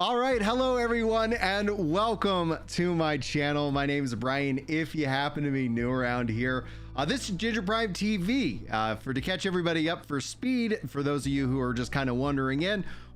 All right, hello everyone and welcome to my channel. My name is Brian. If you happen to be new around here, this is Ginger Prime TV to catch everybody up for speed. For those of you who are just kind of wondering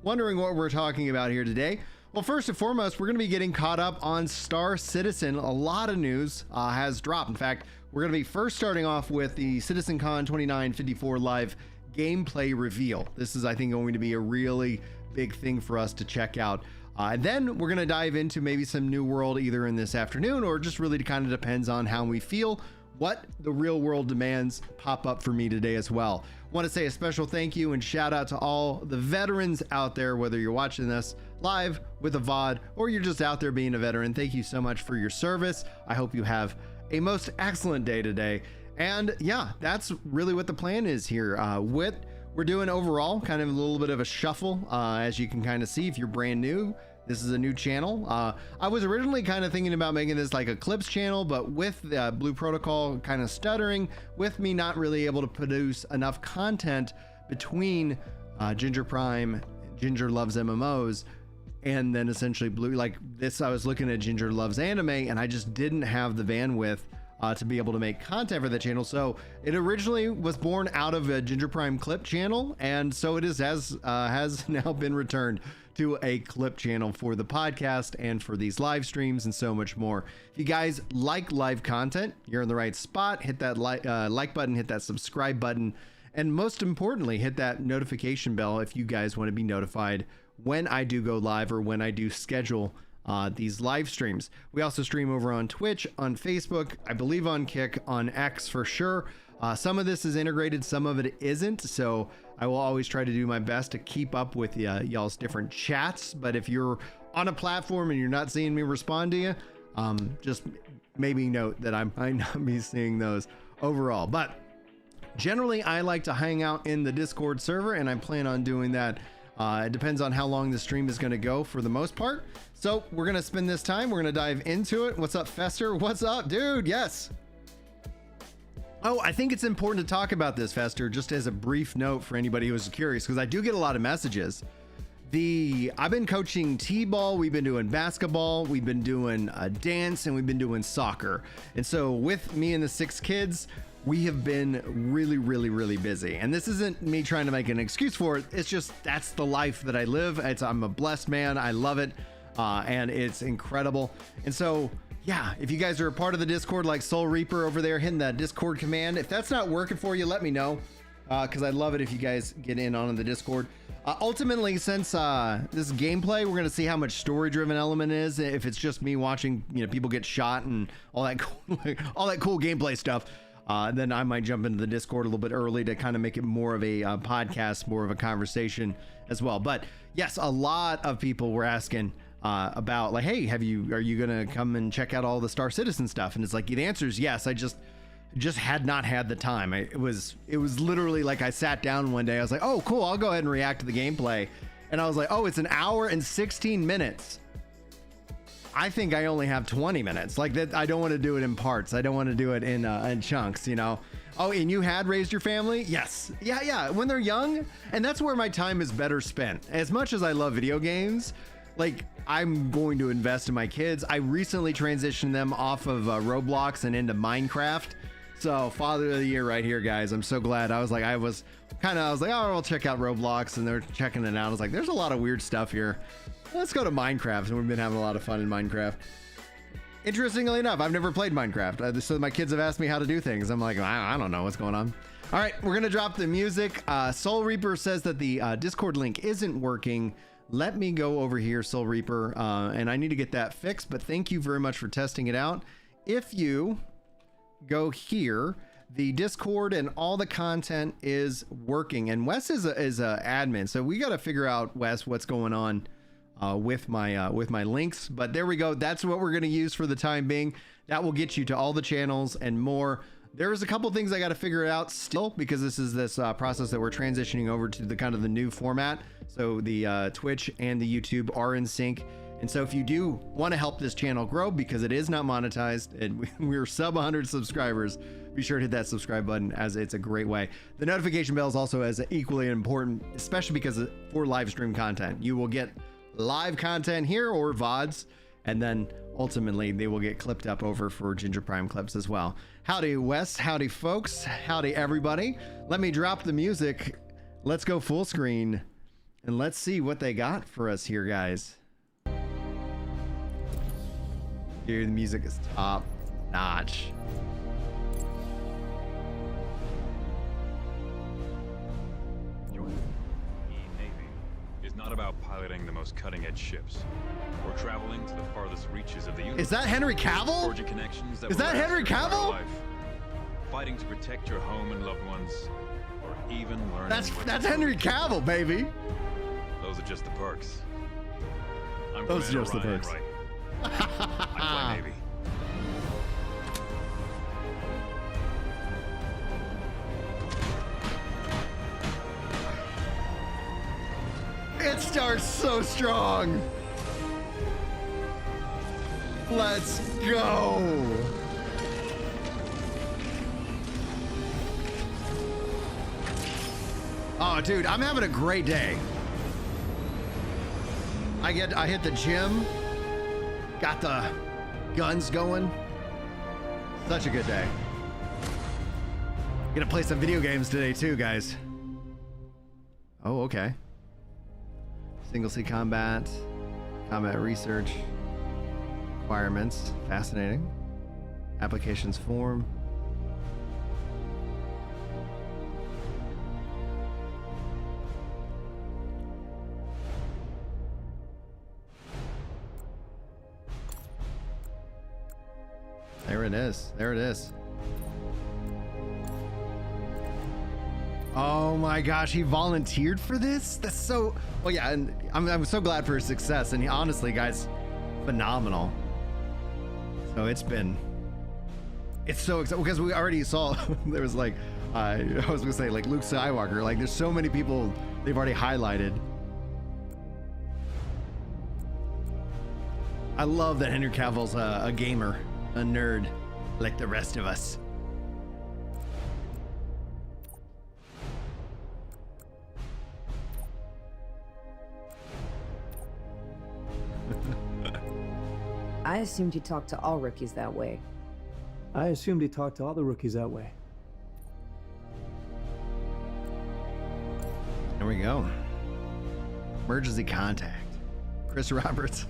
what we're talking about here today. Well, first and foremost, we're going to be getting caught up on Star Citizen. A lot of news has dropped. In fact, we're going to be first starting off with the Citizencon 2954 live gameplay reveal. This is, I think, going to be a really big thing for us to check out. And then we're going to dive into maybe some new world either in this afternoon or just really kind of depends on how we feel. What the real world demands pop up for me today as well. Want to say a special thank you and shout out to all the veterans out there, whether you're watching this live with a VOD or you're just out there being a veteran. Thank you so much for your service. I hope you have a most excellent day today. And yeah, that's really what the plan is here. We're doing overall kind of a little bit of a shuffle, as you can kind of see if you're brand new. This is a new channel. I was originally kind of thinking about making this like a clips channel, but with Blue Protocol kind of stuttering, with me not really able to produce enough content between Ginger Prime, Ginger Loves MMOs, and then essentially Blue, like this, I was looking at Ginger Loves Anime and I just didn't have the bandwidth to be able to make content for the channel. So it originally was born out of a Ginger Prime clip channel, and so it is has now been returned to a clip channel for the podcast and for these live streams and so much more. If you guys like live content, you're in the right spot. Hit that like button, hit that subscribe button, and most importantly, hit that notification bell if you guys want to be notified when I do go live or when I do schedule these live streams. We also stream over on Twitch, on Facebook, I believe on Kick, on X for sure. Some of this is integrated, some of it isn't, so I will always try to do my best to keep up with y'all's different chats. But if you're on a platform and you're not seeing me respond to you, just maybe note that I might not be seeing those overall. But generally I like to hang out in the Discord server, and I plan on doing that. It depends on how long the stream is going to go for the most part. So we're going to spend this time. We're going to dive into it. What's up, Fester? What's up, dude? Yes. Oh, I think it's important to talk about this, Fester, just as a brief note for anybody who's curious, because I do get a lot of messages. I've been coaching T-ball. We've been doing basketball. We've been doing dance, and we've been doing soccer. And so with me and the 6 kids, we have been really busy, and this isn't me trying to make an excuse for it. It's just that's the life that I live. I'm a blessed man. I love it, and it's incredible. And so yeah, if you guys are a part of the Discord like Soul Reaper over there hitting that Discord command, if that's not working for you, let me know, because I'd love it if you guys get in on the Discord. Ultimately, since this gameplay, we're going to see how much story-driven element is. If it's just me watching, people get shot and all that cool gameplay stuff, then I might jump into the Discord a little bit early to kind of make it more of a podcast, more of a conversation as well. But yes, a lot of people were asking about like, hey, are you gonna come and check out all the Star Citizen stuff? And it's like, the answer is yes. I just had not had the time. It was literally like I sat down one day, I was like, oh cool, I'll go ahead and react to the gameplay, and I was like, oh, it's an hour and 16 minutes. I think I only have 20 minutes. Like that, I don't want to do it in parts. I don't want to do it in chunks, Oh, and you had raised your family? Yes. Yeah. When they're young, and that's where my time is better spent. As much as I love video games, like I'm going to invest in my kids. I recently transitioned them off of Roblox and into Minecraft. So Father of the Year right here, guys. I'm so glad. I was like, oh, I'll check out Roblox, and they're checking it out. I was like, there's a lot of weird stuff here. Let's go to Minecraft, and we've been having a lot of fun in Minecraft. Interestingly enough, I've never played Minecraft, so my kids have asked me how to do things. I'm like, I don't know what's going on. All right, we're gonna drop the music. Soul Reaper says that the Discord link isn't working. Let me go over here, Soul Reaper, and I need to get that fixed, but thank you very much for testing it out. If you go here, the Discord and all the content is working, and Wes is a admin, so we got to figure out, Wes, what's going on with my links. But there we go. That's what we're going to use for the time being. That will get you to all the channels and more. There's a couple things I got to figure out still, because this is this process that we're transitioning over to the kind of the new format. So the Twitch and the YouTube are in sync. And so if you do want to help this channel grow, because it is not monetized and we're sub 100 subscribers, be sure to hit that subscribe button, as it's a great way. The notification bell is also as equally important, especially because for live stream content. You will get live content here or VODs, and then ultimately they will get clipped up over for Ginger Prime clips as well. Howdy Wes, howdy folks, howdy everybody. Let me drop the music. Let's go full screen and let's see what they got for us here, guys. Dude, the music is top notch. Not about piloting the most cutting-edge ships or traveling to the farthest reaches of the universe. Is that Henry Cavill? Forging connections that is that Henry Cavill? Life, fighting to protect your home and loved ones, or even learning. That's Henry Cavill, baby. Those are just the perks. I'm Those are just the Ryan, perks. right? I play Navy. It starts so strong. Let's go. Oh, dude, I'm having a great day. I hit the gym. Got the guns going. Such a good day. Gonna play some video games today too, guys. Oh, okay. Single seat combat, combat research, requirements, fascinating. Applications form. There it is. There it is. Oh my gosh, he volunteered for this? That's so, well, yeah, and I'm so glad for his success. And he, honestly, guys, phenomenal. So it's so exciting because we already saw there was like, I was gonna say like Luke Skywalker, like there's so many people they've already highlighted. I love that Henry Cavill's a gamer, a nerd, like the rest of us. I assumed you talked to all rookies that way. I assumed he talked to all the rookies that way. There we go. Emergency contact. Chris Roberts.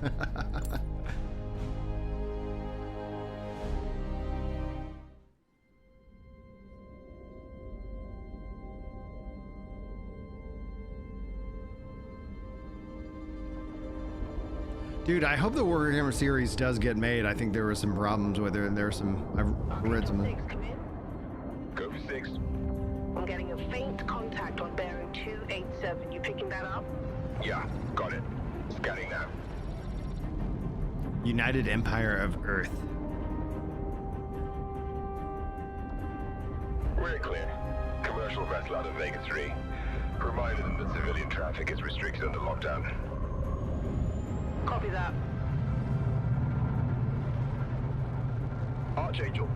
Dude, I hope the Warhammer series does get made. I think there were some problems with it, and there were some. I've read some. Go for 6. I'm getting a faint contact on bearing 287. You picking that up? Yeah, got it. Scanning now. United Empire of Earth. We're clear. Commercial vessel out of Vega 3. Reminded them that civilian traffic is restricted under lockdown. Copy that. Archangel.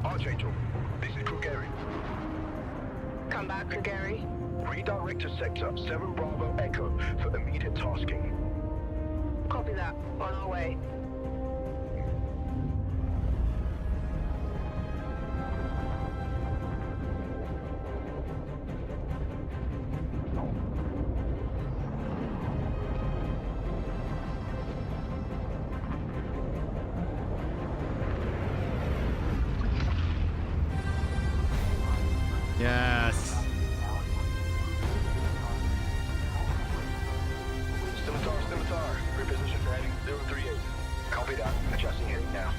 Archangel. This is Krugeri. Come back, Gary. Redirect to sector 7 Bravo Echo for immediate tasking. Copy that. On our way. Yes. Scimitar. Reposition for heading 038. Copy that. Adjusting heading now.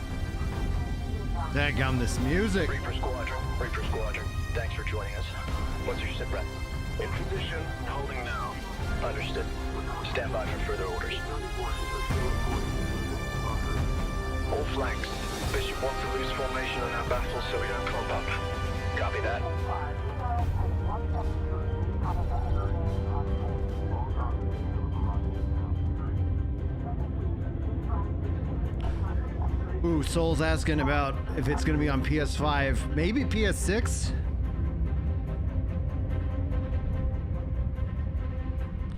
Dadgum, this music. Reaper Squadron. Thanks for joining us. What's your sit rep? In position, holding now. Understood. Stand by for further orders. All flanks. Bishop wants to lose formation on our baffle so we don't clump up. Copy that. Ooh, Soul's asking about if it's going to be on PS5, maybe PS6.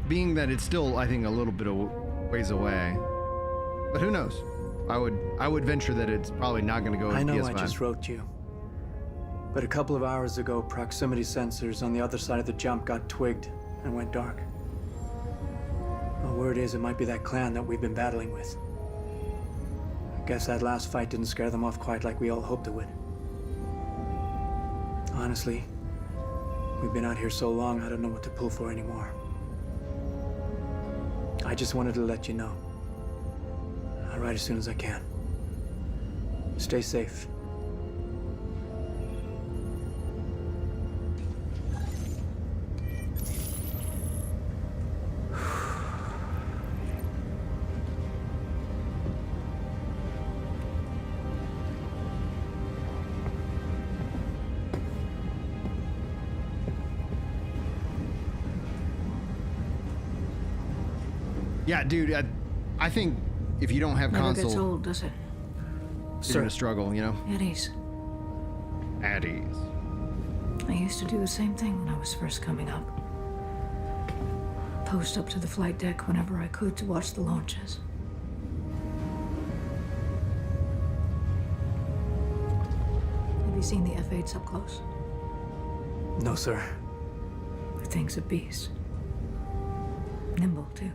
Being that it's still, I think, a little bit of ways away. But who knows? I would venture that it's probably not going to go with I know PS5. I just wrote you. But a couple of hours ago, proximity sensors on the other side of the jump got twigged and went dark. The word is it might be that clan that we've been battling with. I guess that last fight didn't scare them off quite like we all hoped it would. Honestly, we've been out here so long, I don't know what to pull for anymore. I just wanted to let you know. I'll write as soon as I can. Stay safe. Yeah, dude, I think if you don't have Never console, gets old, does it? you're gonna struggle, you know? Eddies. At ease. I used to do the same thing when I was first coming up. Post up to the flight deck whenever I could to watch the launches. Have you seen the F-8s up close? No, sir. The thing's a beast. Nimble, too.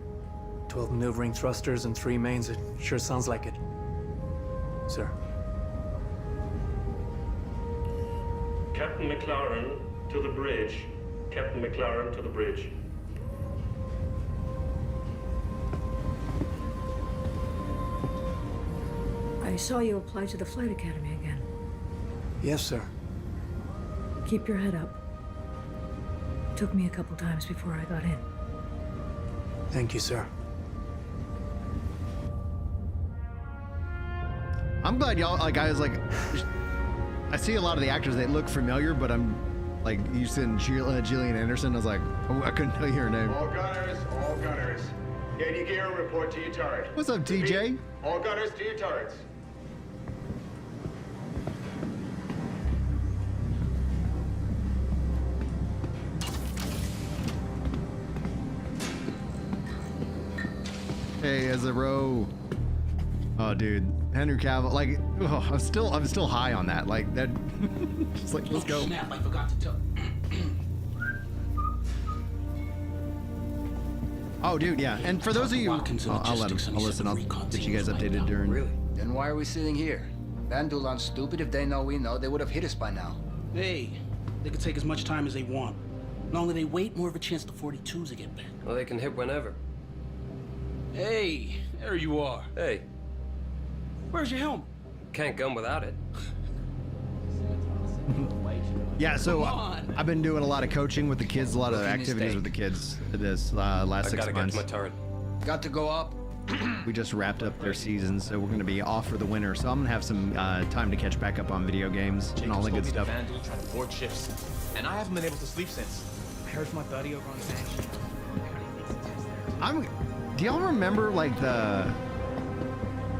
12 maneuvering thrusters and 3 mains. It sure sounds like it. Sir. Captain McLaren to the bridge. Captain McLaren to the bridge. I saw you apply to the flight academy again. Yes, sir. Keep your head up. Took me a couple times before I got in. Thank you, sir. I'm glad y'all, like, I was like, I see a lot of the actors, they look familiar, but I'm like, you said Gillian Anderson, I was like, oh, I couldn't tell you her name. All gunners. Get your gear and report to your turret. What's up, TJ? All gunners to your turrets. Hey, as a row. Oh, dude, Henry Cavill. Like, oh, I'm still high on that. Like that. Just like, let's go. Snap! I forgot to tell. Oh, dude, yeah. And for those of you, I'll listen. I'll get you guys updated during. Really? Then why are we sitting here? Bandul aren't stupid. If they know we know, they would have hit us by now. Hey, they can take as much time as they want. The longer they wait, more of a chance the 42s to get back. Well, they can hit whenever. Hey, there you are. Hey. Where's your helmet? Can't gun without it. Yeah, so I've been doing a lot of coaching with the kids, a lot of activities with the kids this last 6 months. I gotta get to my turret. Got to go up. We just wrapped up their season, so we're gonna be off for the winter. So I'm gonna have some time to catch back up on video games and all the good stuff. Trying to board shifts, and I haven't been able to sleep since. I heard from my buddy over on the bench. Do y'all remember like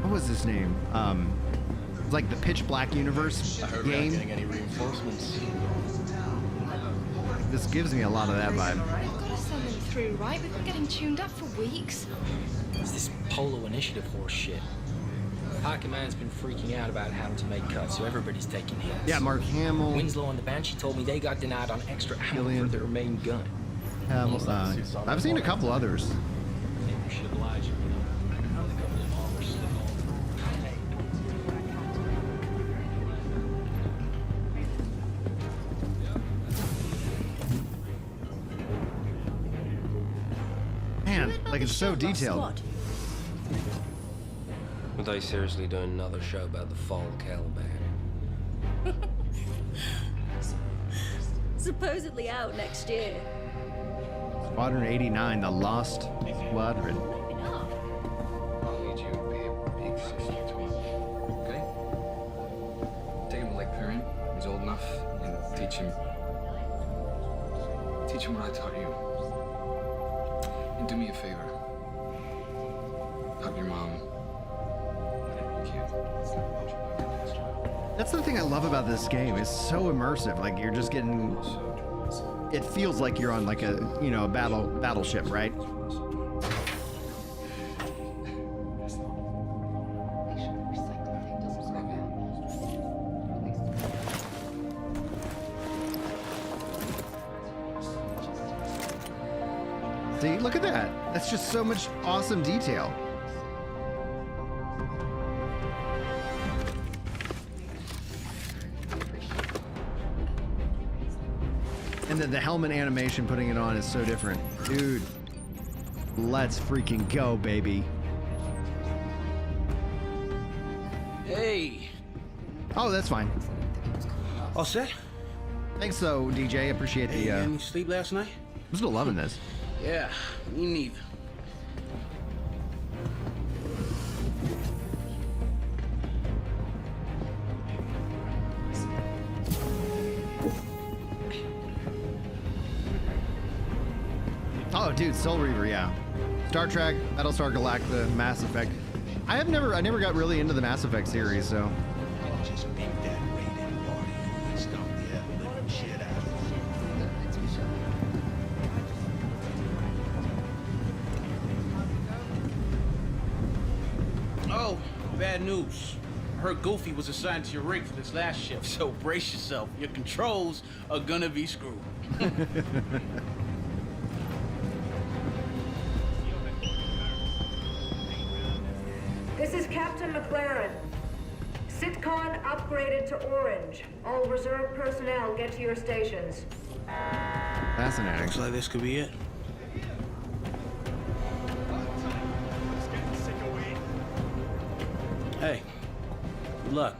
what was his name? Like the Pitch Black Universe I heard game. we're not getting any reinforcements. This gives me a lot of that vibe. We've got to send them through, right? We've been getting tuned up for weeks. It's this Polo Initiative horse shit. High Command's been freaking out about having to make cuts, so everybody's taking hits. Yeah, Mark Hamill. Winslow and the Banshee told me they got denied on extra ammo for their main gun. I've seen a couple others. Maybe we should oblige you, Man, like it's so detailed. Are they seriously doing another show about the fall of Caliban? Supposedly out next year. Squadron 89, the Lost Squadron. I'll need you to be a big sister to me. Okay? Take him to Lake Perrin. He's old enough, and teach him what I taught you. And do me a favor. Hug your mom. Whatever you can. That's the thing I love about this game. It's so immersive. Like you're just getting. It feels like you're on like a battleship, right? Look at that. That's just so much awesome detail. And then the helmet animation putting it on is so different. Dude, let's freaking go, baby. Hey. Oh, that's fine. All set? Thanks, though, DJ. Appreciate the. Any sleep last night? I'm still loving this. Yeah, me neither. Oh, dude, Soul Reaver, yeah. Star Trek, Battlestar Galactica, Mass Effect. I never got really into the Mass Effect series, so. Just beat that rated party and stomp the ever-living shit out of them. Oh, bad news. I heard Goofy was assigned to your rig for this last shift, so brace yourself. Your controls are gonna be screwed. This is Captain McLaren. Sitcon upgraded to orange. All reserve personnel get to your stations. Fascinating. Looks like this could be it. Hey, good luck.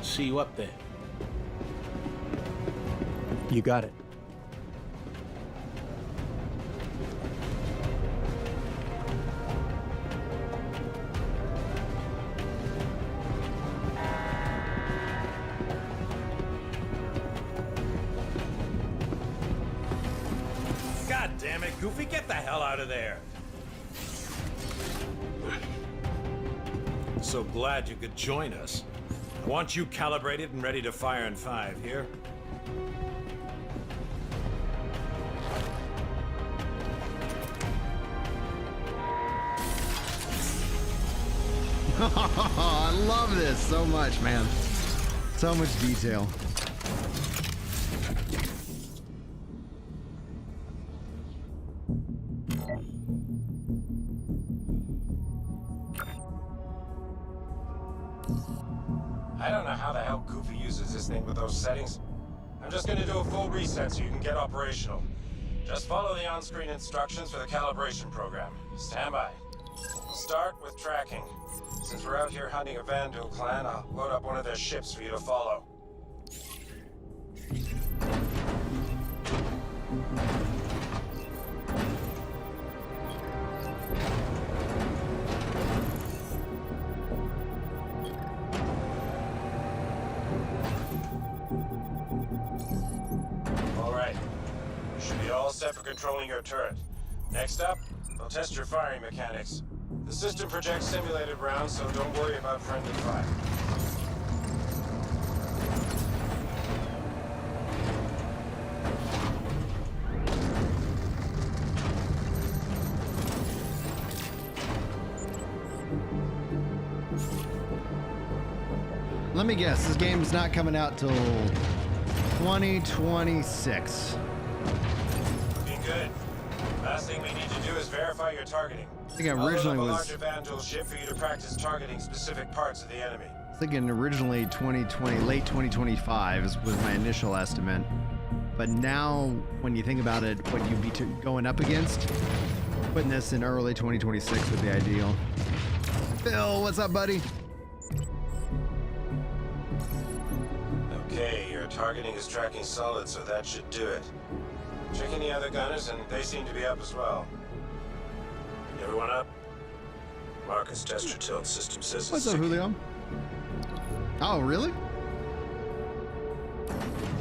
See you up there. You got it. God damn it, Goofy, get the hell out of there. So glad you could join us. I want you calibrated and ready to fire in 5, here? I love this so much, man. So much detail. I don't know how the hell Goofy uses this thing with those settings. I'm just gonna do a full reset so you can get operational. Just follow the on-screen instructions for the calibration program. Stand by. We'll start with tracking. Since we're out here hunting a Vandal clan, I'll load up one of their ships for you to follow. Set for controlling your turret. Next up, they'll test your firing mechanics. The system projects simulated rounds, so don't worry about friendly fire. Let me guess, this game's not coming out till 2026. Good. Last thing we need to do is verify your targeting. I think originally I'll load up a was. larger Vandal ship for you to practice targeting specific parts of the enemy. I was thinking originally 2020, late 2025 was my initial estimate. But now, when you think about it, what you'd be going up against, putting this in early 2026 would be ideal. Phil, what's up, buddy? Okay, your targeting is tracking solid, so that should do it. Check any other gunners, and they seem to be up as well. Everyone up? Marcus, test your tilt. System says What's up, Julio? Oh, really?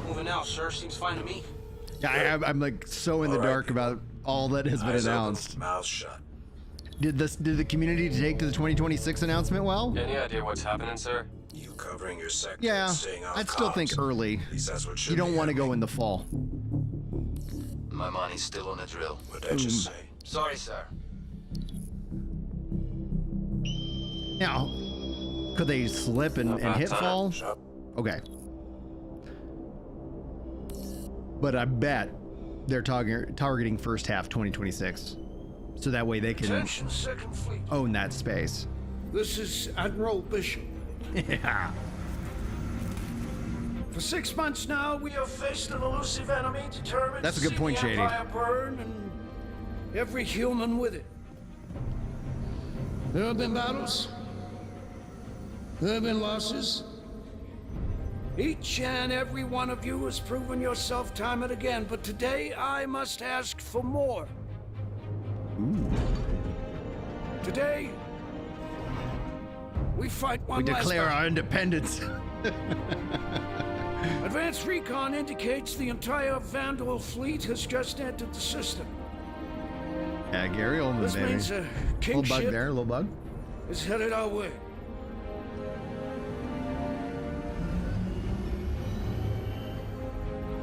Moving out, sir. Seems fine to me. Yeah, I'm like so in the dark about all that has been announced. Mouth shut. Did the community take to the 2026 announcement well? Any idea what's happening, sir? You covering your sector Yeah, and staying off I'd still comms. think early. At least that's what should You don't be want to go happening. in the fall. My money's still on the drill. What'd I just say? Sorry, sir. Now, could they slip and hit fall? Okay. But I bet they're targeting first half 2026. so that way they can Attention, Second Fleet. own that space. This is Admiral Bishop. Yeah. For 6 months now, we have faced an elusive enemy determined That's a good to point, see the Shady. Empire burn and every human with it. There have been battles. There have been losses. Each and every one of you has proven yourself time and again, but today I must ask for more. Ooh. Today, we fight one We last declare battle. our independence. Advanced recon indicates the entire Vandal fleet has just entered the system. Yeah, Gary Oldman, This baby. means a Little bug Kingship there, little bug. is headed our way.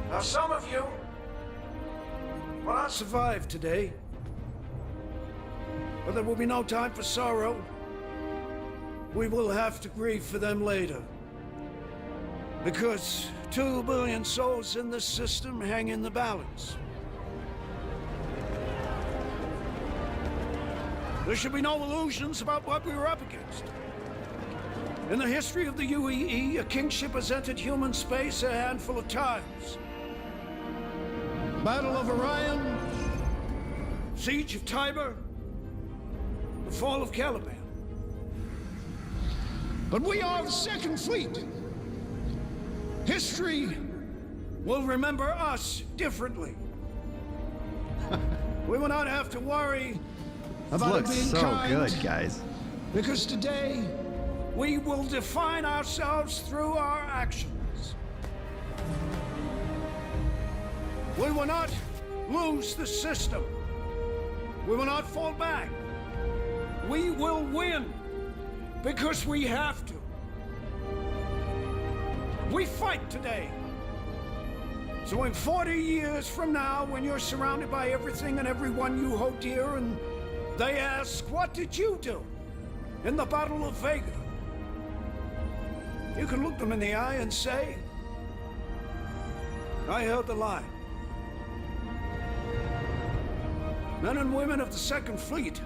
Now, some of you will not survive today, but there will be no time for sorrow. We will have to grieve for them later. Because 2 billion souls in this system hang in the balance. There should be no illusions about what we were up against. In the history of the UEE, a Kingship has entered human space a handful of times. Battle of Orion, Siege of Tiber, the fall of Caliban. But we are the Second Fleet. History will remember us differently. We will not have to worry about it Looks being so kind, good, guys. because today we will define ourselves through our actions. We will not lose the system. We will not fall back. We will win because we have to. We fight today. So in 40 years from now, when you're surrounded by everything and everyone you hold dear, and they ask, what did you do in the Battle of Vega? You can look them in the eye and say, I held the line. Men and women of the Second Fleet,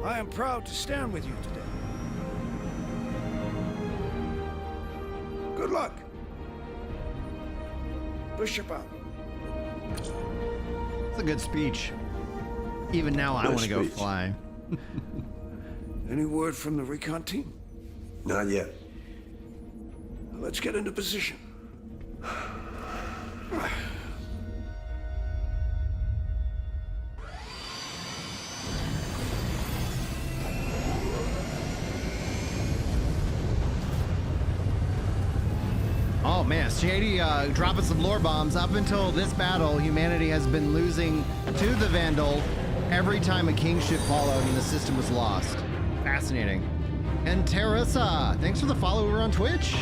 I am proud to stand with you today. Good luck. Bishop out. It's a good speech. Even now, I Nice want to go speech. fly. Any word from the recon team? Not yet. Let's get into position. Oh man, Shady dropping some lore bombs. Up until this battle, humanity has been losing to the Vandal every time a Kingship followed and the system was lost. Fascinating. And Teresa, thanks for the follow. We're on Twitch.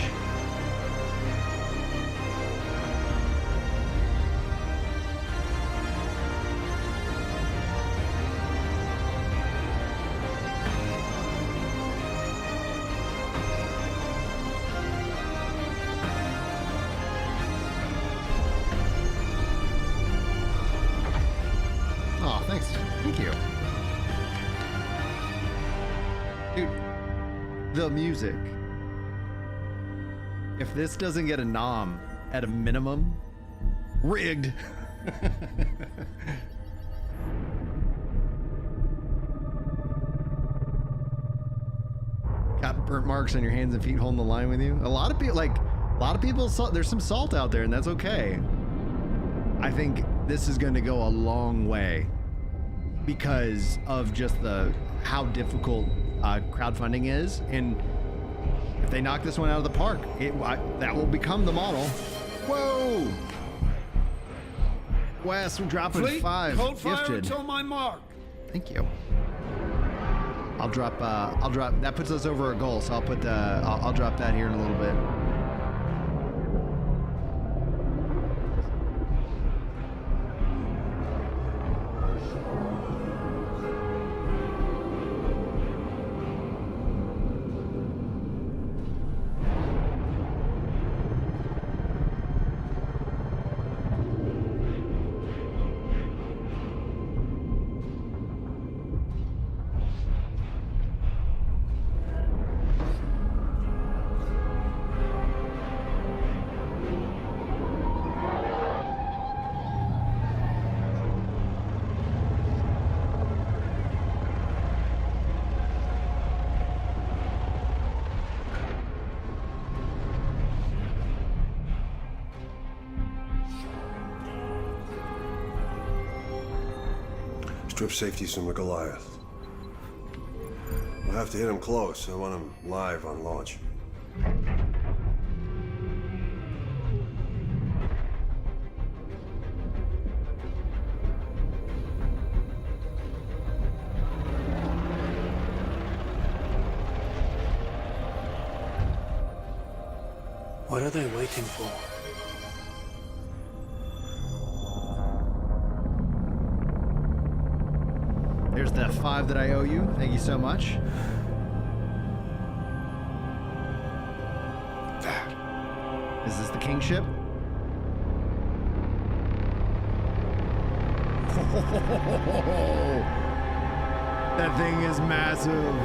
Oh, thanks. Thank you. Dude, the music. If this doesn't get a nom at a minimum, rigged. Got burnt marks on your hands and feet holding the line with you. A lot of people, there's some salt out there, and that's okay. I think this is going to go a long way because of just how difficult crowdfunding is, and if they knock this one out of the park, that will become the model. Whoa! Wes, we're dropping Fleet, 5. hold fire Gifted. until my mark. Thank you. I'll drop. That puts us over a goal, so I'll drop that here in a little bit. Strip safeties from the Goliath. We'll have to hit him close. I want him live on launch. What are they waiting for? There's the 5 that I owe you. Thank you so much. Is this the Kingship? That thing is massive.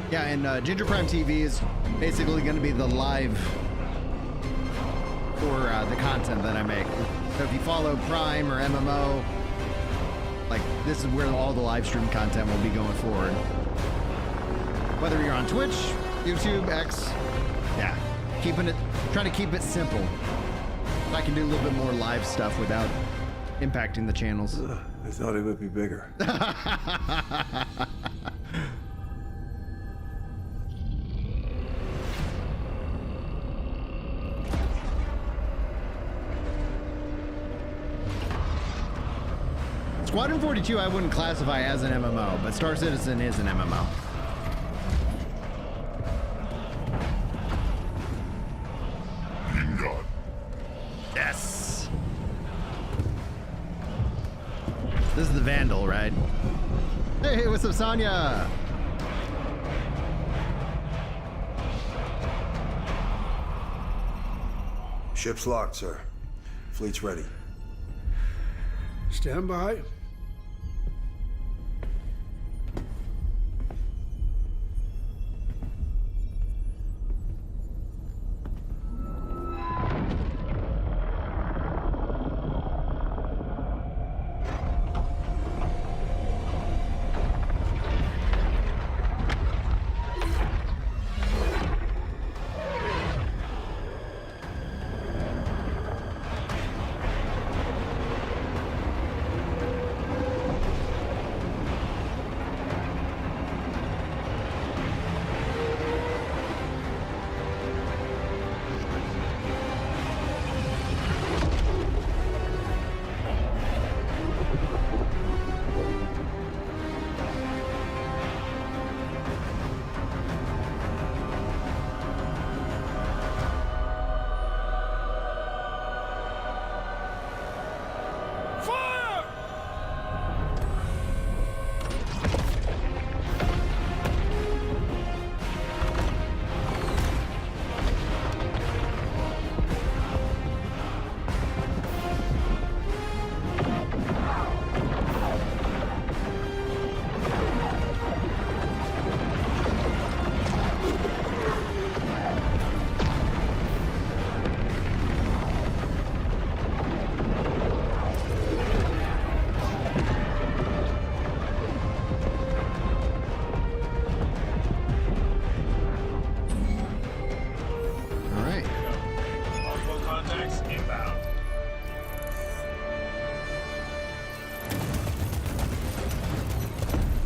Yeah, and Ginger Prime TV is basically going to be the live for the content that I make. So if you follow Prime or MMO, like this is where all the live stream content will be going forward. Whether you're on Twitch, YouTube, X, yeah, trying to keep it simple. So I can do a little bit more live stuff without impacting the channels. I thought it would be bigger. Squadron 42 I wouldn't classify as an MMO, but Star Citizen is an MMO. Yes! This is the Vandal, right? Hey, what's up, Sonya? Ship's locked, sir. Fleet's ready. Stand by.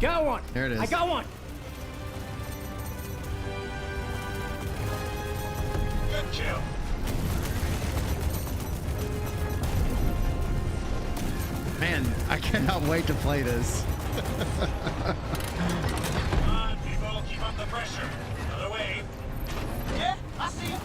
Got one. There it is. I got one. Good kill. Man, I cannot wait to play this. Come on, people, keep up the pressure. Another wave. Yeah, I see it.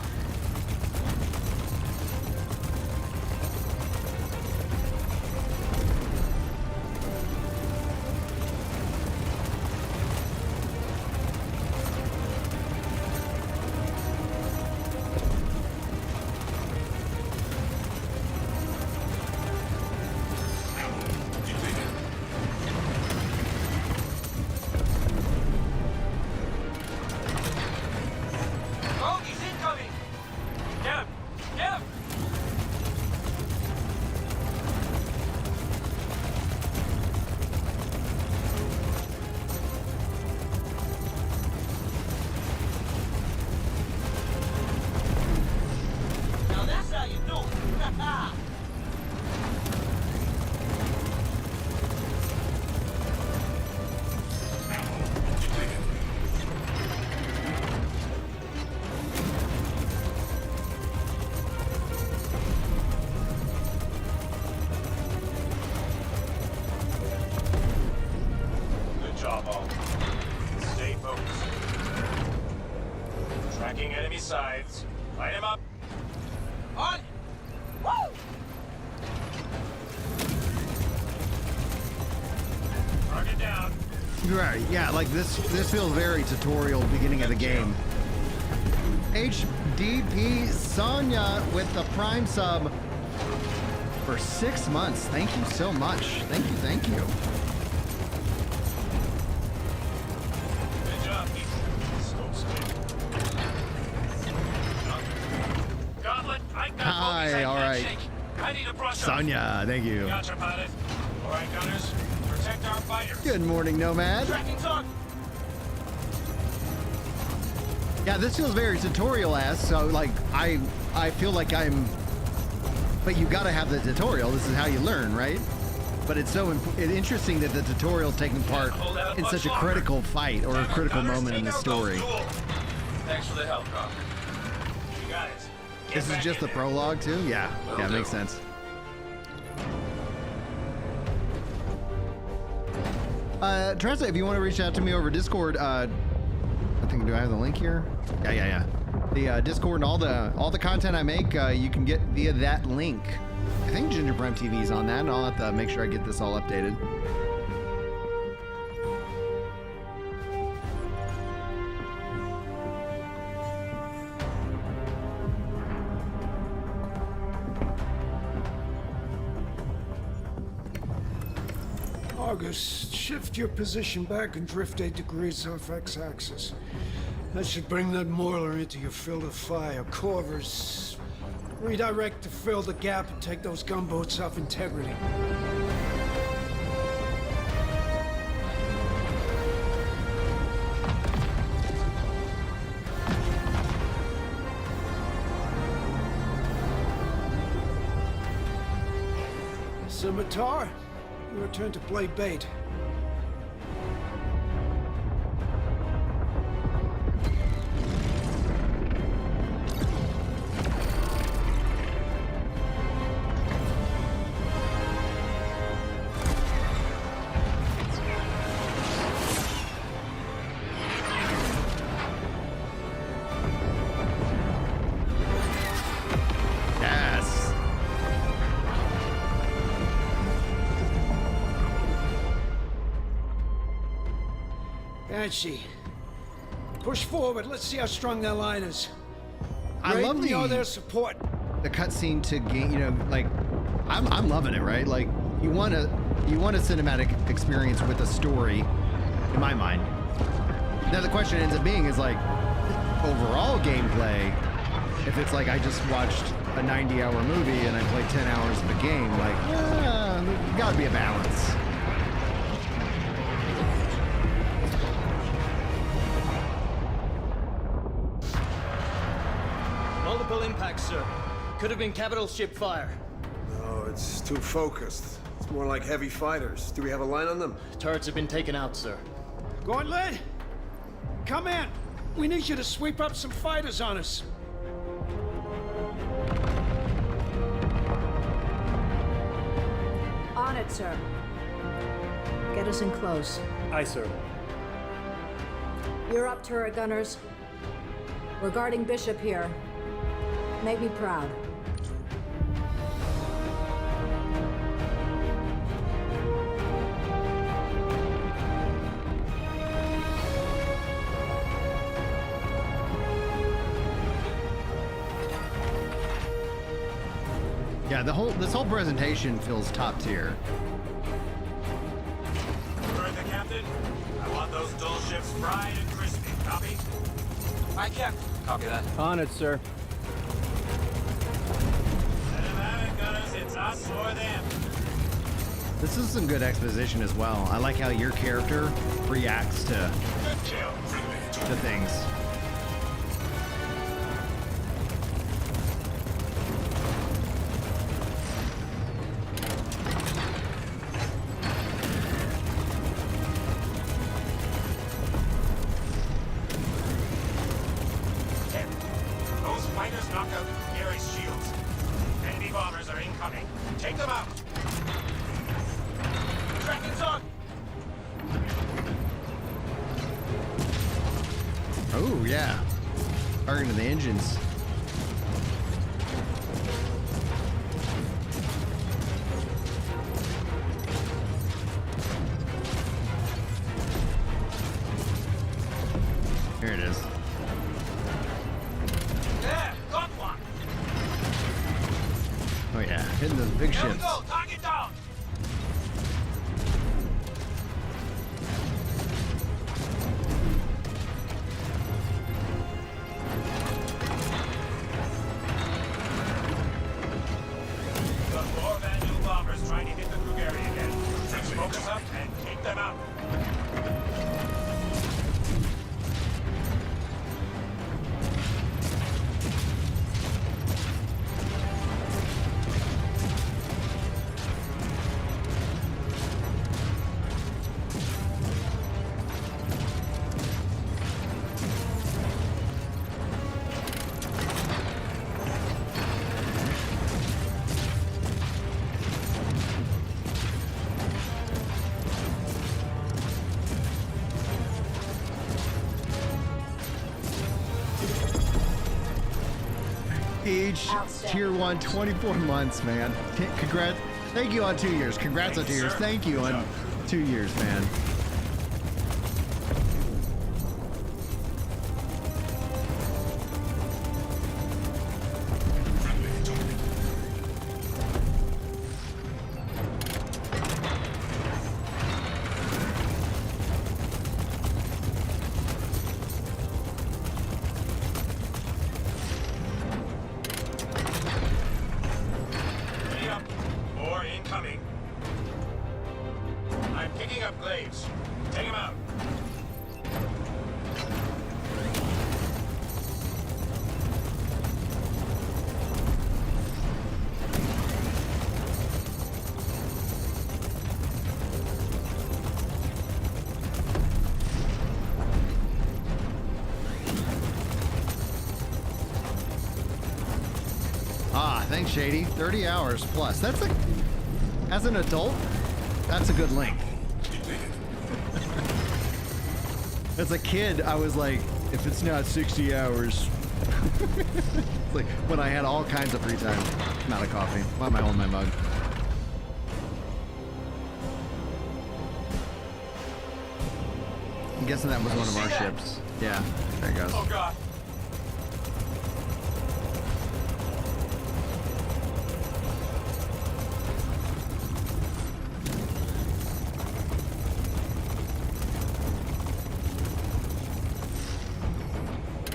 Good job, all. Stay focused. Tracking enemy sides. Light him up. On! Woo! Target down. Right, yeah, like this feels very tutorial beginning of the game. HDP Sonya with the Prime sub for 6 months. Thank you so much. Thank you, thank you. Good job, Goblet, I got Hi, all right. I need a brush Sonya, thank you. Gotcha, pilot. All right, gunners, protect our fighters. Good morning, Nomad. Tracking target. Yeah, this feels very tutorial-esque, so like I feel like but you gotta have the tutorial. This is how you learn, right? But it's so interesting that the tutorial is taking part in such a critical fight or a critical moment in the story. Thanks for the help, Doc. You got it. This is just the prologue too? Yeah, yeah, makes sense. Teresa, if you want to reach out to me over Discord, I think, do I have the link here? Yeah. The Discord and all the content I make, you can get via that link. I think Ginger Prime TV is on that, and I'll have to make sure I get this all updated. August, shift your position back and drift 8 degrees off X-axis. That should bring that Moiler into your field of fire. Corvus, redirect to fill the gap and take those gunboats off integrity. Scimitar, your turn to play bait. Banshee, push forward. Let's see how strong that line is. I love their support. The cutscene to gain, you know, like I'm loving it, right? Like you want a cinematic experience with a story, in my mind. Now the question ends up being is like overall gameplay. If it's like I just watched a 90-hour movie and I played 10 hours of a game, like there gotta be a balance. Multiple impacts, sir. Could have been capital ship fire. No, it's too focused. It's more like heavy fighters. Do we have a line on them? Turrets have been taken out, sir. Gauntlet, come in. We need you to sweep up some fighters on us. On it, sir. Get us in close. Aye, sir. You're up, turret gunners. We're guarding Bishop here. Make me proud. Yeah, this whole presentation feels top tier. Further, Captain. I want those dual ships fried and crispy. Copy? Aye, Captain. Copy that. On it, sir. Gunners, it's us or them. This is some good exposition as well. I like how your character reacts to things. Fighters knock out Gary's shields. Enemy bombers are incoming. Take them out. Tracking's on. Oh yeah, targeting the engines. Here it is. There, got one. Oh yeah, hitting those big Here we ships. go. Target down. Got more Vandal bombers trying to hit the Krugeri again. Let's focus up and take them out. Each tier 1, 24 months, man. Congrats. Thank you on 2 years. Congrats on 2 years. Thank you on 2 years, man. Ready up. More incoming. I'm picking up Glaives. Take him out. Ah, thanks, Shady. 30 hours plus. That's a, as an adult, that's a good length. As a kid, I was like, if it's not 60 hours. It's like when I had all kinds of free time. I'm out of coffee. Why am I holding my mug? I'm guessing that was one of our ships. Yeah, there it goes. Oh God.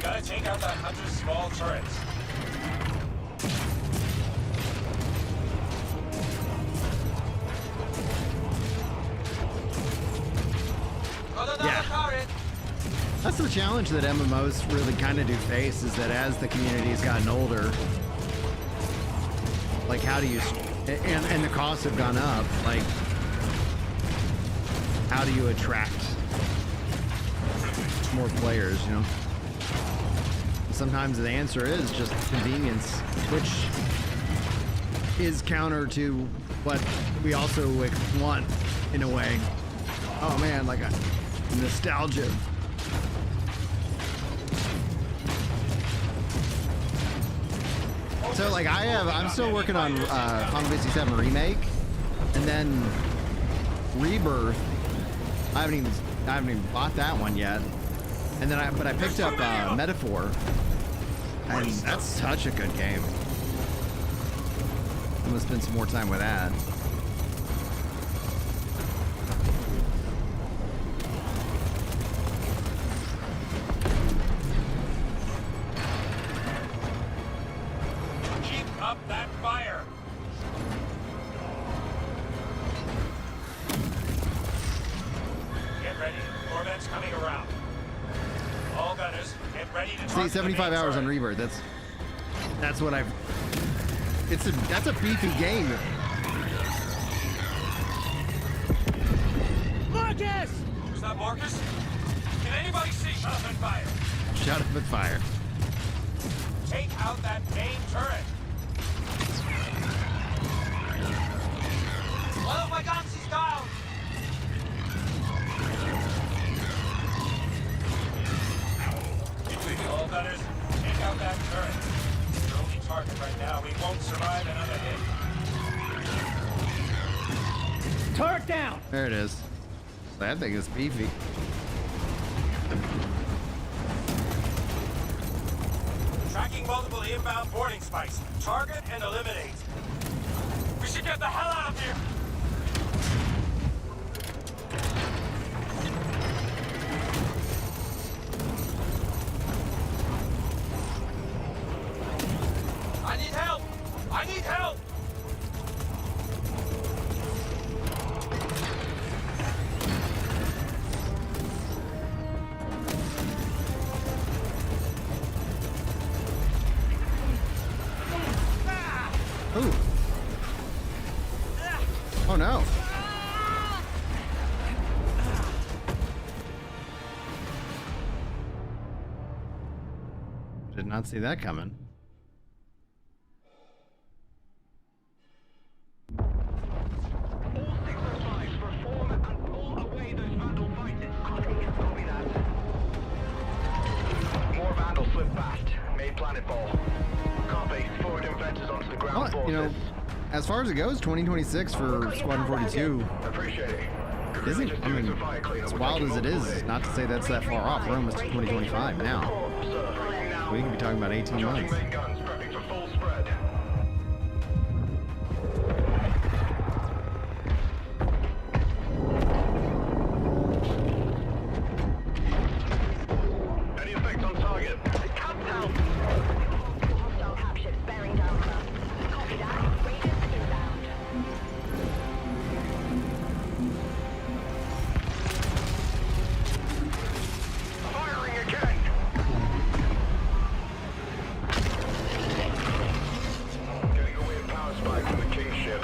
Gotta take out that hunter's small turrets. Yeah. That's the challenge that MMOs really kind of do face, is that as the community's gotten older, like how do you, and the costs have gone up, like how do you attract more players, you know? Sometimes the answer is just convenience, which is counter to what we also want in a way. Oh man, like a nostalgia. So like I'm still working on Final Fantasy VII Remake, and then Rebirth. I haven't even bought that one yet. And then I picked up Metaphor, and that's such a good game. I'm gonna spend some more time with that. Keep up that fire. Get ready. Corvette's coming around. All gunners, get ready to See, 75 hours on Rebirth. That's what I've. That's a beefy game. Marcus! Was that Marcus? Can anybody see? Shut up and fire. Shut up and fire. Take out that main turret. One of my guns is down. All gunners, take out that turret. It's your only target right now. We won't survive another hit. Turret down! There it is. That thing is beefy. Tracking multiple inbound boarding spikes. Target and eliminate. We should get the hell out of here! I need help! I need help! Ooh. Oh no. Did not see that coming. More Vandals slip past. Made planet ball. Copy. Forward inventors onto the ground Well, you know, as far as it goes, 2026 for Squadron 42 Appreciate it. isn't, I mean, as wild as it is, not to say that's that far off. We're almost to 2025 now. We could be talking about 18 months. Main guns prepping for full spread. Any effect on target? Countdown. Hostile captured. Bearing down. Copy that. Raiders inbound. Firing again. Getting a weird power spike from the Kingship.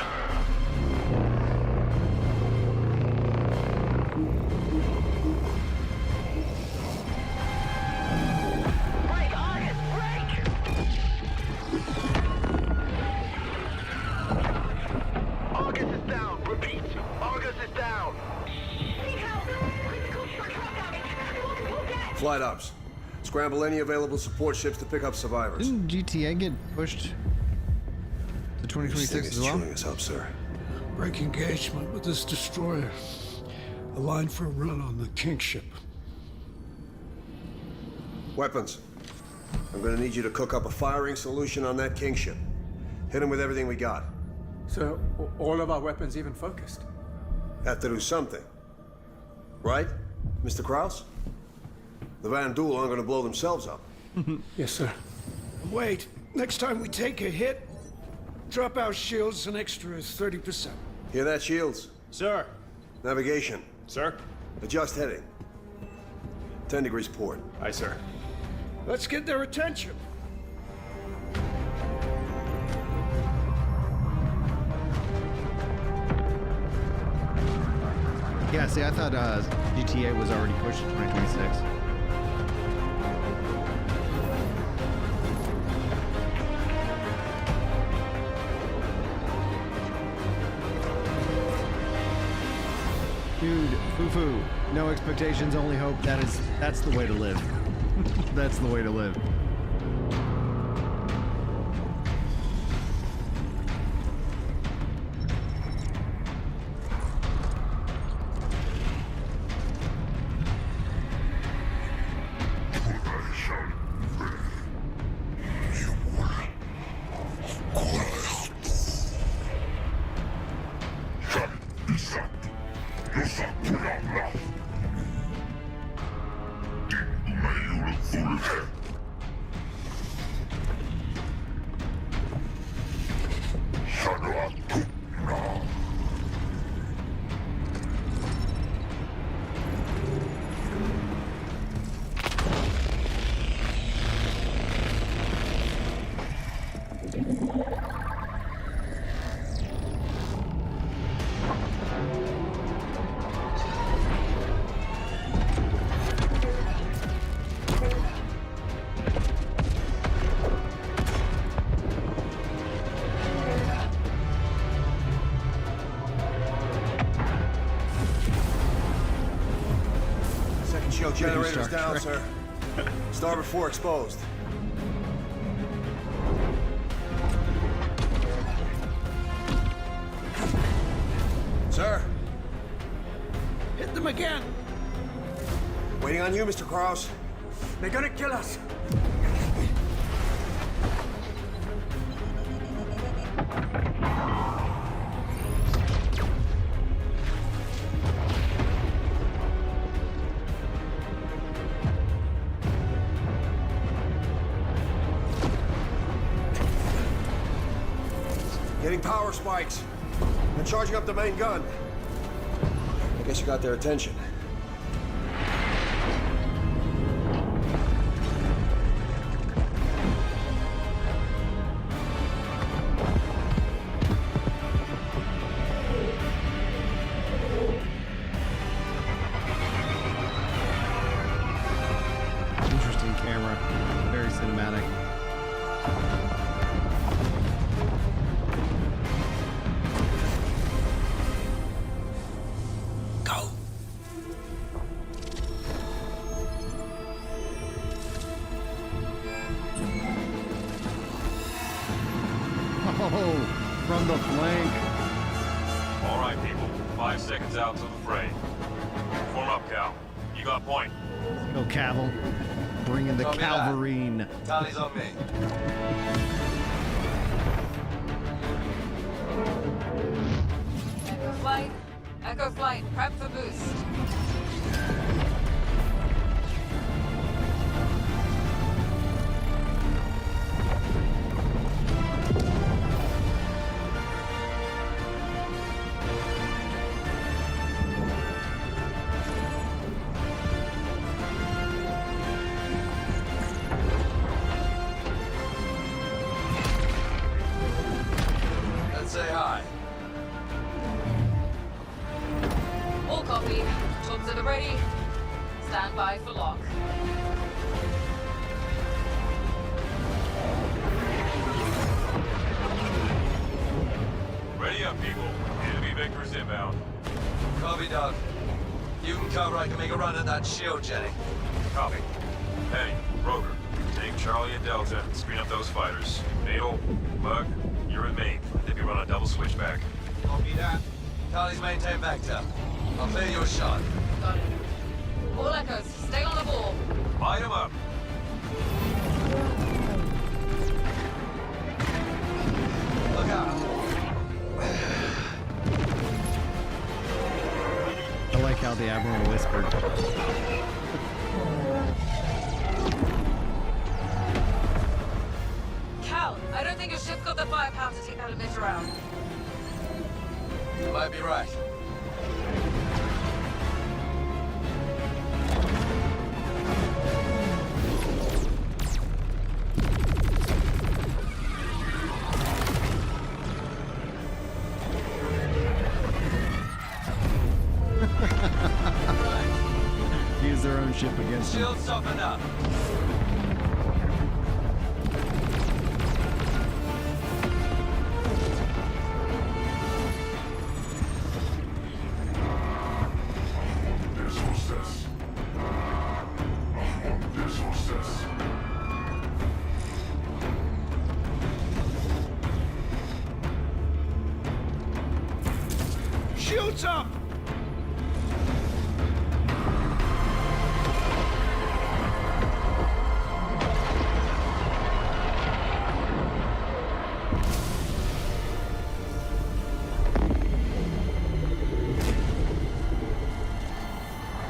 Break, Argus, break! Argus is down. Repeat. Argus is down. Need help. Critical structural damage. Multiple deaths. Flight ops. Scramble any available support ships to pick up survivors. Didn't GTA get pushed to This 2026 thing as is well? chewing us up, sir. Break engagement with this destroyer. Align for a run on the Kingship. Weapons. I'm gonna need you to cook up a firing solution on that Kingship. Hit him with everything we got. So, all of our weapons even focused? Have to do something. Right, Mr. Kraus? The Van Duel aren't gonna blow themselves up. Yes, sir. Wait, next time we take a hit, drop our shields an extra 30%. Hear that, Shields? Sir. Navigation. Sir. Adjust heading. 10 degrees port. Aye, sir. Let's get their attention. Yeah, see, I thought GTA was already pushed to 2026. Dude, foo-foo. No expectations, only hope. That's the way to live. That's the way to live. Generators Star down, Trek. sir. Starboard 4 exposed. Sir, Hit them again. waiting on you, Mr. Krause. They're gonna kill us. Getting power spikes. And charging up the main gun. I guess you got their attention. Interesting camera. Very cinematic. Go. Oh, from the flank. All right, people. 5 seconds out to the fray. Form up, Cal. You got point. Go Caval. Bring in the Copy that. Calvarine. Tally's on me. Flight. Echo Flight. Prep for boost. Let's say hi. All copy. Tubs at the ready. Stand by for lock. Ready up, people. Enemy vectors inbound. Copy, Doug. You can cover, I can make a run at that shield, Jenny. Copy. Penny, Roger, take Charlie and Delta and screen up those fighters. Natal, Bug, you're in main. They'll be run a double switchback. Copy that. Tally's maintain vector. I'll clear your shot. Got it. All echoes. Stay on the ball. Light 'em up. Look out. I like how the Admiral whispered. Cal, I don't think your ship's got the firepower to take that emitter out. You might be right. Use their own ship against them. Shield softened up. Shields up.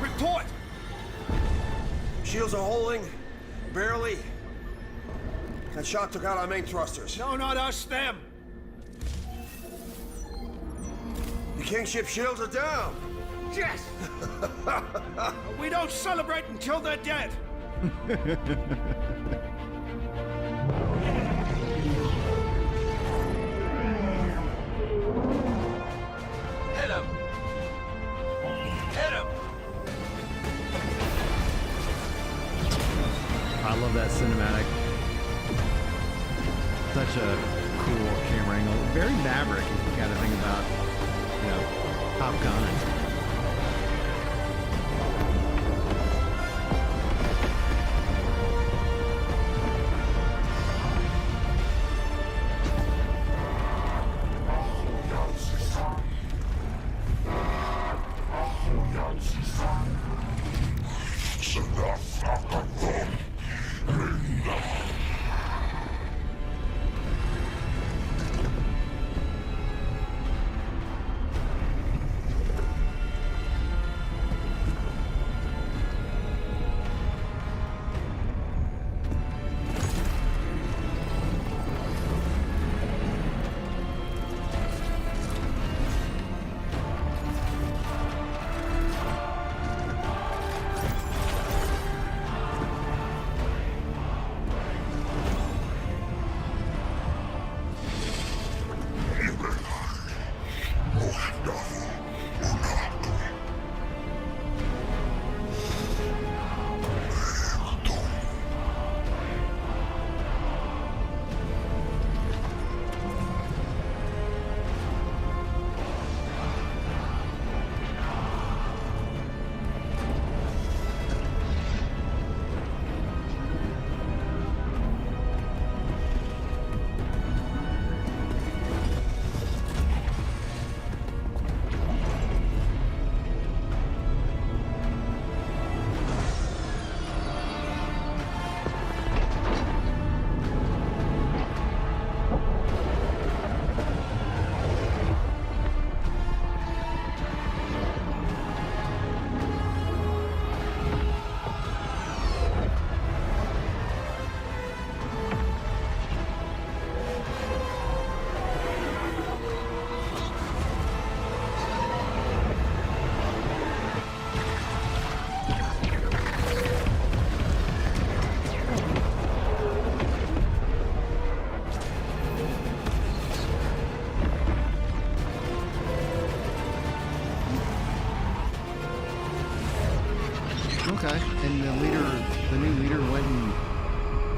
Report. Shields are holding. Barely. That shot took out our main thrusters. No, not us, them. The Kingship shields are down. Yes. We don't celebrate until they're dead. Hit him. Hit him. I love that cinematic. Such a cool camera angle. Very Maverick if you kind of think about, you know, Top Gun.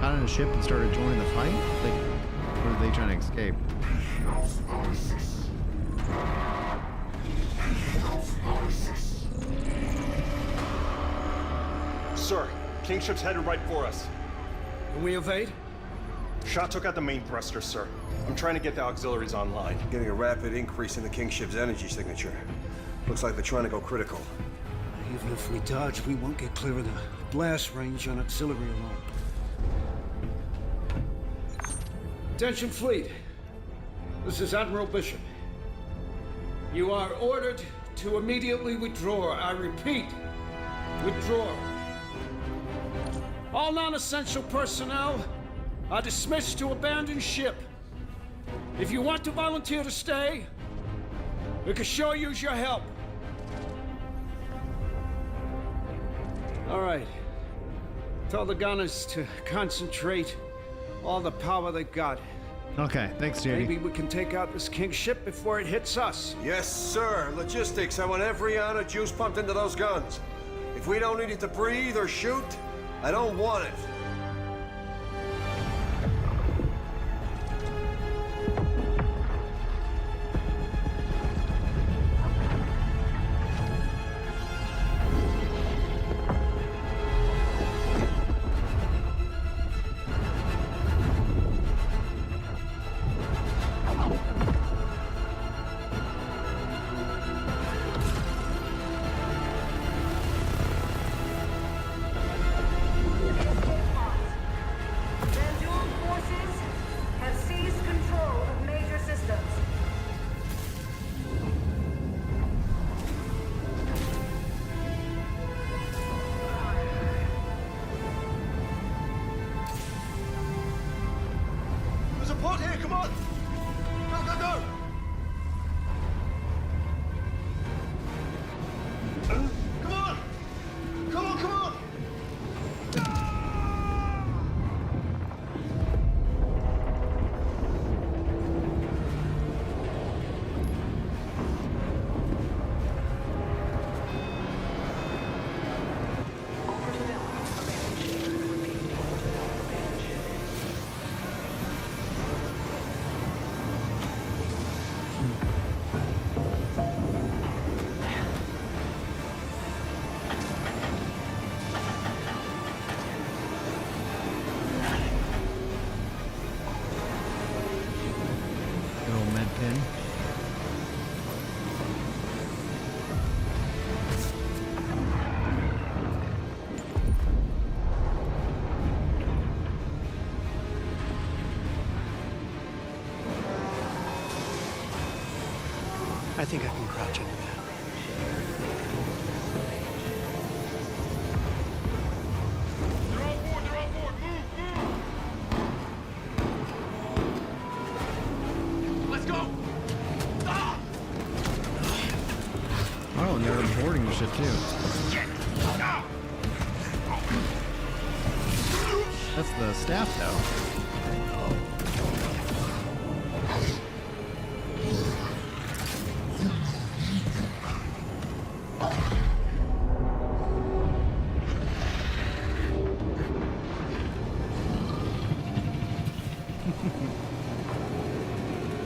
got on a ship and started joining the fight? Like, or are they trying to escape? Sir, Kingship's headed right for us. Can we evade? Shot took out the main thruster, sir. I'm trying to get the auxiliaries online. Getting a rapid increase in the Kingship's energy signature. Looks like they're trying to go critical. Even if we dodge, we won't get clear of the blast range on auxiliary alone. Attention, fleet. This is Admiral Bishop. You are ordered to immediately withdraw. I repeat, withdraw. All non-essential personnel are dismissed to abandon ship. If you want to volunteer to stay, we can sure use your help. All right. Tell the gunners to concentrate all the power they've got. Okay, thanks, JD. Maybe we can take out this Kingship before it hits us. Yes, sir. Logistics. I want every ounce of juice pumped into those guns. If we don't need it to breathe or shoot, I don't want it. Support here, come on! Go, go, go! Come on! Come on, come on! I think I can crouch into that. Let's go! Ah! Oh, and they're boarding the ship too. That's the staff though.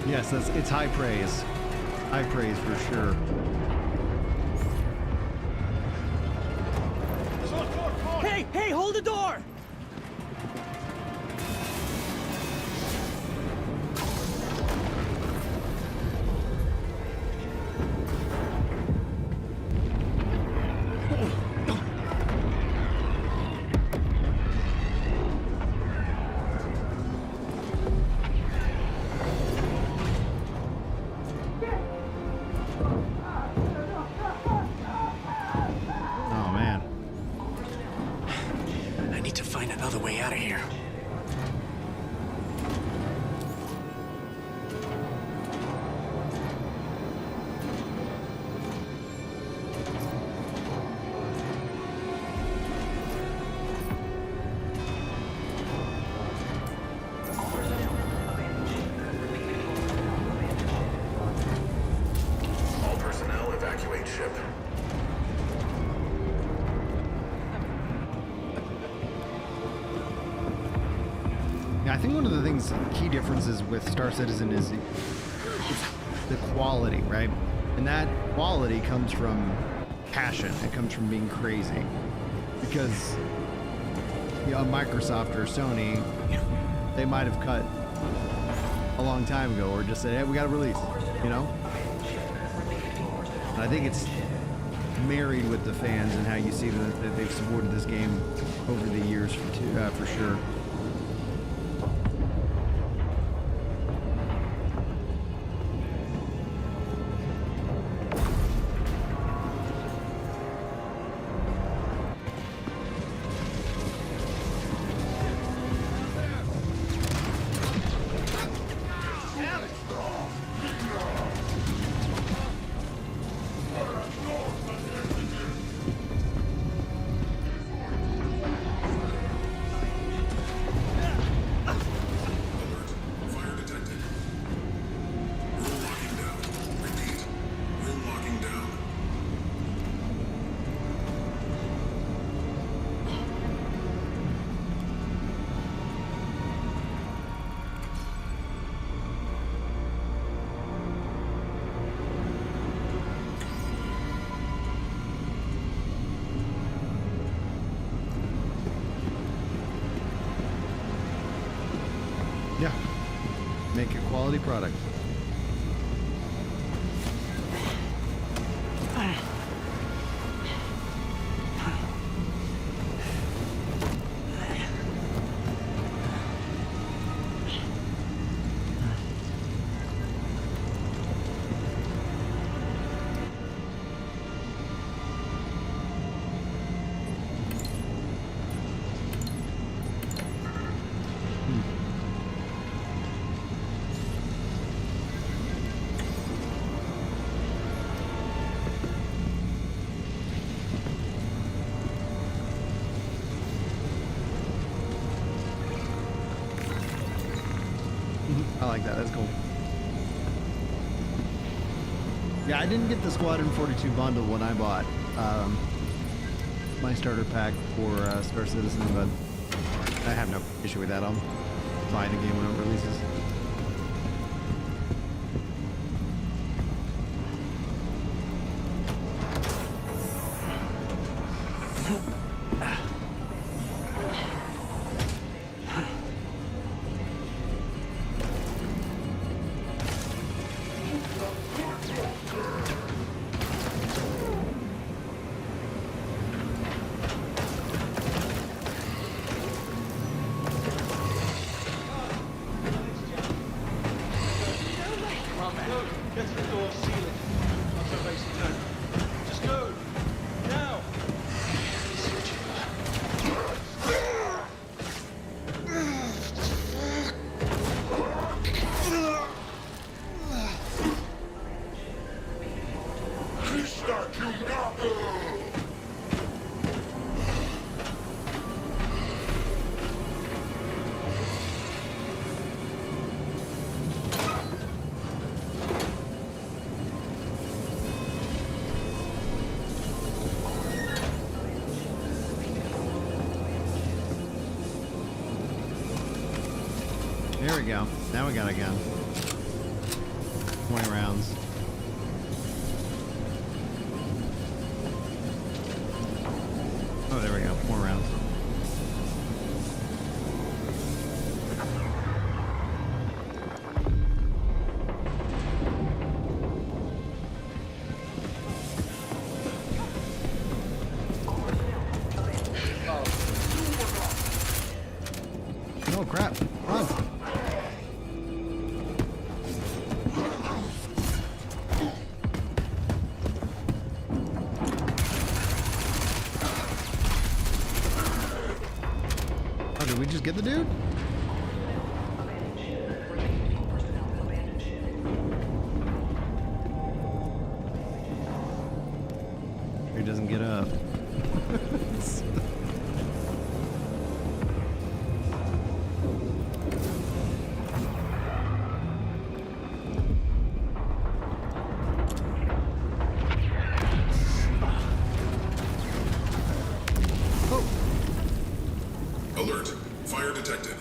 Yes, it's high praise. High praise for sure. Hey, hey, hold the door! Yeah, I think one of the things, key differences with Star Citizen is the quality, right? And that quality comes from passion. It comes from being crazy. Because Microsoft or Sony, they might have cut a long time ago or just said, hey, we got to release, you know? And I think it's married with the fans and how you see that they've supported this game over the years for sure. Yeah, make a quality product. I like that. That's cool. Yeah, I didn't get the Squadron 42 bundle when I bought my starter pack for Star Citizen, but I have no issue with that. I'll buy the game when it releases. There we go. Now we got a gun. 20 rounds. Oh, there we go. 4 rounds. Oh, crap. Run. Oh, did we just get the dude? He doesn't get up. Alert. Fire detected.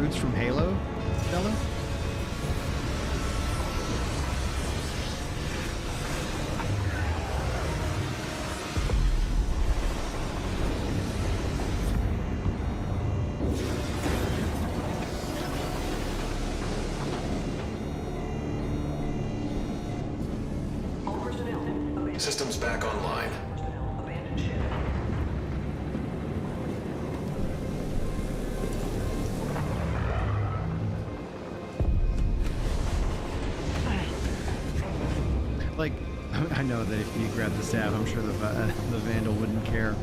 dudes from Halo, fella? Systems back online. Like, I know that if you grab the staff, I'm sure the Vandal wouldn't care.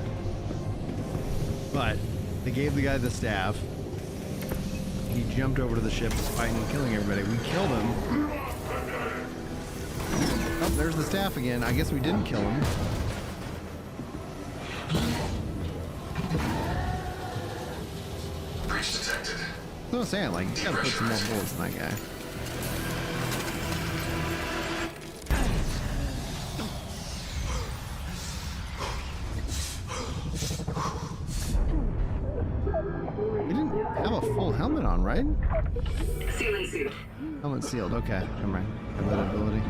But they gave the guy the staff. He jumped over to the ship, was fighting and killing everybody. We killed him. Oh, there's the staff again. I guess we didn't kill him. Breach detected. That's what I'm saying. Like, you gotta put some more bullets in that guy. We didn't have a full helmet on, right? Sealing sealed. Helmet sealed. Okay, never mind. Have that ability.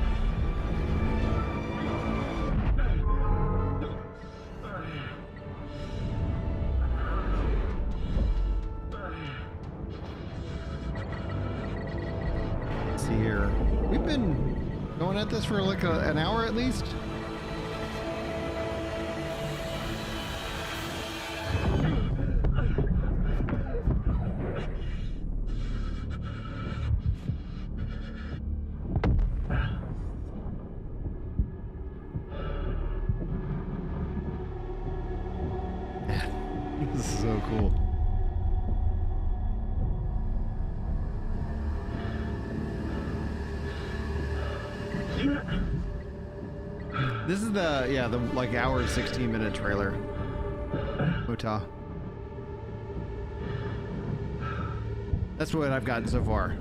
Let's see here. We've been going at this for like an hour at least. This is so cool. This is the like hour and 16-minute trailer. Utah. That's what I've gotten so far.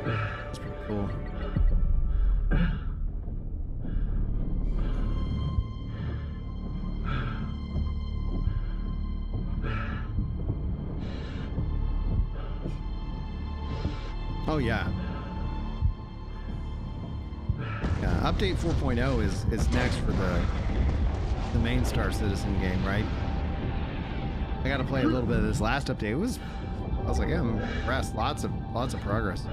That's pretty cool. Oh yeah. Yeah, update 4.0 is next for the main Star Citizen game, right? I got to play a little bit of this last update. I was like, yeah, I'm impressed. Lots of progress.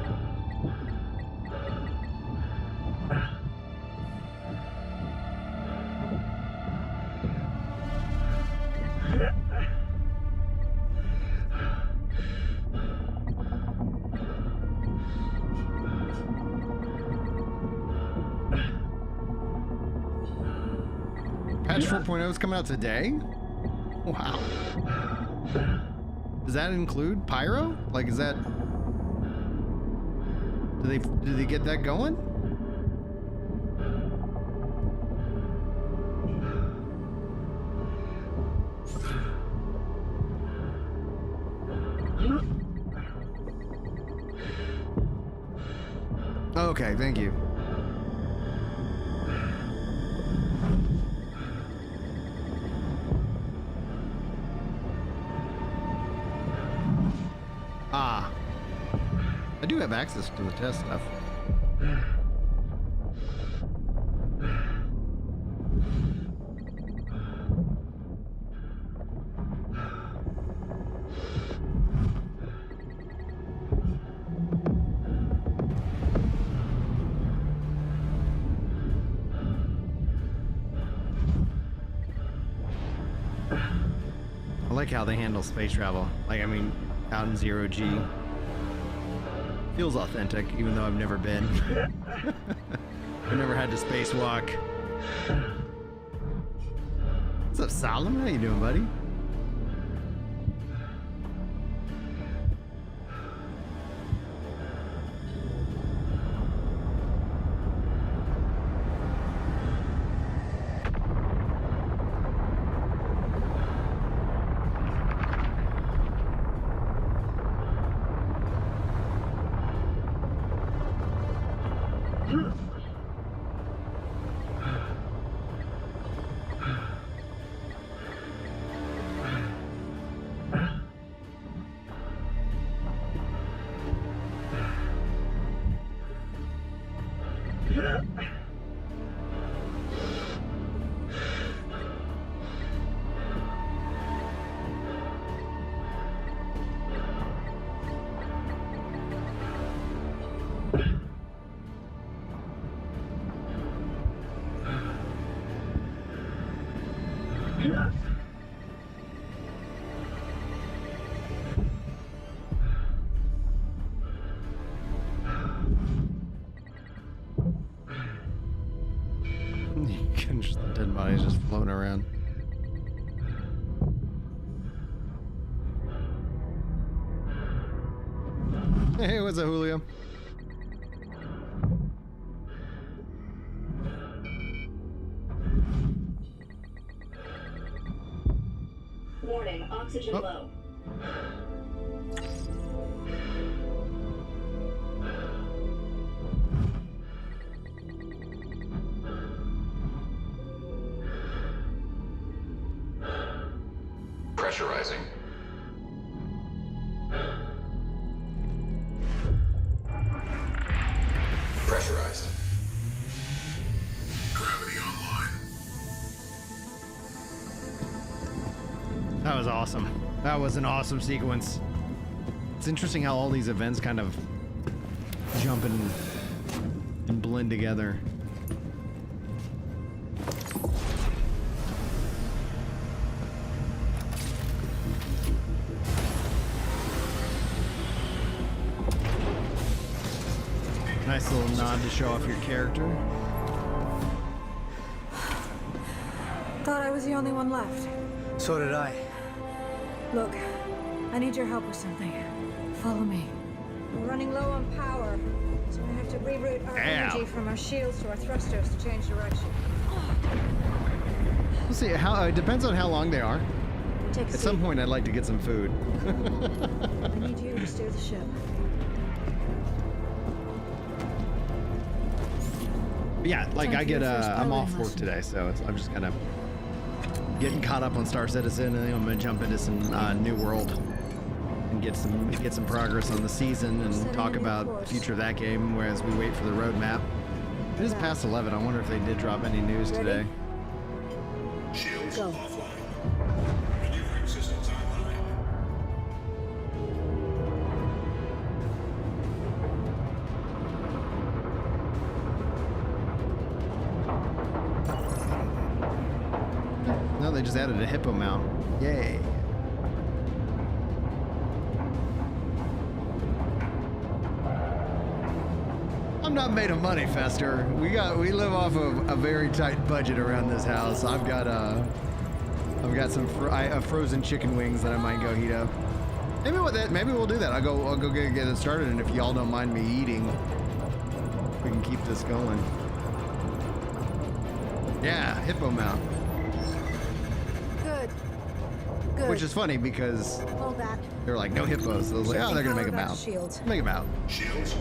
Patch 4.0 is coming out today? Wow. Does that include Pyro? Like, is that... Do they get that going? Okay, thank you. Ah. I do have access to the test stuff. I like how they handle space travel. Like, I mean, out in zero G. Feels authentic, even though I've never been. I've never had to spacewalk. What's up, Solomon? How you doing, buddy? Just the dead bodies just floating around. Hey, what's up, Julio? Warning, oxygen low. Pressurizing. Pressurized. Gravity online. That was awesome. That was an awesome sequence. It's interesting how all these events kind of jump in and blend together. Nice little nod to show off your character. Thought I was the only one left. So did I. Look, I need your help with something. Follow me. We're running low on power, so I have to reroute our energy from our shields to our thrusters to change direction. We'll see. It depends on how long they are. Take a At some point, I'd like to get some food. I need you to steer the ship. Yeah, like Time I for your get first I'm off piloting work lesson. today, so I'm just kind of getting caught up on Star Citizen, and then I'm gonna jump into some New World and get some progress on the season and talk about the future of that game. Whereas we wait for the roadmap. It is past 11. I wonder if they did drop any news today. Go. Maneuvering systems online. No, they just added a hippo mount. Yay. I'm not made of money, Fester. We live off of a very tight budget around this house. I've got some frozen chicken wings that I might go heat up. Maybe we'll do that. I'll go get it started, and if y'all don't mind me eating, we can keep this going. Yeah, hippo mount. Good. Good. Which is funny because Hold that. they're like, no hippos. So I was like, oh, they're gonna make a Power mount. shields. Make a mount. Shields.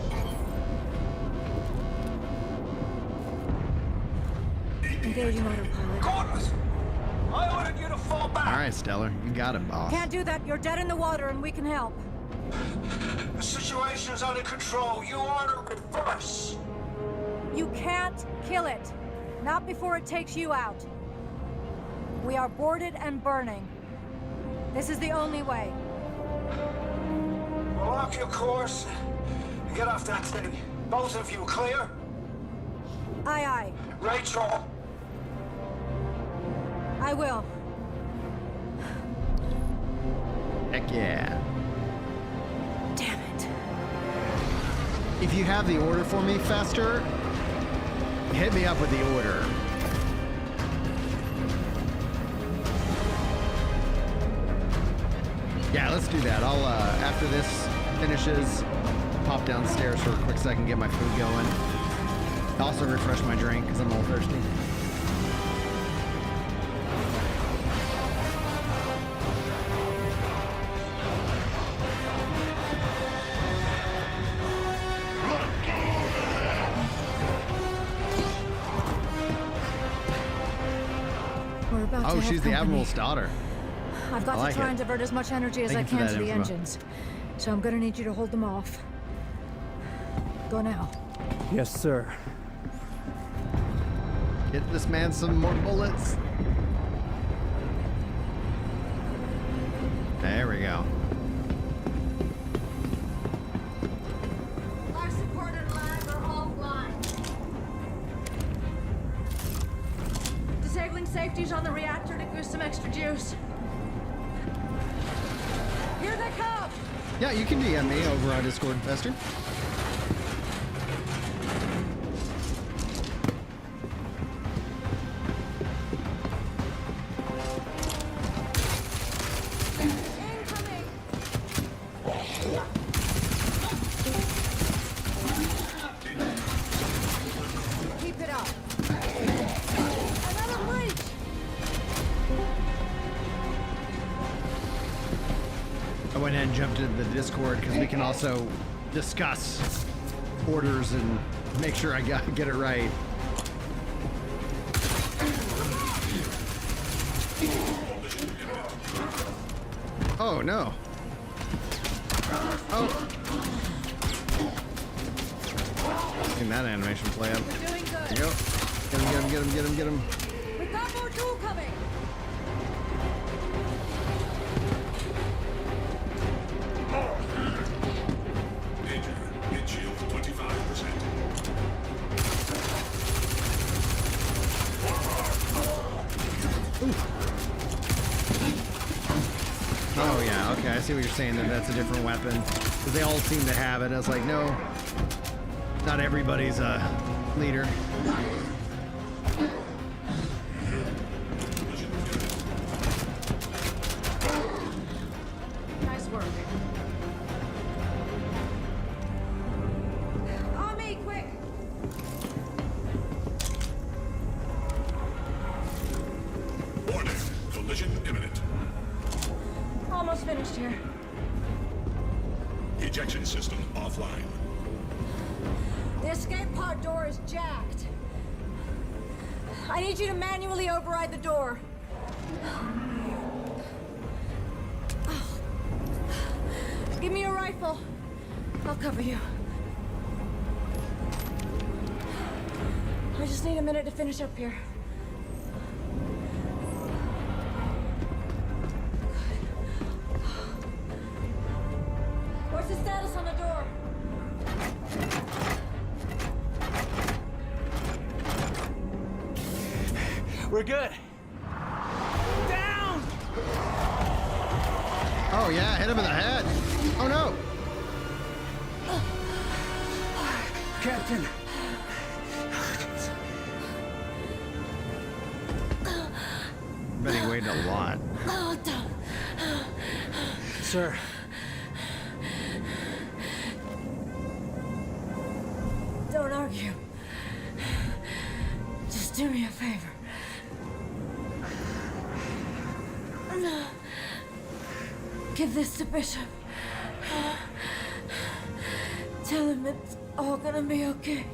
Engaging autopilot. Corvus! I ordered you to fall back! All right, Stellar, you got it, boss. Can't do that. You're dead in the water, and we can help. The situation's under control. You ought to reverse. You can't kill it. Not before it takes you out. We are boarded and burning. This is the only way. Well, lock your course and get off that thing. Both of you clear? Aye, aye. Rachel. I will. Heck yeah. Damn it. If you have the order for me, Fester, hit me up with the order. Yeah, let's do that. I'll, after this finishes, pop downstairs for a quick second, get my food going. Also refresh my drink, because I'm all thirsty. to Oh, have she's the company. Admiral's daughter. I've got I like to try it. and divert as much energy as Thank I you for can that to the info. engines. So I'm gonna need you to hold them off. Go now. Yes, sir. Get this man some more bullets. There we go. Life support and lag are offline. Disabling safeties on the reactor to boost some extra juice. Here they come! Yeah, you can DM me over on Discord, Fester. Keep it up. Another breach! I went ahead and jumped into the Discord because we can also discuss orders and make sure I get it right. Oh no. Oh. Seen that animation play out. We're doing There good. you go. Get him, get him, get him, get him, get him. We've got more tool coming! Danger. Hit shield 25%. Oh yeah, okay, I see what you're saying there. That's a different weapon. Because they all seem to have it. I was like, no, not everybody's a leader. Nice work. On me, quick! Warning. Collision imminent. Almost finished here. Ejection system offline. The escape pod door is jacked. I need you to manually override the door. Give me your rifle. I'll cover you. I just need a minute to finish up here. What's the status on the door? We're good. Down! Oh yeah, hit him in the head. Oh no. Captain, Bet he weighed a lot. Sir. Don't argue. Just do me a favor. Give this to Bishop. Tell him it's all gonna be okay.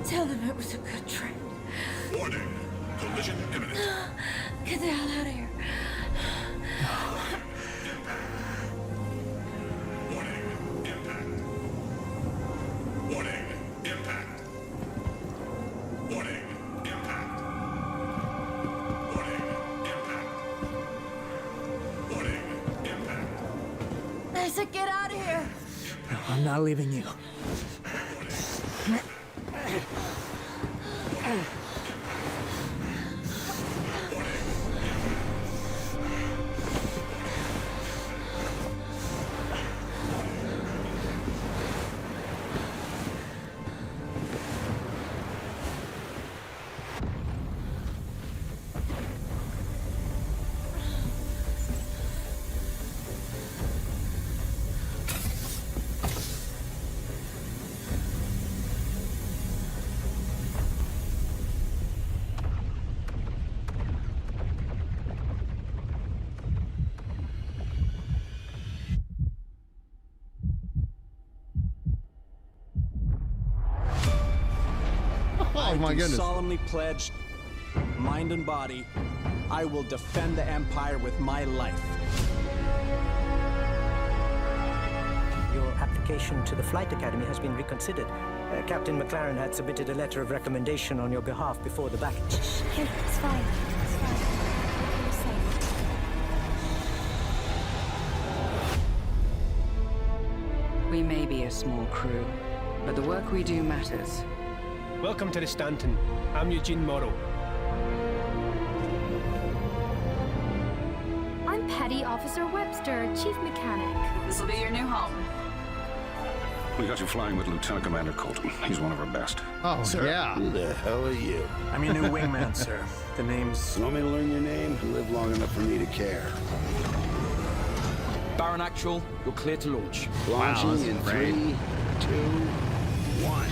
Tell him it was a good trip. Warning. Collision imminent. Get the hell out of here. Warning. Impact. Warning. Impact. Warning. Impact. Warning. Impact. Warning. Impact. I said get out of here. No, I'm not leaving you. Oh my goodness. Solemnly pledge, mind and body, I will defend the Empire with my life. Your application to the Flight Academy has been reconsidered. Captain McLaren had submitted a letter of recommendation on your behalf before the back. Hey, it's fine. It's fine. You're safe. We may be a small crew, but the work we do matters. Welcome to the Stanton. I'm Eugene Morrow. I'm Petty Officer Webster, Chief Mechanic. This will be your new home. We got you flying with Lieutenant Commander Colton. He's one of our best. Oh, Sir, yeah. Who the hell are you? I'm your new wingman, sir. The name's... You want me to learn your name? You live long enough for me to care. Baron Actual, you're clear to launch. Launching in 3, 2, 1.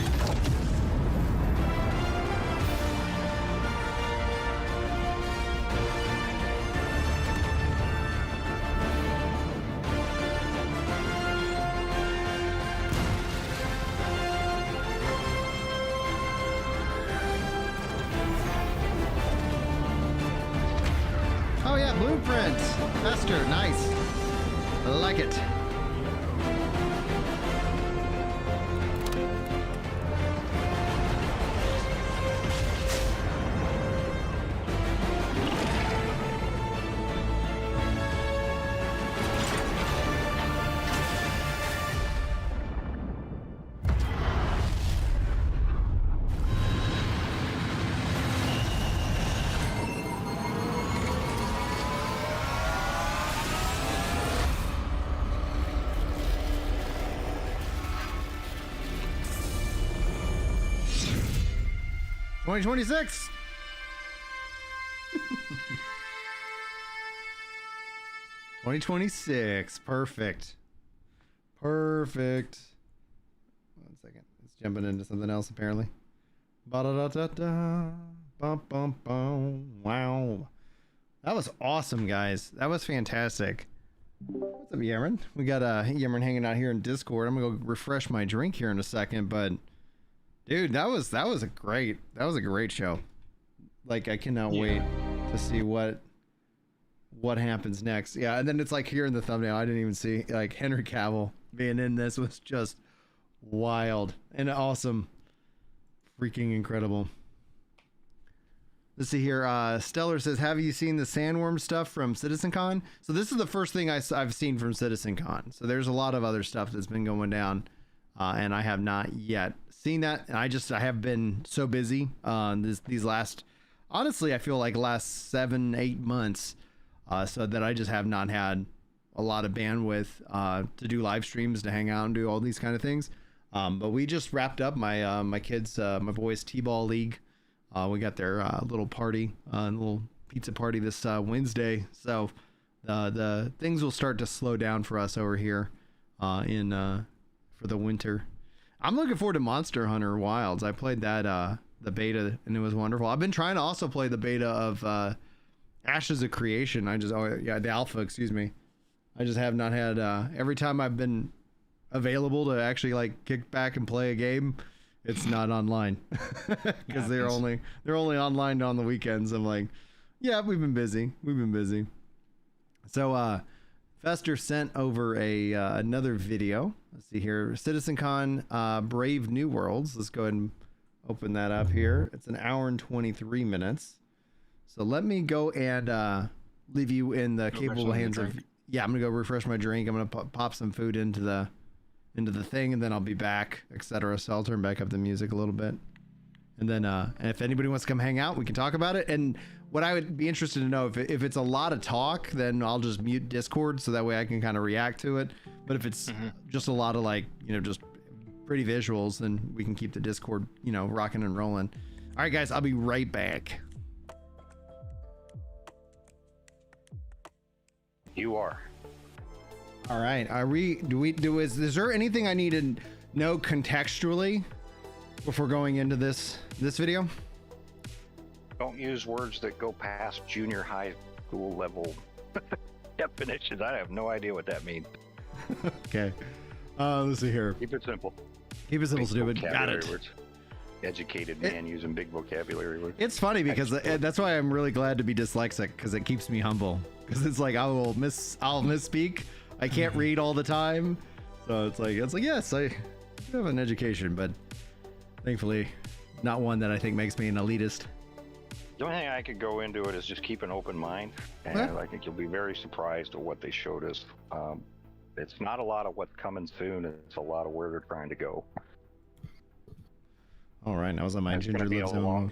Oh yeah, blueprint. Fester, nice. I like it. $2026. $2026. Perfect. Perfect. 1 second. It's jumping into something else apparently. Ba-da-da-da-da. Bum, bum, bum. Wow. That was awesome, guys. That was fantastic. What's up, Yaron? We got Yaron hanging out here in Discord. I'm gonna go refresh my drink here in a second, but dude, that was a great show. Like, I cannot wait to see what happens next. Yeah, and then it's like here in the thumbnail, I didn't even see, like, Henry Cavill being in this was just wild and awesome. Freaking incredible. Let's see here. Stellar says, have you seen the sandworm stuff from Citizencon? So this is the first thing I've seen from Citizencon. So there's a lot of other stuff that's been going down, and I have not yet seen that. And I have been so busy these last, honestly, I feel like last 7-8 months, so that I just have not had a lot of bandwidth to do live streams, to hang out and do all these kind of things. But we just wrapped up my my kids, my boys' t-ball league. We got their little party, little pizza party this Wednesday. So the things will start to slow down for us over here for the winter. I'm looking forward to Monster Hunter Wilds. I played that the beta and it was wonderful. I've been trying to also play the beta of Ashes of Creation. The alpha, excuse me. I just have not had every time I've been available to actually like kick back and play a game, it's not online because they're only online on the weekends. I'm like, yeah, we've been busy. So Fester sent over another video. Let's see here, Citizencon Brave New Worlds. Let's go ahead and open that up here. It's 1 hour and 23 minutes. So let me go and leave you in the capable hands of. Yeah, I'm gonna go refresh my drink. I'm gonna pop some food into the thing, and then I'll be back, etc. So I'll turn back up the music a little bit, and then if anybody wants to come hang out, we can talk about it. And what I would be interested to know, if it's a lot of talk, then I'll just mute Discord so that way I can kind of react to it. But if it's just a lot of like, just pretty visuals, then we can keep the Discord, rocking and rolling. All right, guys, I'll be right back. You are. All right. Is there anything I need to know contextually before going into this video? Don't use words that go past junior high school level definitions. I have no idea what that means. Okay. Let's see here. Keep it simple. Keep it simple, stupid. Got it. Words. educated man using big vocabulary. It's funny because that's why I'm really glad to be dyslexic, because it keeps me humble. Because it's like I'll misspeak. I can't read all the time, so it's like yes, I have an education, but thankfully not one that I think makes me an elitist. The only thing I could go into it is just keep an open mind, and I think you'll be very surprised at what they showed us. It's not a lot of what's coming soon, it's a lot of where they're trying to go. All right, now was on my Ginger Lives zone.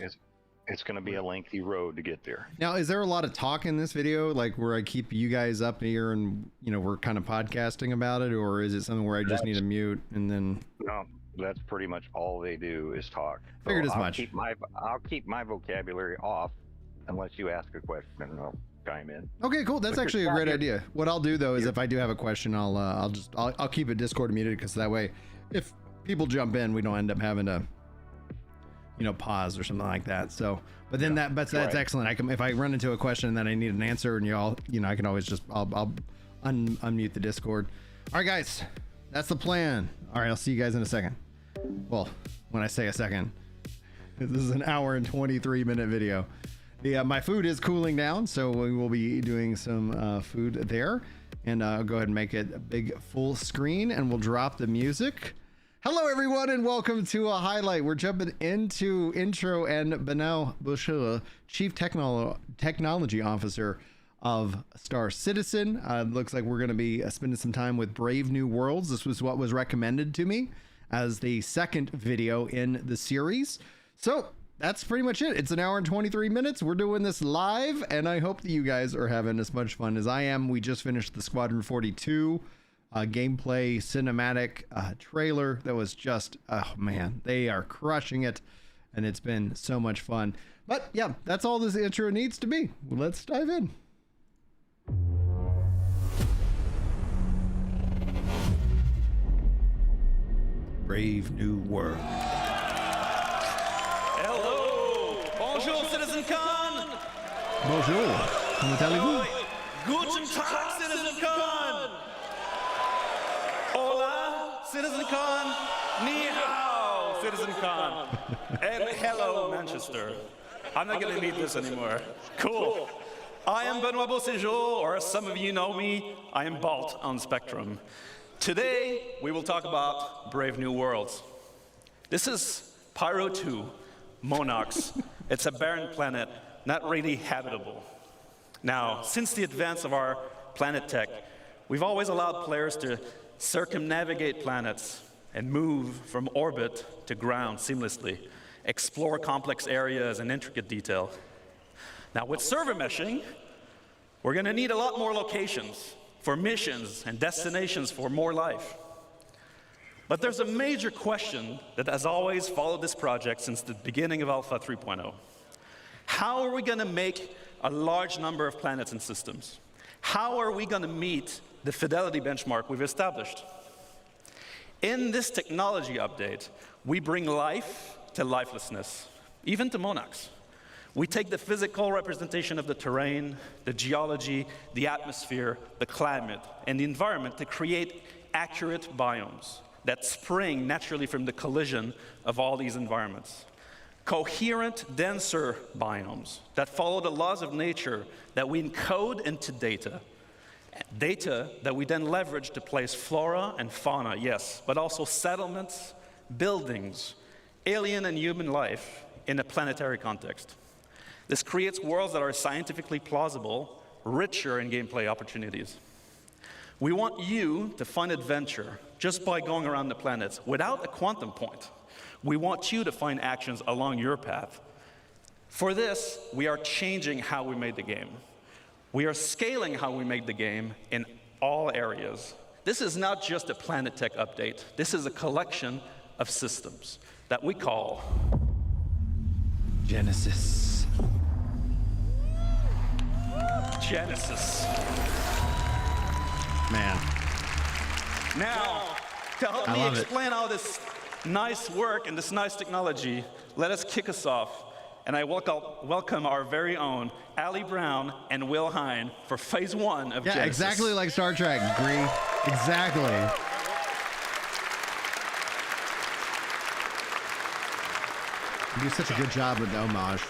It's going to be a lengthy road to get there. Now, is there a lot of talk in this video, like where I keep you guys up here and, you know, we're kind of podcasting about it, or is it something where I just need to mute and then? No, that's pretty much all they do is talk. Figured as much. I'll keep my vocabulary off unless you ask a question and I'll chime in. Okay, cool. That's actually a great idea. What I'll do though is if I do have a question, I'll keep it Discord muted, because that way, if people jump in, we don't end up having to, you know, pause or something like that. So, but then that's excellent. If I run into a question that I need an answer, and I can always just I'll unmute the Discord. All right, guys, that's the plan. All right, I'll see you guys in a second. Well, when I say a second, this is an hour and 23-minute video. My food is cooling down, so we will be doing some food there, and I'll go ahead and make it a big full screen, and we'll drop the music. Hello, everyone, and welcome to a highlight. We're jumping into intro, and Benau Bushua, Chief Technology Officer of Star Citizen. Looks like we're going to be spending some time with Brave New Worlds. This was what was recommended to me as the second video in the series. So that's pretty much it. It's an hour and 23 minutes. We're doing this live, and I hope that you guys are having as much fun as I am. We just finished the Squadron 42 gameplay cinematic trailer that was just, oh man, they are crushing it, and it's been so much fun. But yeah, that's all this intro needs to be. Let's dive in. Brave New World. Hello! Bonjour, Citizencon! Bonjour. Comment allez-vous? Guten Tag, Citizencon! Hola, Citizencon! Ni hao, Citizencon! And hello, Manchester. I'm not gonna need this anymore. Cool. I am Benoit Beauséjour, or as some of you know me, I am Balt on Spectrum. Today, we will talk about Brave New Worlds. This is Pyro 2, Monox. It's a barren planet, not really habitable. Now, since the advance of our planet tech, we've always allowed players to circumnavigate planets and move from orbit to ground seamlessly, explore complex areas in intricate detail. Now, with server meshing, we're going to need a lot more locations for missions and destinations for more life. But there's a major question that has always followed this project since the beginning of Alpha 3.0. How are we going to make a large number of planets and systems? How are we going to meet the fidelity benchmark we've established? In this technology update, we bring life to lifelessness, even to Monox. We take the physical representation of the terrain, the geology, the atmosphere, the climate, and the environment to create accurate biomes that spring naturally from the collision of all these environments. Coherent, denser biomes that follow the laws of nature that we encode into data. Data that we then leverage to place flora and fauna, yes, but also settlements, buildings, alien and human life in a planetary context. This creates worlds that are scientifically plausible, richer in gameplay opportunities. We want you to find adventure just by going around the planets without a quantum point. We want you to find actions along your path. For this, we are changing how we made the game. We are scaling how we made the game in all areas. This is not just a Planet Tech update. This is a collection of systems that we call Genesis. Genesis. Man. Now, to help me explain all this nice work and this nice technology, let us kick us off. And I welcome our very own Ali Brown and Will Hine for phase 1 of Genesis. Yeah, exactly like Star Trek, Green. Exactly. You do such a good job with the homage.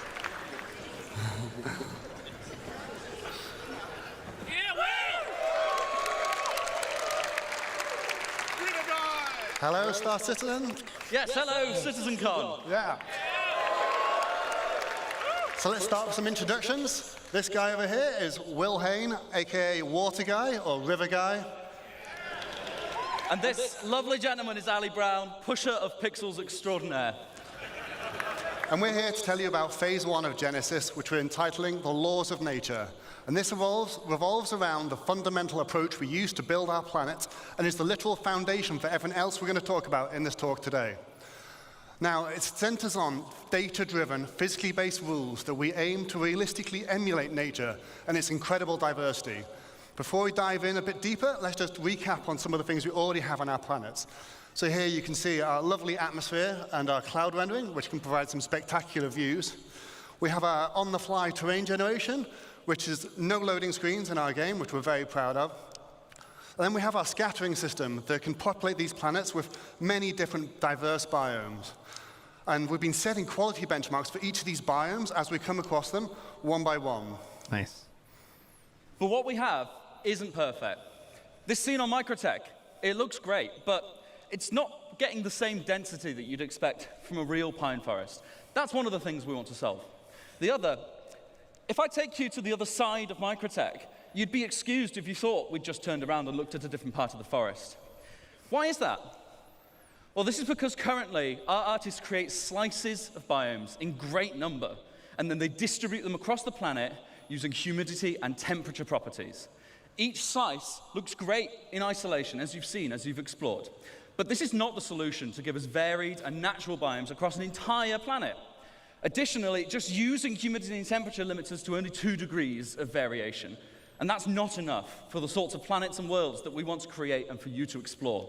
Hello, Star Citizen. Yes, hello, Citizencon. Yeah. So let's start with some introductions. This guy over here is Will Hain, aka Water Guy or River Guy. And this lovely gentleman is Ali Brown, pusher of pixels extraordinaire. And we're here to tell you about Phase 1 of Genesis, which we're entitling The Laws of Nature. And this revolves around the fundamental approach we use to build our planet and is the literal foundation for everything else we're going to talk about in this talk today. Now, it centers on data-driven, physically-based rules that we aim to realistically emulate nature and its incredible diversity. Before we dive in a bit deeper, let's just recap on some of the things we already have on our planets. So here you can see our lovely atmosphere and our cloud rendering, which can provide some spectacular views. We have our on-the-fly terrain generation, which is no loading screens in our game, which we're very proud of. And then we have our scattering system that can populate these planets with many different diverse biomes. And we've been setting quality benchmarks for each of these biomes as we come across them one by one. Nice. But what we have isn't perfect. This scene on Microtech, it looks great, but it's not getting the same density that you'd expect from a real pine forest. That's one of the things we want to solve. The other, if I take you to the other side of Microtech, you'd be excused if you thought we'd just turned around and looked at a different part of the forest. Why is that? Well, this is because currently our artists create slices of biomes in great number, and then they distribute them across the planet using humidity and temperature properties. Each slice looks great in isolation, as you've seen, as you've explored. But this is not the solution to give us varied and natural biomes across an entire planet. Additionally, just using humidity and temperature limits us to only 2 degrees of variation. And that's not enough for the sorts of planets and worlds that we want to create and for you to explore.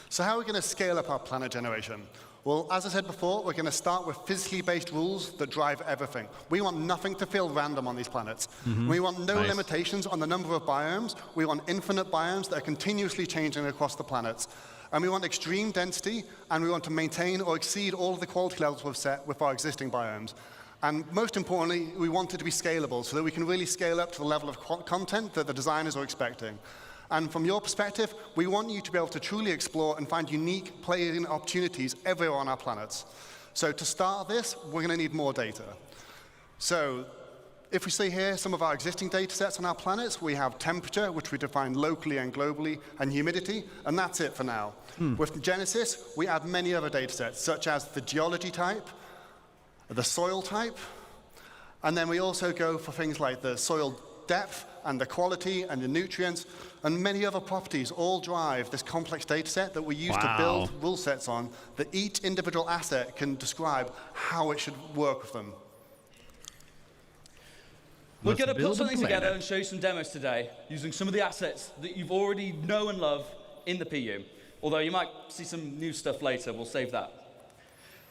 So how are we going to scale up our planet generation? Well, as I said before, we're going to start with physically based rules that drive everything. We want nothing to feel random on these planets. We want no limitations on the number of biomes. We want infinite biomes that are continuously changing across the planets. And we want extreme density, and we want to maintain or exceed all of the quality levels we've set with our existing biomes. And most importantly, we want it to be scalable so that we can really scale up to the level of content that the designers are expecting. And from your perspective, we want you to be able to truly explore and find unique playing opportunities everywhere on our planets. So to start this, we're going to need more data. So if we see here some of our existing data sets on our planets, we have temperature, which we define locally and globally, and humidity, and that's it for now. With Genesis, we add many other data sets, such as the geology type, the soil type, and then we also go for things like the soil depth and the quality and the nutrients and many other properties all drive this complex data set that we use to build rule sets on that each individual asset can describe how it should work with them. We're going to put something together and show you some demos today using some of the assets that you've already know and love in the PU. Although you might see some new stuff later, we'll save that.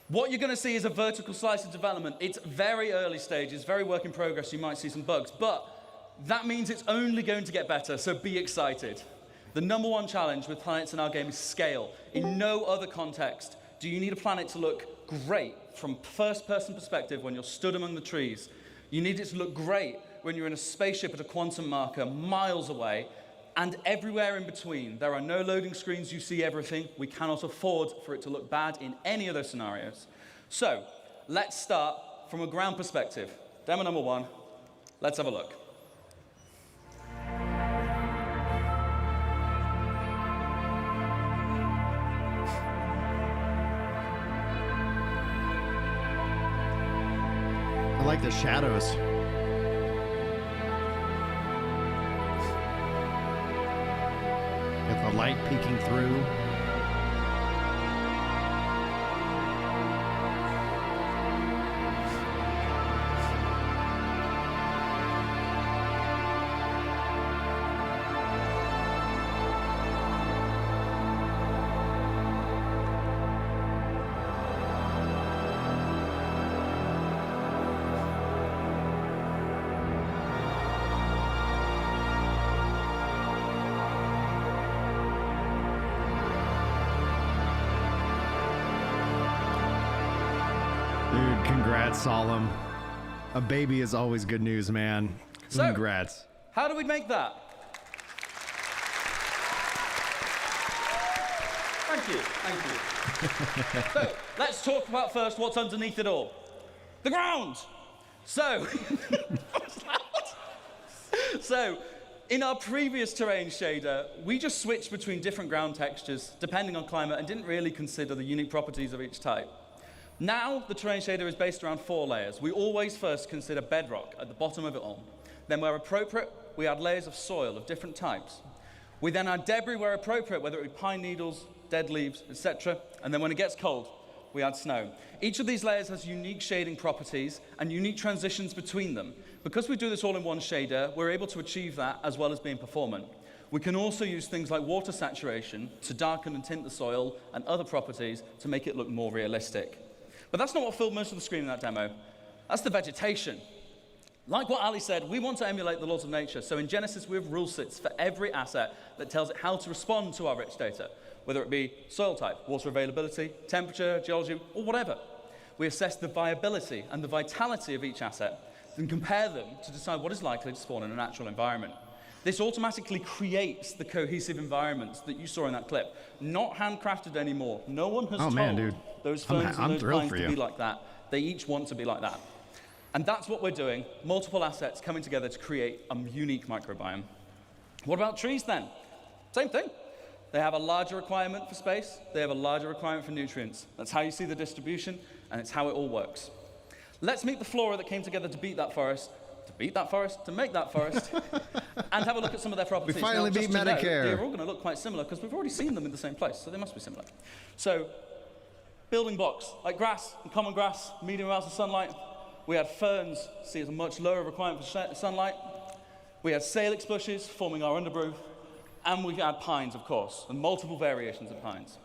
What you're going to see is a vertical slice of development. It's very early stages, very work in progress. You might see some bugs, but that means it's only going to get better, so be excited. The #1 challenge with planets in our game is scale. In no other context do you need a planet to look great from first-person perspective when you're stood among the trees. You need it to look great when you're in a spaceship at a quantum marker miles away, and everywhere in between. There are no loading screens, you see everything. We cannot afford for it to look bad in any of those scenarios. So, let's start from a ground perspective. Demo #1, let's have a look. I like the shadows. With the light peeking through. Congrats, Solemn. A baby is always good news, man. Congrats. So, how do we make that? Thank you. So, let's talk about first what's underneath it all. The ground! So, in our previous terrain shader, we just switched between different ground textures depending on climate and didn't really consider the unique properties of each type. Now, the terrain shader is based around 4 layers. We always first consider bedrock at the bottom of it all. Then, where appropriate, we add layers of soil of different types. We then add debris where appropriate, whether it be pine needles, dead leaves, etc. And then when it gets cold, we add snow. Each of these layers has unique shading properties and unique transitions between them. Because we do this all in one shader, we're able to achieve that as well as being performant. We can also use things like water saturation to darken and tint the soil and other properties to make it look more realistic. But that's not what filled most of the screen in that demo. That's the vegetation. Like what Ali said, we want to emulate the laws of nature. So in Genesis, we have rule sets for every asset that tells it how to respond to our rich data, whether it be soil type, water availability, temperature, geology, or whatever. We assess the viability and the vitality of each asset and compare them to decide what is likely to spawn in a natural environment. This automatically creates the cohesive environments that you saw in that clip. Not handcrafted anymore. No one has told those ferns and those pines to be like that. They each want to be like that. And that's what we're doing, multiple assets coming together to create a unique microbiome. What about trees then? Same thing. They have a larger requirement for space, they have a larger requirement for nutrients. That's how you see the distribution, and it's how it all works. Let's meet the flora that came together to beat that forest, to make that forest, and have a look at some of their properties. We finally beat Medicare. They're all going to look quite similar because we've already seen them in the same place, so they must be similar. So, building blocks, like grass and common grass, medium amounts of sunlight. We had ferns, see, it's a much lower requirement for sunlight. We had salix bushes forming our undergrowth. And we had pines, of course, and multiple variations of pines.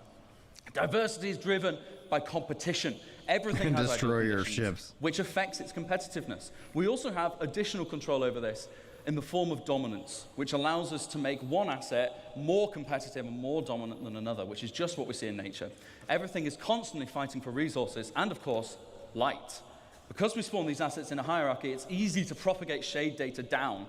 Diversity is driven by competition. Everything has destroy your ships, which affects its competitiveness. We also have additional control over this in the form of dominance, which allows us to make one asset more competitive and more dominant than another, which is just what we see in nature. Everything is constantly fighting for resources and, of course, light. Because we spawn these assets in a hierarchy, it's easy to propagate shade data down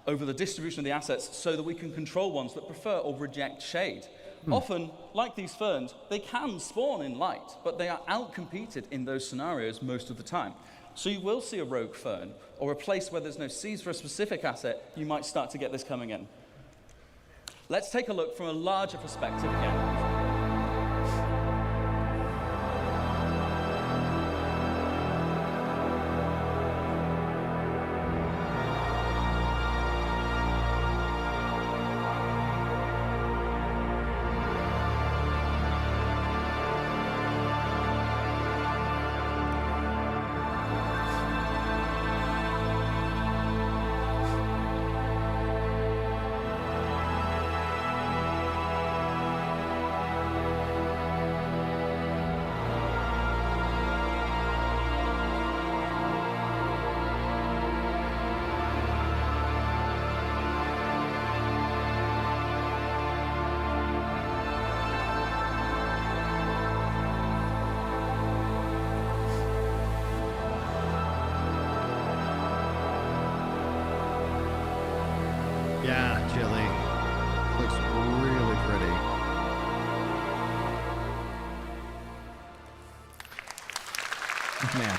over the distribution of the assets so that we can control ones that prefer or reject shade. Often, like these ferns, they can spawn in light, but they are outcompeted in those scenarios most of the time. So you will see a rogue fern, or a place where there's no seeds for a specific asset, you might start to get this coming in. Let's take a look from a larger perspective again. Yeah, Chili. Looks really pretty. Man.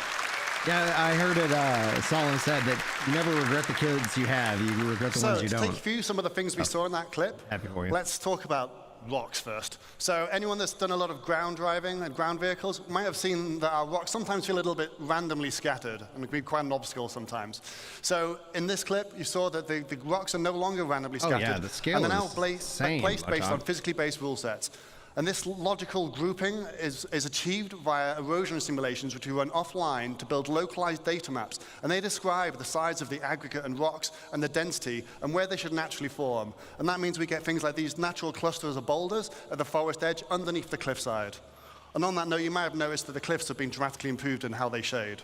Yeah, I heard it, Solon said that you never regret the kids you have, you regret the ones you don't. So, to take you some of the things we saw in that clip, happy for you. Let's talk about rocks first. So anyone that's done a lot of ground driving and ground vehicles might have seen that our rocks sometimes feel a little bit randomly scattered and can be quite an obstacle sometimes. So in this clip, you saw that the rocks are no longer randomly scattered. Oh yeah, the scale and they're now is placed based on physically based rule sets. And this logical grouping is achieved via erosion simulations, which we run offline to build localized data maps. And they describe the size of the aggregate and rocks and the density and where they should naturally form. And that means we get things like these natural clusters of boulders at the forest edge underneath the cliffside. And on that note, you might have noticed that the cliffs have been dramatically improved in how they shade.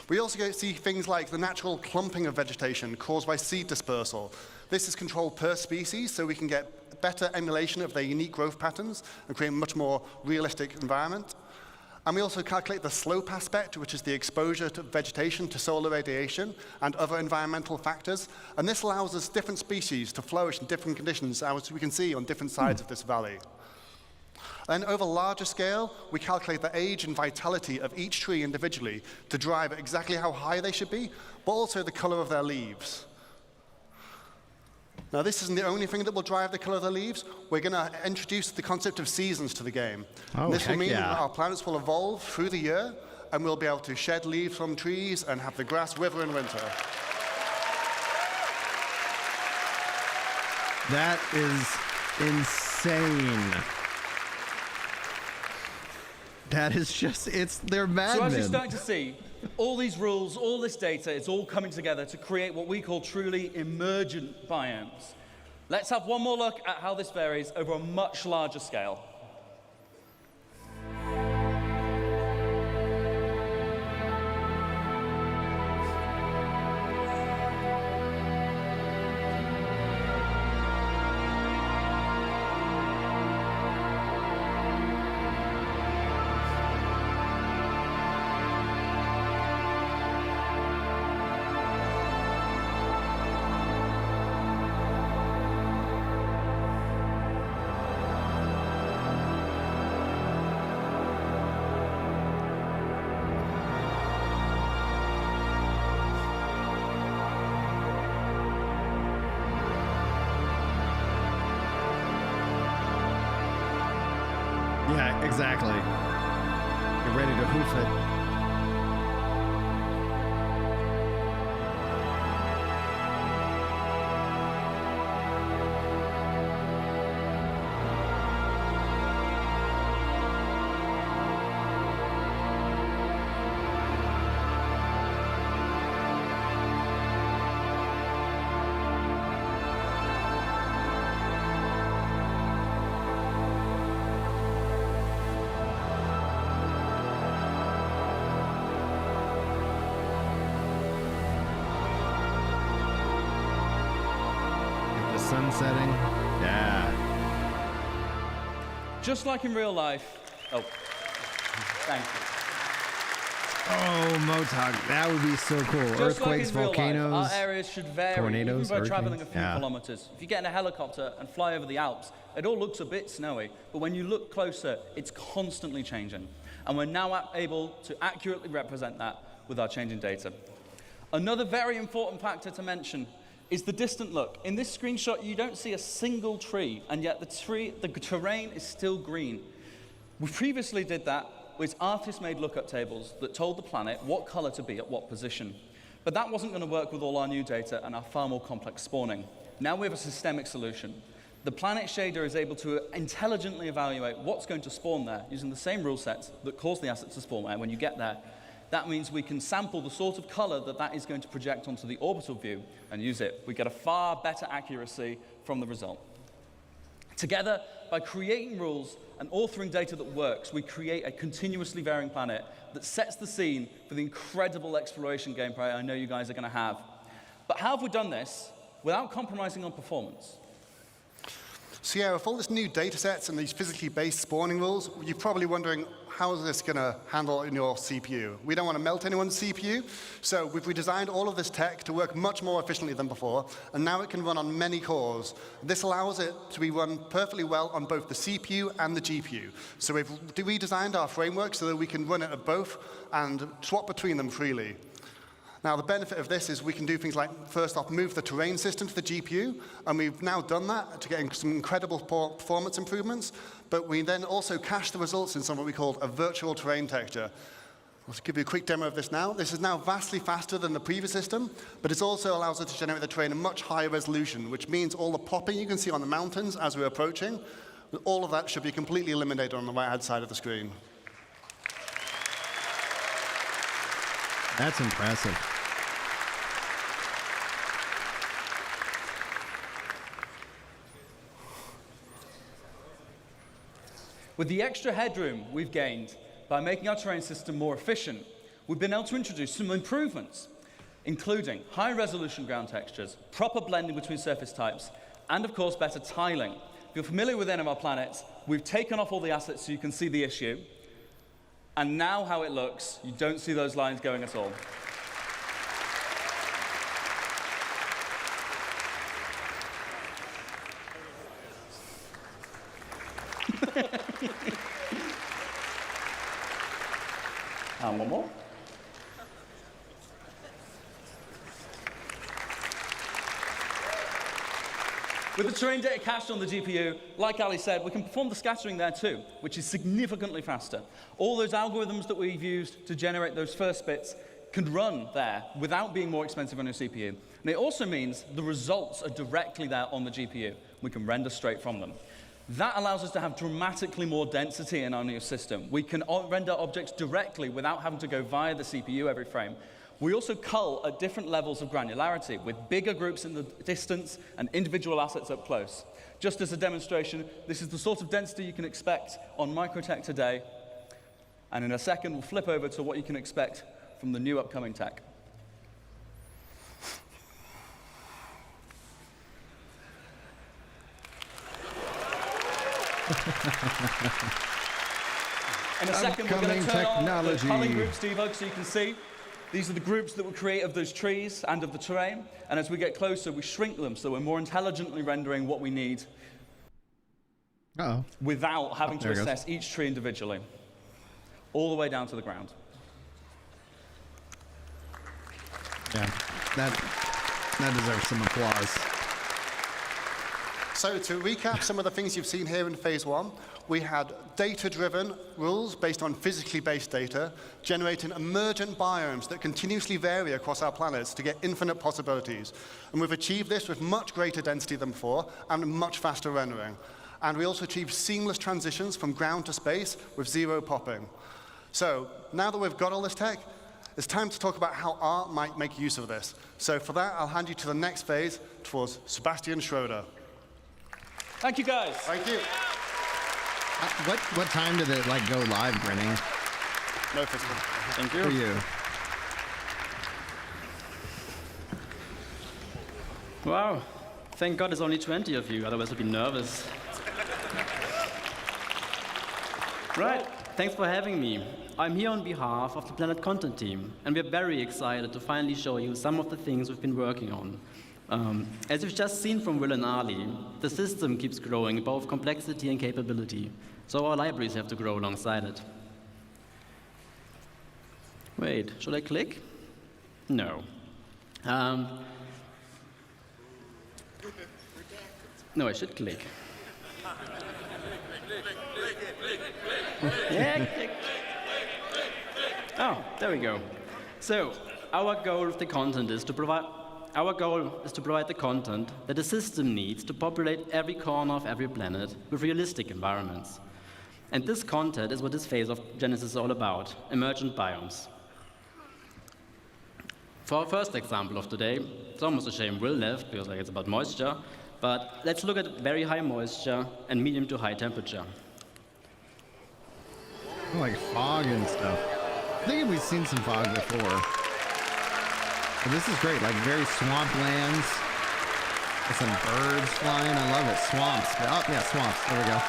We also see things like the natural clumping of vegetation caused by seed dispersal. This is controlled per species, so we can get better emulation of their unique growth patterns and create a much more realistic environment. And we also calculate the slope aspect, which is the exposure to vegetation to solar radiation and other environmental factors. And this allows us different species to flourish in different conditions, as we can see on different sides of this valley. Then over larger scale, we calculate the age and vitality of each tree individually to drive exactly how high they should be, but also the color of their leaves. Now, this isn't the only thing that will drive the color of the leaves. We're going to introduce the concept of seasons to the game. Oh, this will mean yeah. that our planets will evolve through the year, and we'll be able to shed leaves from trees and have the grass wither in winter. That is insane. That is just, they're madmen. So as you're starting to see, all these rules, all this data, it's all coming together to create what we call truly emergent biomes. Let's have one more look at how this varies over a much larger scale. Yeah, exactly. You're ready to hoof it. Sun setting. Yeah. Just like in real life. Oh, thank you. Oh, Motog, that would be so cool. Just Earthquakes, like in volcanoes, real life, our areas should vary, tornadoes, even by traveling a hurricanes. few Yeah. kilometers. If you get in a helicopter and fly over the Alps, it all looks a bit snowy, but when you look closer, it's constantly changing. And we're now able to accurately represent that with our changing data. Another very important factor to mention is the distant look. In this screenshot, you don't see a single tree, and yet the terrain is still green. We previously did that with artist-made lookup tables that told the planet what color to be at what position. But that wasn't going to work with all our new data and our far more complex spawning. Now we have a systemic solution. The planet shader is able to intelligently evaluate what's going to spawn there using the same rule sets that cause the assets to spawn there when you get there. That means we can sample the sort of color that is going to project onto the orbital view and use it. We get a far better accuracy from the result. Together, by creating rules and authoring data that works, we create a continuously varying planet that sets the scene for the incredible exploration gameplay I know you guys are going to have. But how have we done this without compromising on performance? So yeah, with all this new data sets and these physically based spawning rules, you're probably wondering, how is this going to handle in your CPU? We don't want to melt anyone's CPU, so we've redesigned all of this tech to work much more efficiently than before, and now it can run on many cores. This allows it to be run perfectly well on both the CPU and the GPU. So we've redesigned our framework so that we can run it at both and swap between them freely. Now, the benefit of this is we can do things like, first off, move the terrain system to the GPU, and we've now done that to get some incredible performance improvements, but we then also cache the results in something we call a virtual terrain texture. I'll give you a quick demo of this now. This is now vastly faster than the previous system, but it also allows us to generate the terrain in much higher resolution, which means all the popping you can see on the mountains as we're approaching, all of that should be completely eliminated on the right-hand side of the screen. That's impressive. With the extra headroom we've gained by making our terrain system more efficient, we've been able to introduce some improvements, including high-resolution ground textures, proper blending between surface types, and of course, better tiling. If you're familiar with any of our planets, we've taken off all the assets so you can see the issue. And now how it looks, you don't see those lines going at all. And one more. With the terrain data cached on the GPU, like Ali said, we can perform the scattering there too, which is significantly faster. All those algorithms that we've used to generate those first bits can run there without being more expensive on your CPU. And it also means the results are directly there on the GPU. We can render straight from them. That allows us to have dramatically more density in our new system. We can render objects directly without having to go via the CPU every frame. We also cull at different levels of granularity, with bigger groups in the distance and individual assets up close. Just as a demonstration, this is the sort of density you can expect on Microtech today. And in a second, we'll flip over to what you can expect from the new upcoming tech. In a second, we're going to turn on the culling groups debug so you can see. These are the groups that will create of those trees and of the terrain. And as we get closer, we shrink them so we're more intelligently rendering what we need without having to assess each tree individually, all the way down to the ground. Yeah, that deserves some applause. So to recap some of the things you've seen here in phase 1, we had data-driven rules based on physically based data, generating emergent biomes that continuously vary across our planets to get infinite possibilities. And we've achieved this with much greater density than before and much faster rendering. And we also achieved seamless transitions from ground to space with zero popping. So now that we've got all this tech, it's time to talk about how art might make use of this. So for that, I'll hand you to the next phase towards Sebastian Schroeder. Thank you, guys. Thank you. What time did it go live, Brenning? No physical. Thank you. For you. Wow. Thank God there's only 20 of you, otherwise I'd be nervous. Right. Thanks for having me. I'm here on behalf of the Planet Content team, and we're very excited to finally show you some of the things we've been working on. As you've just seen from Will and Ali, the system keeps growing in both complexity and capability, so our libraries have to grow alongside it. Wait, should I click? No. No, I should click. Yeah, click. Oh, there we go. So, our goal of the content is to provide the content that the system needs to populate every corner of every planet with realistic environments. And this content is what this phase of Genesis is all about, emergent biomes. For our first example of today, it's almost a shame Will left, because it's about moisture, but let's look at very high moisture and medium to high temperature. Like fog and stuff. I think we've seen some fog before. But this is great, very swamplands. With some birds flying, I love it. Swamps. Oh, yeah, swamps. There we go.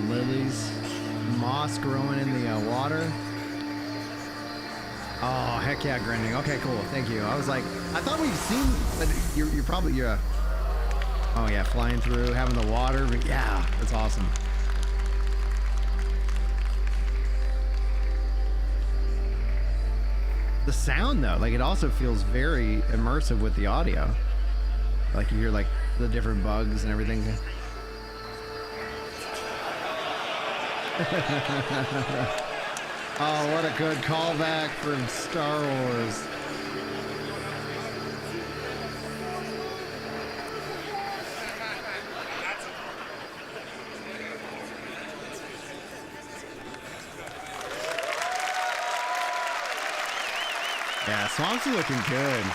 Lilies. Moss growing in the water. Oh, heck yeah, grinding. Okay, cool. Thank you. I was like, I thought we've seen, but you're probably, oh yeah, flying through, having the water. But yeah, that's awesome. The sound though, it also feels very immersive with the audio. You hear the different bugs and everything. Oh, what a good callback from Star Wars. Yeah, swamps are looking good.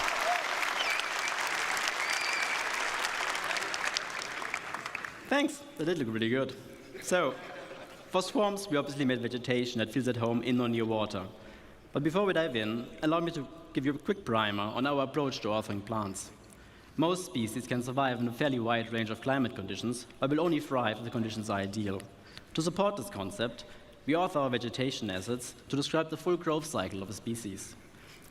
Thanks, that did look really good. So, for swamps, we obviously made vegetation that feels at home in or near water. But before we dive in, allow me to give you a quick primer on our approach to authoring plants. Most species can survive in a fairly wide range of climate conditions, but will only thrive if the conditions are ideal. To support this concept, we author our vegetation assets to describe the full growth cycle of a species.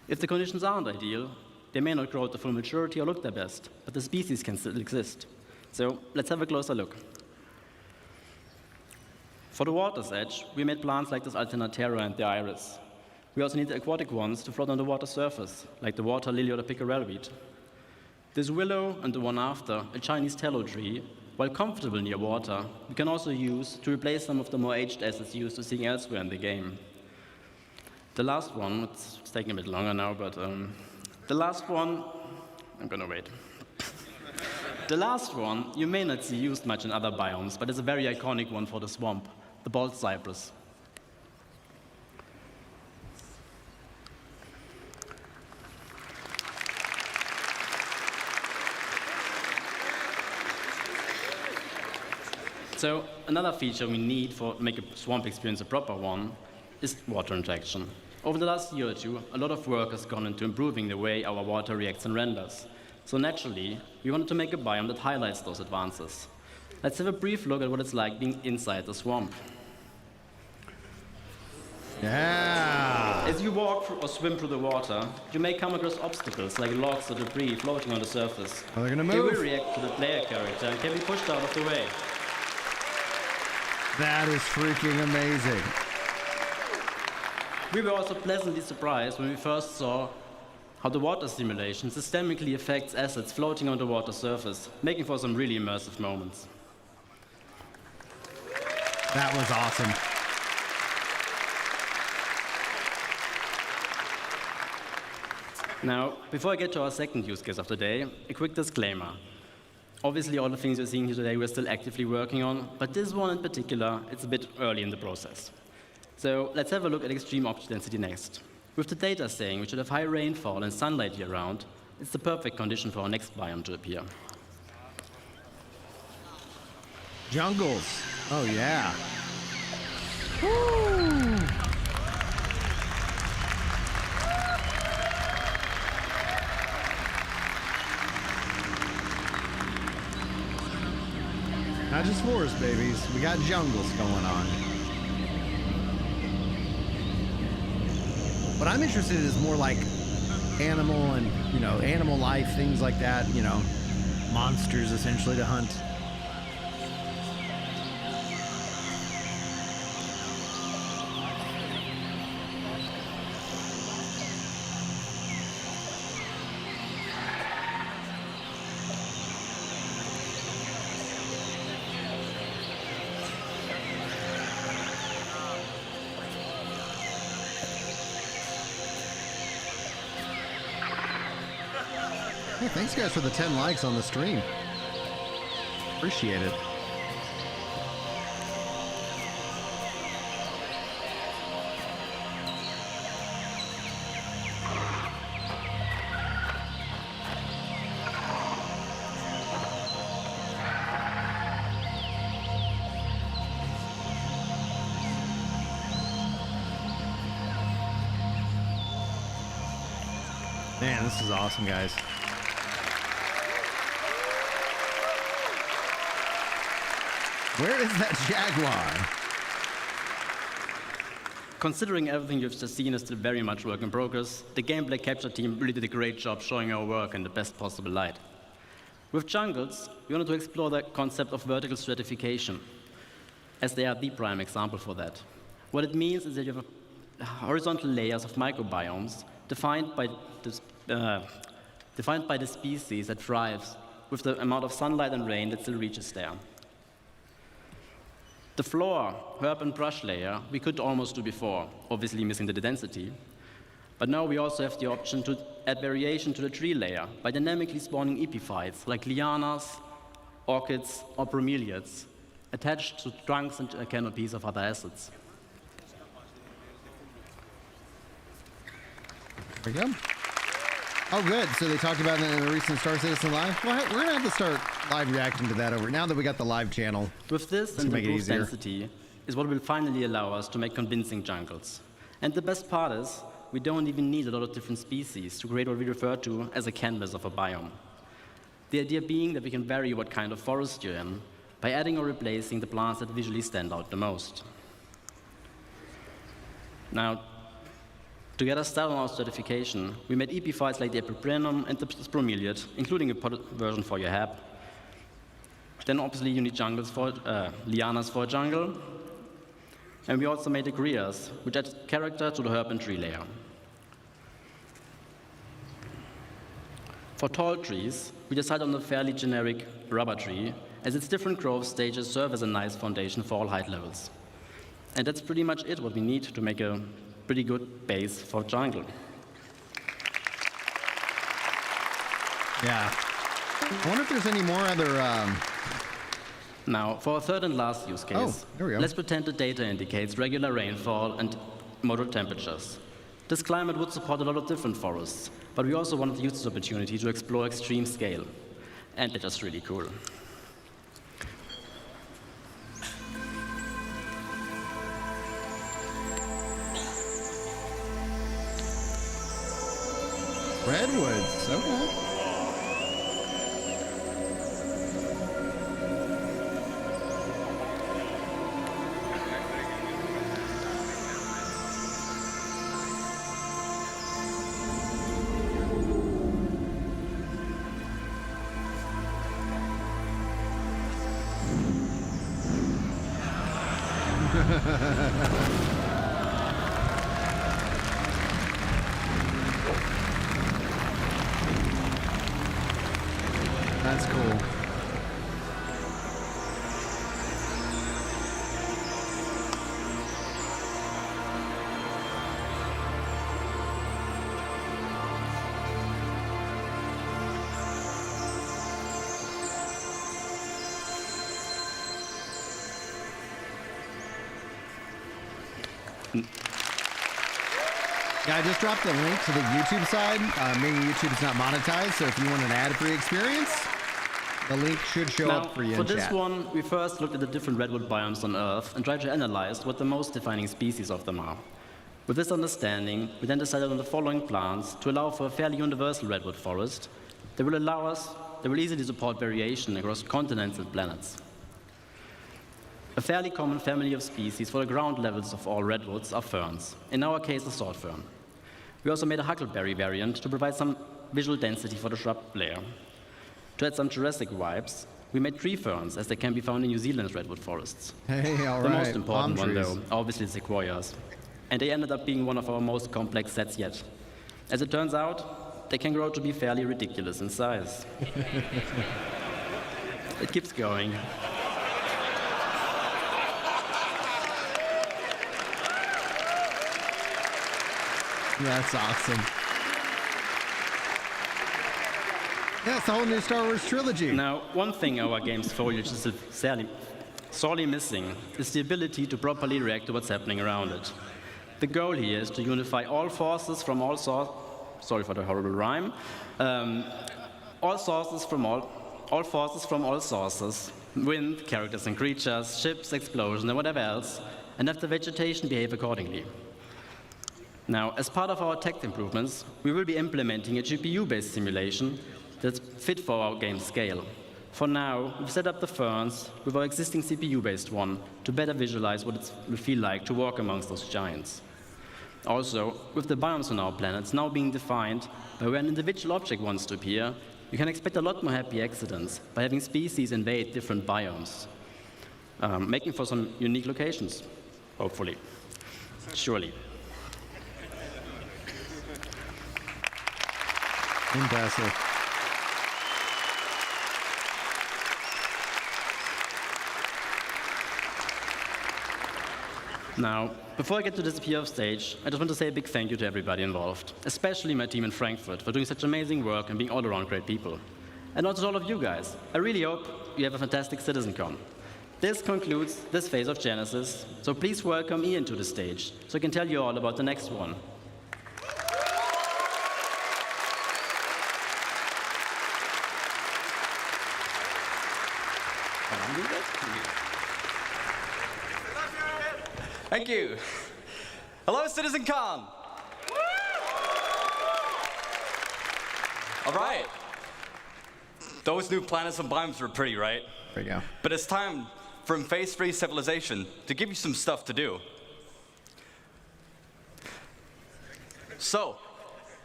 If the conditions aren't ideal, they may not grow to full maturity or look their best, but the species can still exist. So let's have a closer look. For the water's edge, we made plants like this Alternatera and the iris. We also need the aquatic ones to float on the water surface, like the water lily or the pickerel weed. This willow and the one after, a Chinese tallow tree, while comfortable near water, we can also use to replace some of the more aged assets used to seeing elsewhere in the game. The last one, it's taking a bit longer now, but the last one, I'm gonna wait. The last one, you may not see used much in other biomes, but it's a very iconic one for the swamp, the bald cypress. So another feature we need to make a swamp experience a proper one is water interaction. Over the last year or two, a lot of work has gone into improving the way our water reacts and renders. So naturally, we wanted to make a biome that highlights those advances. Let's have a brief look at what it's like being inside the swamp. Yeah! As you walk or swim through the water, you may come across obstacles like logs or debris floating on the surface. Oh, they're gonna move. They will react to the player character and can be pushed out of the way. That is freaking amazing. We were also pleasantly surprised when we first saw how the water simulation systemically affects assets floating on the water surface, making for some really immersive moments. That was awesome. Now, before I get to our second use case of the day, a quick disclaimer. Obviously, all the things you're seeing here today we're still actively working on, but this one in particular, it's a bit early in the process. So let's have a look at extreme object density next. With the data saying we should have high rainfall and sunlight year-round, it's the perfect condition for our next biome to appear. Jungles. Oh, yeah. Woo! Not just forest babies, we got jungles going on. What I'm interested in is more like animal and, animal life, things like that, monsters essentially to hunt. Hey, thanks guys for the 10 likes on the stream. Appreciate it. Man, this is awesome, guys. Where is that jaguar? Considering everything you've just seen is still very much work in progress, the gameplay capture team really did a great job showing our work in the best possible light. With jungles, we wanted to explore the concept of vertical stratification, as they are the prime example for that. What it means is that you have horizontal layers of microbiomes defined by the species that thrives with the amount of sunlight and rain that still reaches there. The floor, herb and brush layer, we could almost do before, obviously missing the density. But now we also have the option to add variation to the tree layer by dynamically spawning epiphytes like lianas, orchids, or bromeliads, attached to trunks and canopies of other assets. There we go. Oh, good. So they talked about that in the recent Star Citizen Live. Well, we're going to have to start live reacting to that over now that we got the live channel. With this and improved density is what will finally allow us to make convincing jungles. And the best part is, we don't even need a lot of different species to create what we refer to as a canvas of a biome. The idea being that we can vary what kind of forest you're in by adding or replacing the plants that visually stand out the most. Now, to get us started on our stratification, we made EP files like the Epiprenum and the Bromeliad, including a version for your hab. Then obviously you need jungles for, lianas for a jungle. And we also made the Grias, which add character to the herb and tree layer. For tall trees, we decided on a fairly generic rubber tree, as its different growth stages serve as a nice foundation for all height levels. And that's pretty much it, what we need to make a pretty good base for jungle. Yeah. I wonder if there's any more other... Now, for our third and last use case, let's pretend the data indicates regular rainfall and moderate temperatures. This climate would support a lot of different forests, but we also wanted to use this opportunity to explore extreme scale. And they're just really cool. Redwoods, okay. That's cool. Yeah, I just dropped the link to the YouTube side, meaning YouTube is not monetized, so if you want an ad-free experience, the link should show up for you in chat. For this one, we first looked at the different redwood biomes on Earth and tried to analyze what the most defining species of them are. With this understanding, we then decided on the following plants to allow for a fairly universal redwood forest that will easily support variation across continents and planets. A fairly common family of species for the ground levels of all redwoods are ferns, in our case a sword fern. We also made a huckleberry variant to provide some visual density for the shrub layer. To add some Jurassic vibes, we made tree ferns, as they can be found in New Zealand's redwood forests. Hey, all right. The most important Palm one, trees. though, obviously sequoias. And they ended up being one of our most complex sets yet. As it turns out, they can grow to be fairly ridiculous in size. It keeps going. That's awesome. Yeah, it's the whole new Star Wars trilogy. Now, one thing our game's foliage is sorely missing is the ability to properly react to what's happening around it. The goal here is to unify all forces from all sorry for the horrible rhyme. All forces from all sources, wind, characters and creatures, ships, explosions, and whatever else, and have the vegetation behave accordingly. Now, as part of our tech improvements, we will be implementing a GPU-based simulation that's fit for our game scale. For now, we've set up the ferns with our existing CPU-based one to better visualize what it will feel like to walk amongst those giants. Also, with the biomes on our planets now being defined by where an individual object wants to appear, you can expect a lot more happy accidents by having species invade different biomes, making for some unique locations, hopefully. Surely. Impressive. Now, before I get to disappear off stage, I just want to say a big thank you to everybody involved, especially my team in Frankfurt for doing such amazing work and being all around great people. And also to all of you guys. I really hope you have a fantastic Citizencon. This concludes this phase of Genesis, so please welcome Ian to the stage so I can tell you all about the next one. Thank you. Hello, Citizencon. All right. Those new planets and biomes were pretty, right? There you go. But it's time for phase-free civilization to give you some stuff to do. So,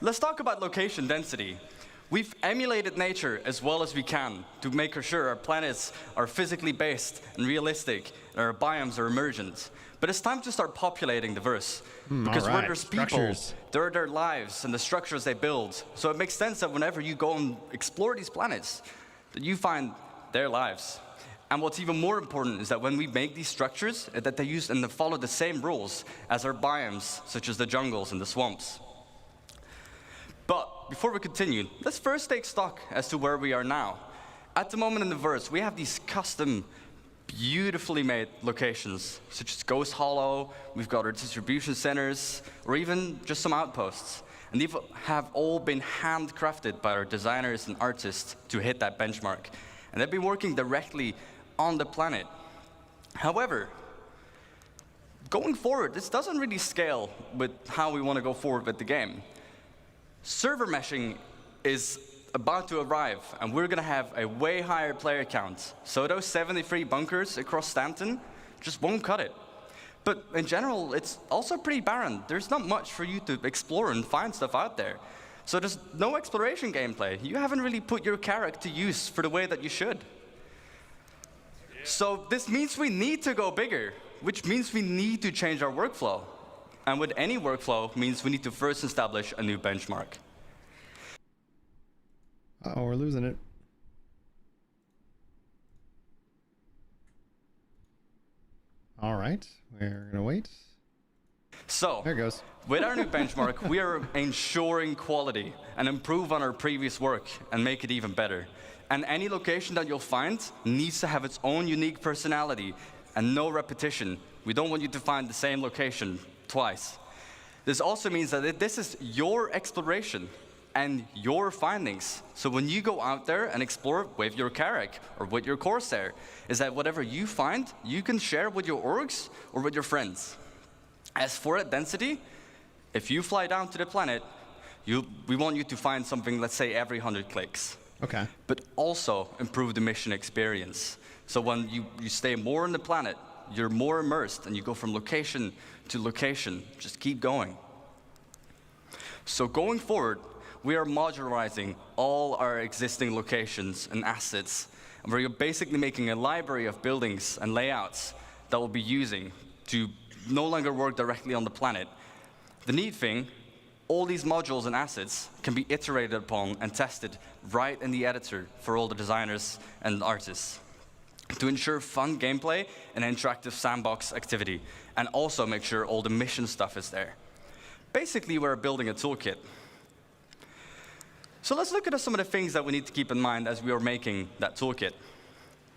let's talk about location density. We've emulated nature as well as we can to make sure our planets are physically based and realistic, and our biomes are emergent. But it's time to start populating the verse. Because where there's people, there are their lives and the structures they build. So it makes sense that whenever you go and explore these planets, that you find their lives. And what's even more important is that when we make these structures, that they use and they follow the same rules as our biomes, such as the jungles and the swamps. But before we continue, let's first take stock as to where we are now. At the moment in the verse, we have these custom, beautifully made locations, such as Ghost Hollow, we've got our distribution centers, or even just some outposts. And these have all been handcrafted by our designers and artists to hit that benchmark. And they've been working directly on the planet. However, going forward, this doesn't really scale with how we want to go forward with the game. Server meshing is about to arrive, and we're going to have a way higher player count. So those 73 bunkers across Stanton just won't cut it. But in general, it's also pretty barren. There's not much for you to explore and find stuff out there. So there's no exploration gameplay. You haven't really put your character to use for the way that you should. So this means we need to go bigger, which means we need to change our workflow. And with any workflow means we need to first establish a new benchmark. Uh-oh, we're losing it. All right, we're gonna wait. So, there it goes. With our new benchmark, we are ensuring quality and improve on our previous work and make it even better. And any location that you'll find needs to have its own unique personality and no repetition. We don't want you to find the same location twice. This also means that this is your exploration and your findings. So when you go out there and explore with your Carrack or with your Corsair, is that whatever you find, you can share with your orgs or with your friends. As for that density, if you fly down to the planet, we want you to find something, let's say, every 100 clicks. Okay. But also improve the mission experience. So when you stay more on the planet, you're more immersed and you go from location to location. Just keep going. So going forward, we are modularizing all our existing locations and assets. And we're basically making a library of buildings and layouts that we'll be using to no longer work directly on the planet. The neat thing, all these modules and assets can be iterated upon and tested right in the editor for all the designers and artists to ensure fun gameplay and interactive sandbox activity, and also make sure all the mission stuff is there. Basically, we're building a toolkit. So let's look at some of the things that we need to keep in mind as we are making that toolkit.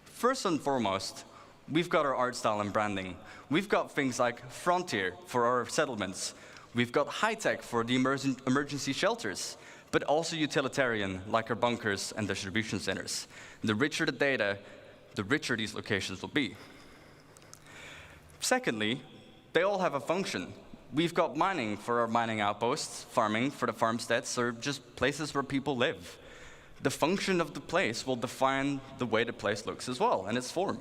First and foremost, we've got our art style and branding. We've got things like Frontier for our settlements. We've got high-tech for the emergency shelters, but also utilitarian, like our bunkers and distribution centers. The richer the data, the richer these locations will be. Secondly, they all have a function. We've got mining for our mining outposts, farming for the farmsteads, or just places where people live. The function of the place will define the way the place looks as well, and its form.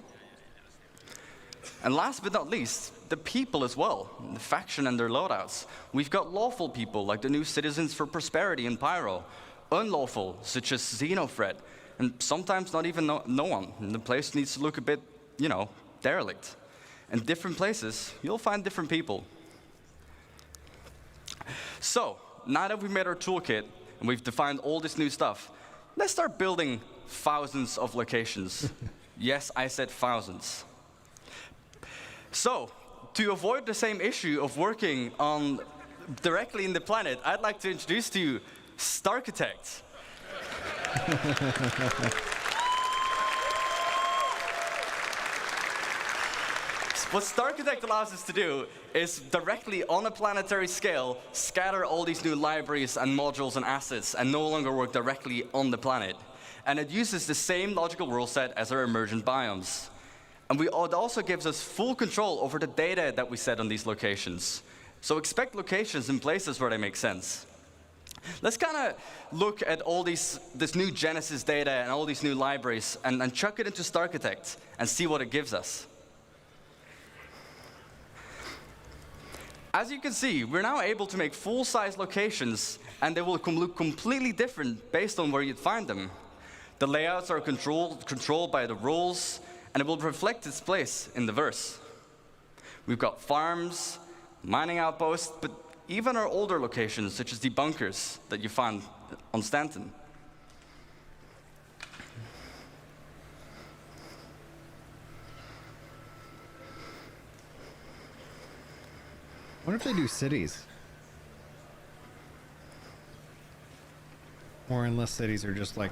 And last but not least, the people as well, the faction and their loadouts. We've got lawful people, like the new Citizens for Prosperity in Pyro, unlawful, such as Xenofred, and sometimes not even no one. And the place needs to look a bit, derelict. In different places, you'll find different people. So, now that we've made our toolkit, and we've defined all this new stuff, let's start building thousands of locations. Yes, I said thousands. So, to avoid the same issue of working on directly in the planet, I'd like to introduce to you Starchitect. What Starchitect allows us to do is directly on a planetary scale scatter all these new libraries and modules and assets and no longer work directly on the planet. and it uses the same logical rule set as our emergent biomes. And it also gives us full control over the data that we set on these locations. So expect locations in places where they make sense. Let's kind of look at all this new Genesis data and all these new libraries and chuck it into Starchitect and see what it gives us. As you can see, we're now able to make full-size locations, and they will look completely different based on where you'd find them. The layouts are controlled by the rules, and it will reflect its place in the verse. We've got farms, mining outposts, but even our older locations, such as the bunkers that you find on Stanton. I wonder if they do cities. Or unless cities are just like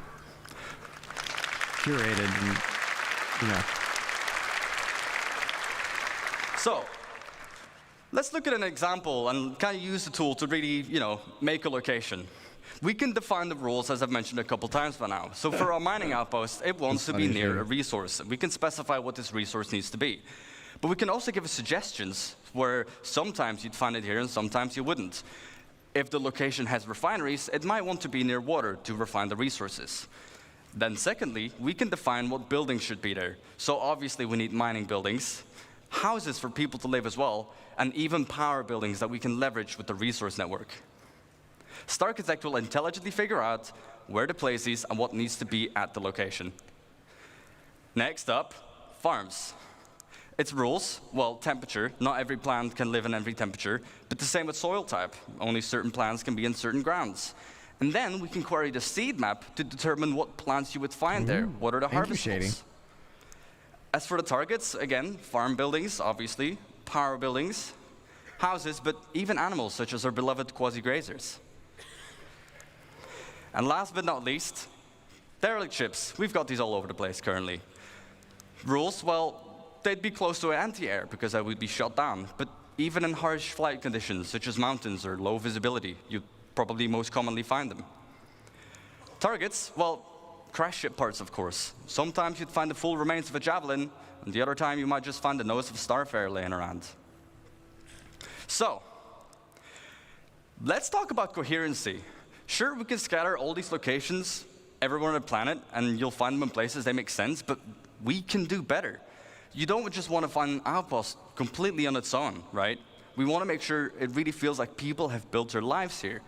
curated and, you know. So, let's look at an example and kind of use the tool to really, make a location. We can define the rules, as I've mentioned a couple times by now. So for our mining outpost, it wants to be near a resource. We can specify what this resource needs to be. But we can also give it suggestions where sometimes you'd find it here and sometimes you wouldn't. If the location has refineries, it might want to be near water to refine the resources. Then secondly, we can define what buildings should be there. So obviously we need mining buildings, houses for people to live as well, and even power buildings that we can leverage with the resource network. Starchitect will intelligently figure out where to place these and what needs to be at the location. Next up, farms. Its rules, well, temperature. Not every plant can live in every temperature, but the same with soil type. Only certain plants can be in certain grounds. And then we can query the seed map to determine what plants you would find there. What are the harvestables? As for the targets, again, farm buildings, obviously, power buildings, houses, but even animals, such as our beloved quasi-grazers. And last but not least, derelict ships. We've got these all over the place currently. Rules, well, they'd be close to an anti-air because I would be shot down. But even in harsh flight conditions, such as mountains or low visibility, you'd probably most commonly find them. Targets, well, crash ship parts, of course. Sometimes you'd find the full remains of a javelin, and the other time you might just find the nose of a starfare laying around. So, let's talk about coherency. Sure, we can scatter all these locations everywhere on the planet, and you'll find them in places they make sense, but we can do better. You don't just want to find an outpost completely on its own, right? We want to make sure it really feels like people have built their lives here.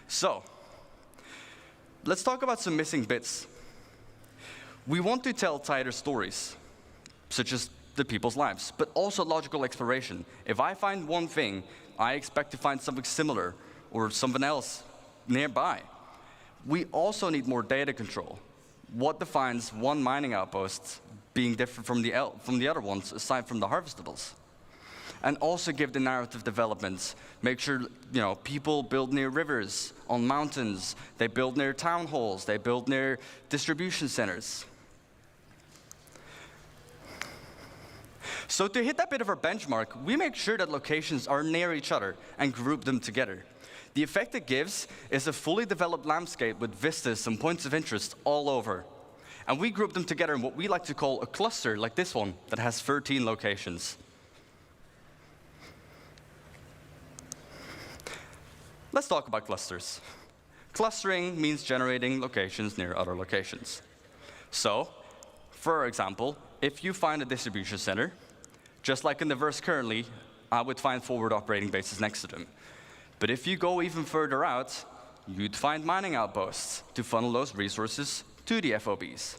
So, let's talk about some missing bits. We want to tell tighter stories, such as the people's lives, but also logical exploration. If I find one thing, I expect to find something similar or something else nearby. We also need more data control. What defines one mining outpost being different from the other ones, aside from the harvestables? And also give the narrative developments. Make sure people build near rivers, on mountains, they build near town halls, they build near distribution centers. So to hit that bit of our benchmark, we make sure that locations are near each other and group them together. The effect it gives is a fully developed landscape with vistas and points of interest all over. And we group them together in what we like to call a cluster, like this one, that has 13 locations. Let's talk about clusters. Clustering means generating locations near other locations. So, for example, if you find a distribution center, just like in the verse currently, I would find forward operating bases next to them. But if you go even further out, you'd find mining outposts to funnel those resources to the FOBs.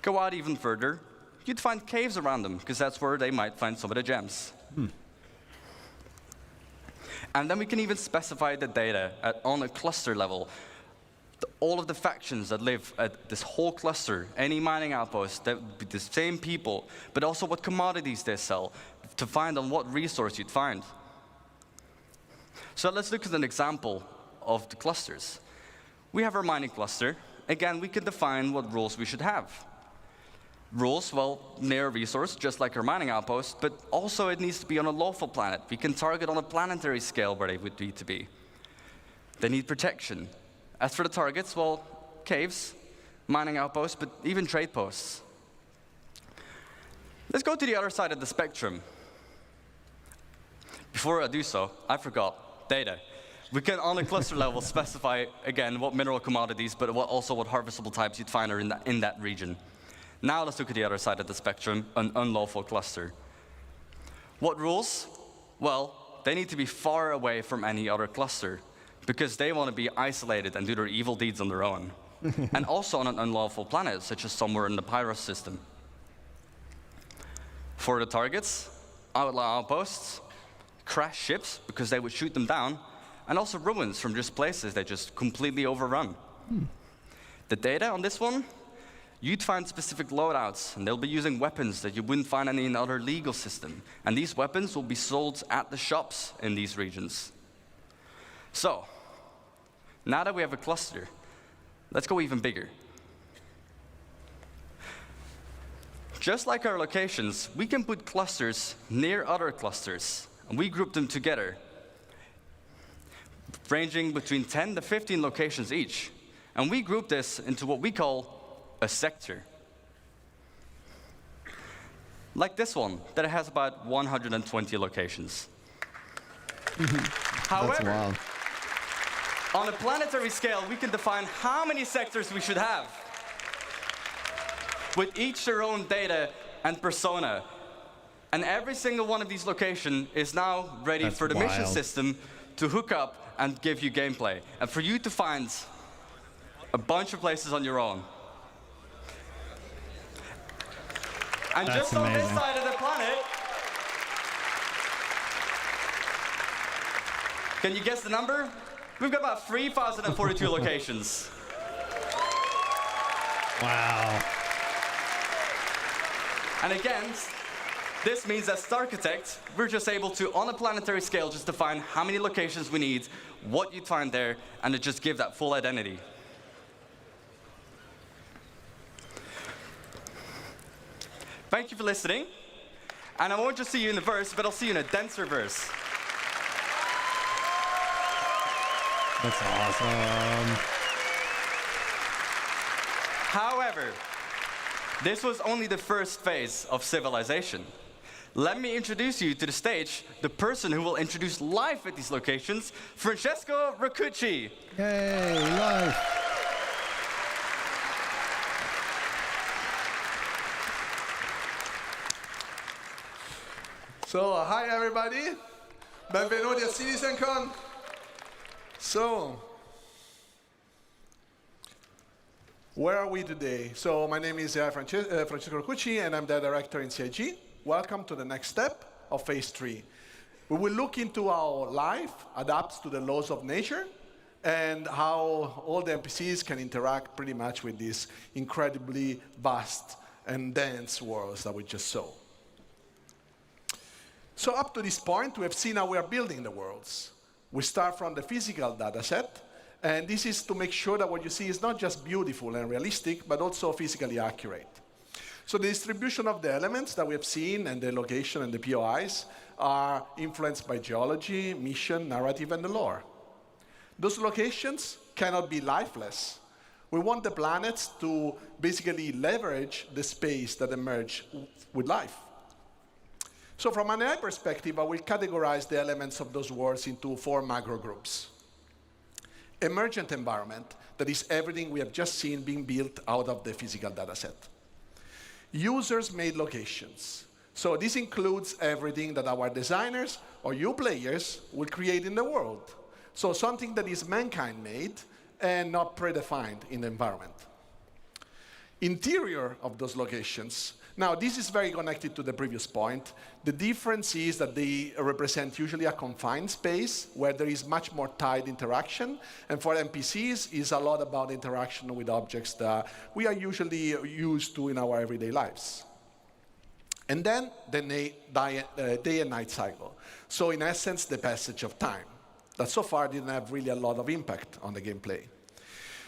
Go out even further, you'd find caves around them, because that's where they might find some of the gems. And then we can even specify the data on a cluster level. All of the factions that live at this whole cluster, any mining outpost, that would be the same people, but also what commodities they sell, to find on what resource you'd find. So let's look at an example of the clusters. We have our mining cluster. Again, we can define what rules we should have. Rules, well, near a resource, just like our mining outpost, but also it needs to be on a lawful planet. We can target on a planetary scale where they would need to be. They need protection. As for the targets, well, caves, mining outposts, but even trade posts. Let's go to the other side of the spectrum. Before I do so, I forgot data. We can, on a cluster level, specify, again, what mineral commodities, but also what harvestable types you'd find are in that region. Now let's look at the other side of the spectrum, an unlawful cluster. What rules? Well, they need to be far away from any other cluster, because they want to be isolated and do their evil deeds on their own. And also on an unlawful planet, such as somewhere in the Pyros system. For the targets, outlaw outposts, crash ships, because they would shoot them down, and also ruins from just places they just completely overrun. The data on this one, you'd find specific loadouts, and they'll be using weapons that you wouldn't find in any other legal system. And these weapons will be sold at the shops in these regions. So, now that we have a cluster, let's go even bigger. Just like our locations, we can put clusters near other clusters, and we group them together, ranging between 10 to 15 locations each. And we group this into what we call a sector. Like this one, that has about 120 locations. However, on a planetary scale, we can define how many sectors we should have, with each their own data and persona. And every single one of these locations is now ready for the mission system to hook up and give you gameplay, and for you to find a bunch of places on your own. And just on this side of the planet, can you guess the number? We've got about 3,042 locations. Wow. And again, this means as Starchitect, we're just able to, on a planetary scale, just define how many locations we need, what you'd find there, and to just give that full identity. Thank you for listening. And I won't just see you in the verse, but I'll see you in a denser verse. That's awesome. However, this was only the first phase of civilization. Let me introduce you to the stage, the person who will introduce life at these locations, Francesco Raccucci. Yay, life. So, hi everybody. Benvenuti a Citizencon. So, where are we today? So, my name is Francesco Raccucci, and I'm the director in CIG. Welcome to the next step of phase 3. We will look into how life adapts to the laws of nature and how all the NPCs can interact pretty much with these incredibly vast and dense worlds that we just saw. So up to this point, we have seen how we are building the worlds. We start from the physical data set, and this is to make sure that what you see is not just beautiful and realistic, but also physically accurate. So the distribution of the elements that we have seen, and the location and the POIs, are influenced by geology, mission, narrative, and the lore. Those locations cannot be lifeless. We want the planets to basically leverage the space that emerge with life. So from an AI perspective, I will categorize the elements of those worlds into 4 macro groups. Emergent environment, that is everything we have just seen being built out of the physical data set. Users-made locations. So this includes everything that our designers or you players will create in the world. So something that is mankind-made and not predefined in the environment. Interior of those locations. Now, this is very connected to the previous point. The difference is that they represent usually a confined space where there is much more tight interaction. And for NPCs, it's a lot about interaction with objects that we are usually used to in our everyday lives. And then the day and night cycle. So in essence, the passage of time. That so far didn't have really a lot of impact on the gameplay.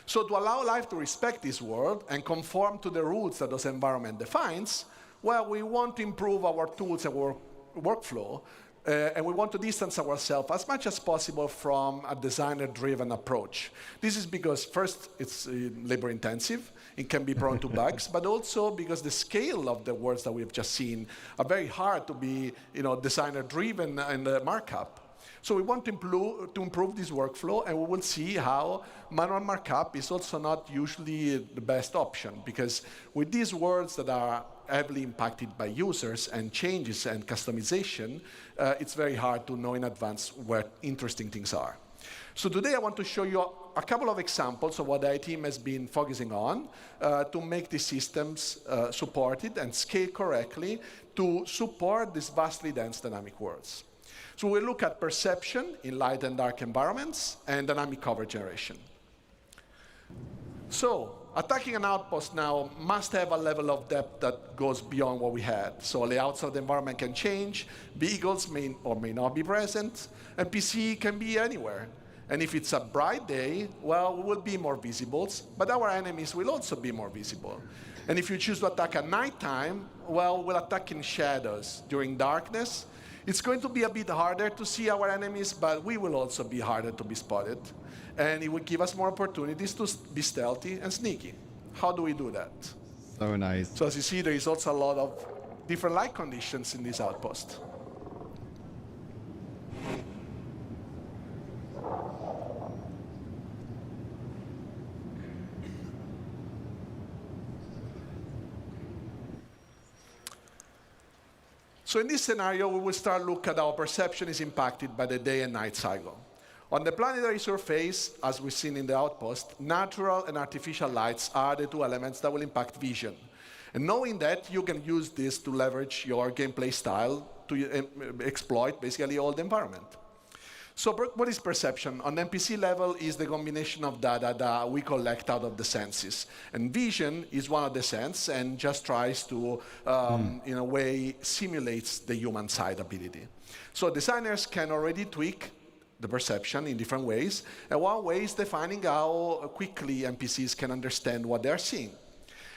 So to allow life to respect this world and conform to the rules that this environment defines, well, we want to improve our tools and workflow And we want to distance ourselves as much as possible from a designer-driven approach. This is because, first, it's labor-intensive. It can be prone to bugs, but also because the scale of the words that we've just seen are very hard to be designer-driven in the markup. So we want to improve this workflow, and we will see how manual markup is also not usually the best option, because with these words that are heavily impacted by users and changes and customization, it's very hard to know in advance where interesting things are. So today I want to show you a couple of examples of what the IT team has been focusing on to make these systems supported and scale correctly to support these vastly dense dynamic worlds. So we'll look at perception in light and dark environments and dynamic cover generation. So attacking an outpost now must have a level of depth that goes beyond what we had. So layouts of the environment can change, vehicles may or may not be present, and PC can be anywhere. And if it's a bright day, well, we will be more visible, but our enemies will also be more visible. And if you choose to attack at nighttime, well, we'll attack in shadows. During darkness, it's going to be a bit harder to see our enemies, but we will also be harder to be spotted. And it will give us more opportunities to be stealthy and sneaky. How do we do that? So nice. So as you see, there is also a lot of different light conditions in this outpost. So in this scenario, we will start look at how perception is impacted by the day and night cycle. On the planetary surface, as we've seen in the outpost, natural and artificial lights are the two elements that will impact vision. And knowing that, you can use this to leverage your gameplay style to exploit basically all the environment. So what is perception? On the NPC level is the combination of data that we collect out of the senses. And vision is one of the senses and just tries to, in a way, simulates the human side ability. So designers can already tweak the perception in different ways. And one way is defining how quickly NPCs can understand what they're seeing.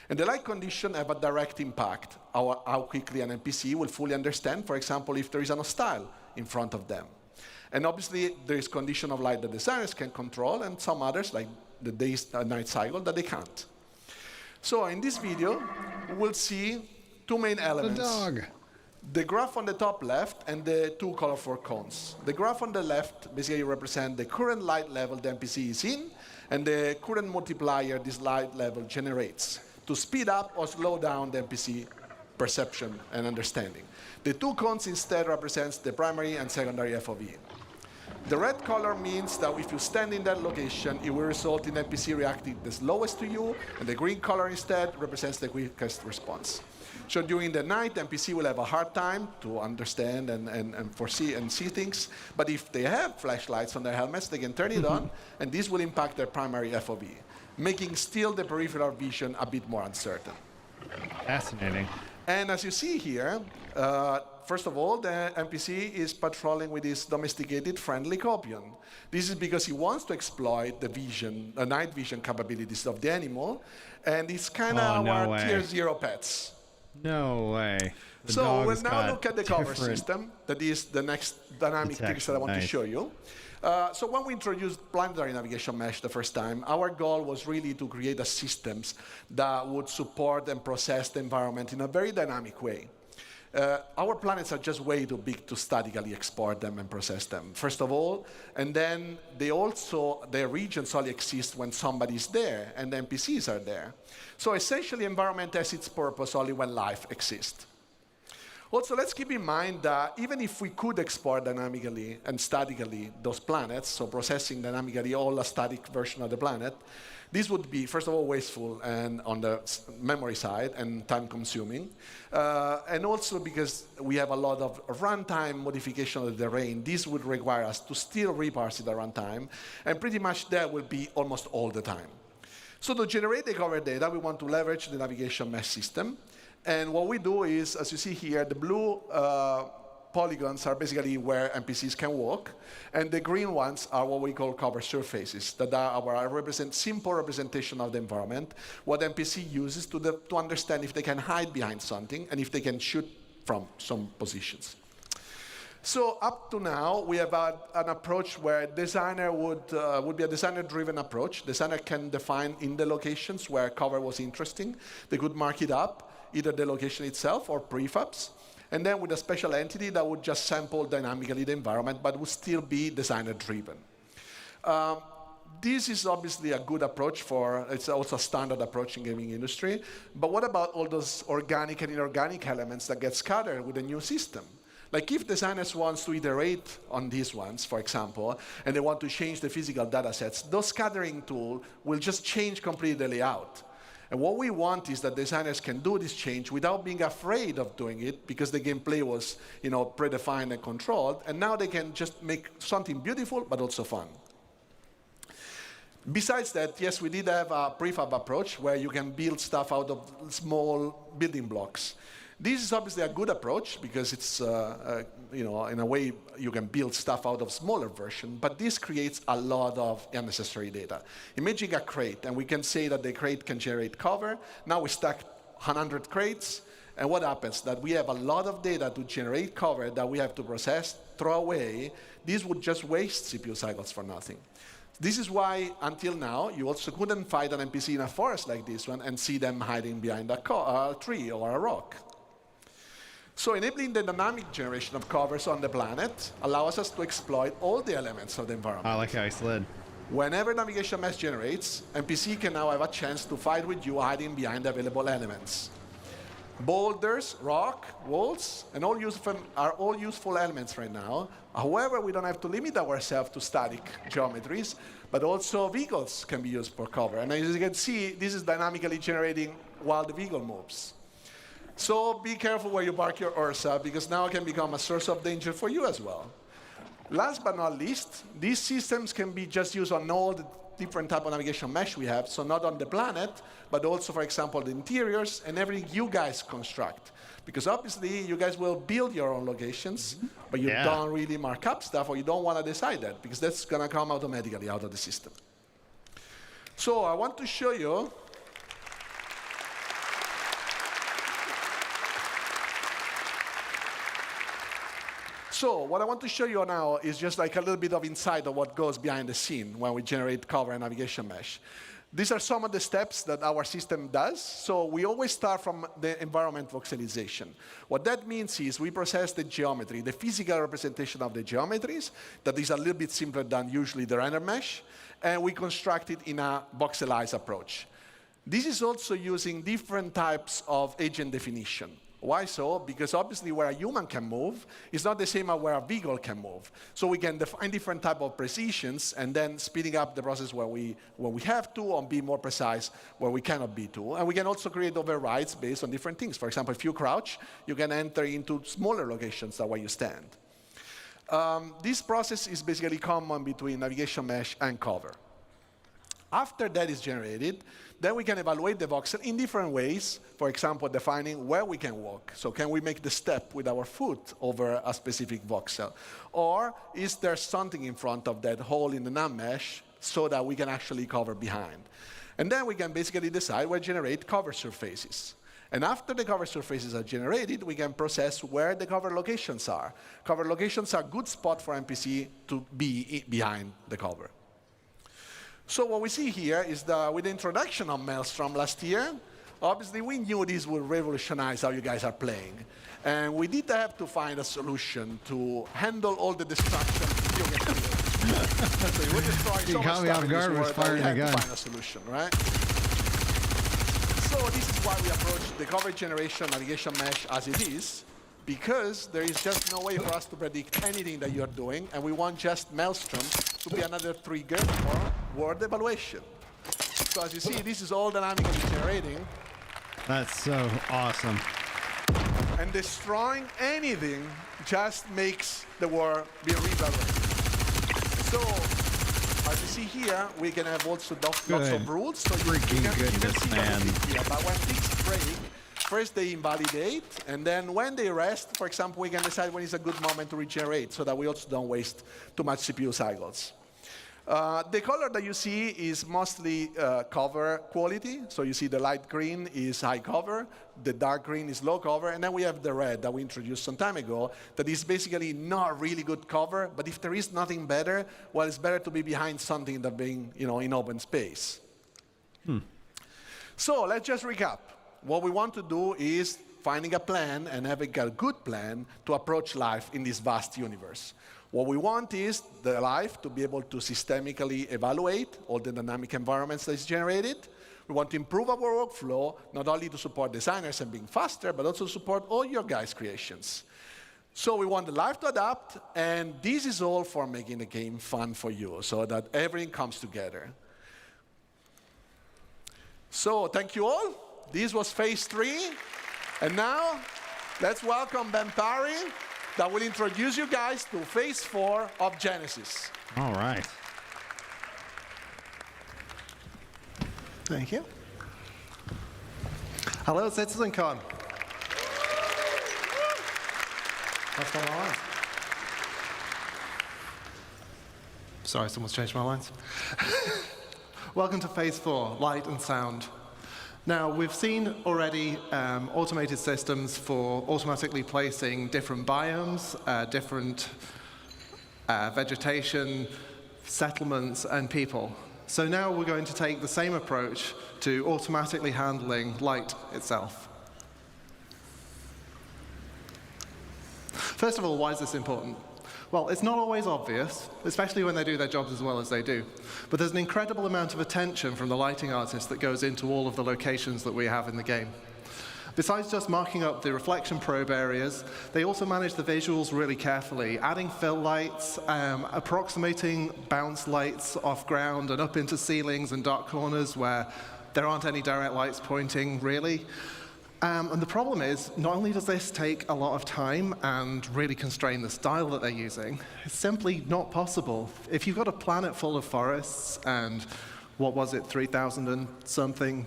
And the light condition have a direct impact, how quickly an NPC will fully understand, for example, if there is an hostile in front of them. And obviously, there is condition of light that designers can control, and some others, like the day-night cycle, that they can't. So in this video, we'll see two main elements. The dog. The graph on the top left and the two colorful cones. The graph on the left basically represents the current light level the NPC is in, and the current multiplier this light level generates to speed up or slow down the NPC perception and understanding. The two cones instead represents the primary and secondary FOV. The red color means that if you stand in that location, it will result in NPC reacting the slowest to you, and the green color instead represents the quickest response. So during the night, NPC will have a hard time to understand and foresee and see things, but if they have flashlights on their helmets, they can turn it on, and this will impact their primary FOV, making still the peripheral vision a bit more uncertain. Fascinating. And as you see here, first of all, the NPC is patrolling with his domesticated friendly copion. This is because he wants to exploit the vision, the night vision capabilities of the animal, and it's kind of our tier 0 pets. No way. So we'll now look at the cover system. That is the next dynamic things that I want to show you. So when we introduced planetary navigation mesh the first time, our goal was really to create a systems that would support and process the environment in a very dynamic way. Our planets are just way too big to statically export them and process them, first of all. And then their regions only exist when somebody's there and the NPCs are there. So essentially, environment has its purpose only when life exists. Also, let's keep in mind that even if we could export dynamically and statically those planets, so processing dynamically all a static version of the planet, this would be, first of all, wasteful and on the memory side and time-consuming. And also because we have a lot of runtime modification of the terrain, this would require us to still reparse it at runtime, and pretty much that will be almost all the time. So to generate the cover data, we want to leverage the navigation mesh system. And what we do is, as you see here, the blue polygons are basically where NPCs can walk, and the green ones are what we call cover surfaces, that are our simple representation of the environment, what NPC uses to understand if they can hide behind something and if they can shoot from some positions. So up to now, we have an approach where designer would be a designer-driven approach. Designer can define in the locations where cover was interesting. They could mark it up, either the location itself or prefabs. And then with a special entity that would just sample dynamically the environment, but would still be designer-driven. This is obviously a good approach it's also a standard approach in gaming industry. But what about all those organic and inorganic elements that get scattered with a new system? Like if designers want to iterate on these ones, for example, and they want to change the physical data sets, those scattering tools will just change completely the layout. And what we want is that designers can do this change without being afraid of doing it because the gameplay was, predefined and controlled. And now they can just make something beautiful, but also fun. Besides that, yes, we did have a prefab approach where you can build stuff out of small building blocks. This is obviously a good approach because it's, in a way, you can build stuff out of smaller version, but this creates a lot of unnecessary data. Imagine a crate, and we can say that the crate can generate cover. Now we stack 100 crates, and what happens? That we have a lot of data to generate cover that we have to process, throw away. This would just waste CPU cycles for nothing. This is why, until now, you also couldn't find an NPC in a forest like this one and see them hiding behind a tree or a rock. So enabling the dynamic generation of covers on the planet allows us to exploit all the elements of the environment. I like how I slid. Whenever navigation mesh generates, NPC can now have a chance to fight with you hiding behind available elements. Boulders, rock, walls, and are all useful elements right now. However, we don't have to limit ourselves to static geometries, but also vehicles can be used for cover. And as you can see, this is dynamically generating while the vehicle moves. So be careful where you park your Ursa, because now it can become a source of danger for you as well. Last but not least, these systems can be just used on all the different type of navigation mesh we have, so not on the planet, but also, for example, the interiors and everything you guys construct. Because obviously, you guys will build your own locations, but you don't really mark up stuff, or you don't want to decide that, because that's going to come automatically out of the system. So I want to show you So what I want to show you now is just like a little bit of insight of what goes behind the scene when we generate cover and navigation mesh. These are some of the steps that our system does. So we always start from the environment voxelization. What that means is we process the geometry, the physical representation of the geometries, that is a little bit simpler than usually the render mesh, and we construct it in a voxelized approach. This is also using different types of agent definition. Why so? Because obviously where a human can move is not the same as where a vehicle can move. So we can define different type of precisions and then speeding up the process where we have to, or be more precise where we cannot be to. And we can also create overrides based on different things. For example, if you crouch, you can enter into smaller locations than where you stand. This process is basically common between navigation mesh and cover. After that is generated, then we can evaluate the voxel in different ways. For example, defining where we can walk. So can we make the step with our foot over a specific voxel? Or is there something in front of that hole in the nav mesh so that we can actually cover behind? And then we can basically decide where to generate cover surfaces. And after the cover surfaces are generated, we can process where the cover locations are. Cover locations are a good spot for NPC to be behind the cover. So what we see here is that with the introduction of Maelstrom last year, obviously we knew this would revolutionize how you guys are playing. And we did have to find a solution to handle all the destruction you get to do. So you would destroy so much stuff in this world that we had to find a solution, right? So this is why we approach the cover generation navigation mesh as it is, because there is just no way for us to predict anything that you're doing, and we want just Maelstrom to be another trigger for word evaluation. So as you see, this is all dynamically generating. That's so awesome. And destroying anything just makes the word be reevaluated. So as you see here, we can have also lots of rules. So you can see man. Here, but when things break, first they invalidate, and then when they rest, for example, we can decide when is a good moment to regenerate so that we also don't waste too much CPU cycles. The color that you see is mostly cover quality. So you see the light green is high cover, the dark green is low cover, and then we have the red that we introduced some time ago that is basically not really good cover, but if there is nothing better, well, it's better to be behind something than being in open space. So let's just recap. What we want to do is finding a plan and having a good plan to approach life in this vast universe. What we want is the life to be able to systemically evaluate all the dynamic environments that is generated. We want to improve our workflow, not only to support designers and being faster, but also support all your guys' creations. So we want the life to adapt, and this is all for making the game fun for you, so that everything comes together. So thank you all. This was phase 3. And now, let's welcome Ben Parry, that will introduce you guys to phase 4 of Genesis. All right. Thank you. Hello, Citizencon. What's going on? Sorry, someone's changed my lines. Welcome to phase 4, light and sound. Now, we've seen already automated systems for automatically placing different biomes, different vegetation, settlements, and people. So now we're going to take the same approach to automatically handling light itself. First of all, why is this important? Well, it's not always obvious, especially when they do their jobs as well as they do. But there's an incredible amount of attention from the lighting artist that goes into all of the locations that we have in the game. Besides just marking up the reflection probe areas, they also manage the visuals really carefully, adding fill lights, approximating bounce lights off ground and up into ceilings and dark corners where there aren't any direct lights pointing, really. And the problem is, not only does this take a lot of time and really constrain the style that they're using, it's simply not possible. If you've got a planet full of forests and, 3,000 and something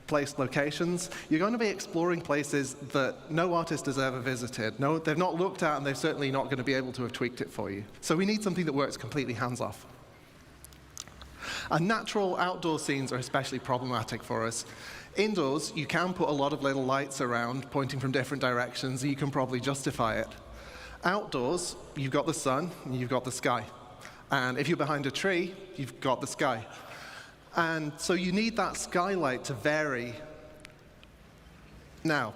placed locations, you're going to be exploring places that no artist has ever visited. No, they've not looked at, and they're certainly not going to be able to have tweaked it for you. So we need something that works completely hands-off. And natural outdoor scenes are especially problematic for us. Indoors, you can put a lot of little lights around pointing from different directions, and you can probably justify it. Outdoors, you've got the sun, and you've got the sky. And if you're behind a tree, you've got the sky. And so you need that skylight to vary. Now,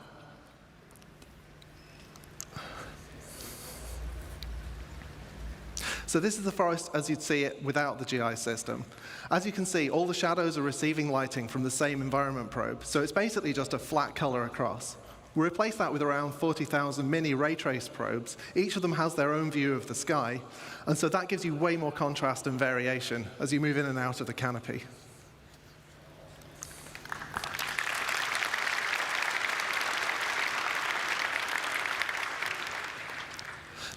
so this is the forest as you'd see it without the GI system. As you can see, all the shadows are receiving lighting from the same environment probe, so it's basically just a flat color across. We replace that with around 40,000 mini ray trace probes. Each of them has their own view of the sky, and so that gives you way more contrast and variation as you move in and out of the canopy.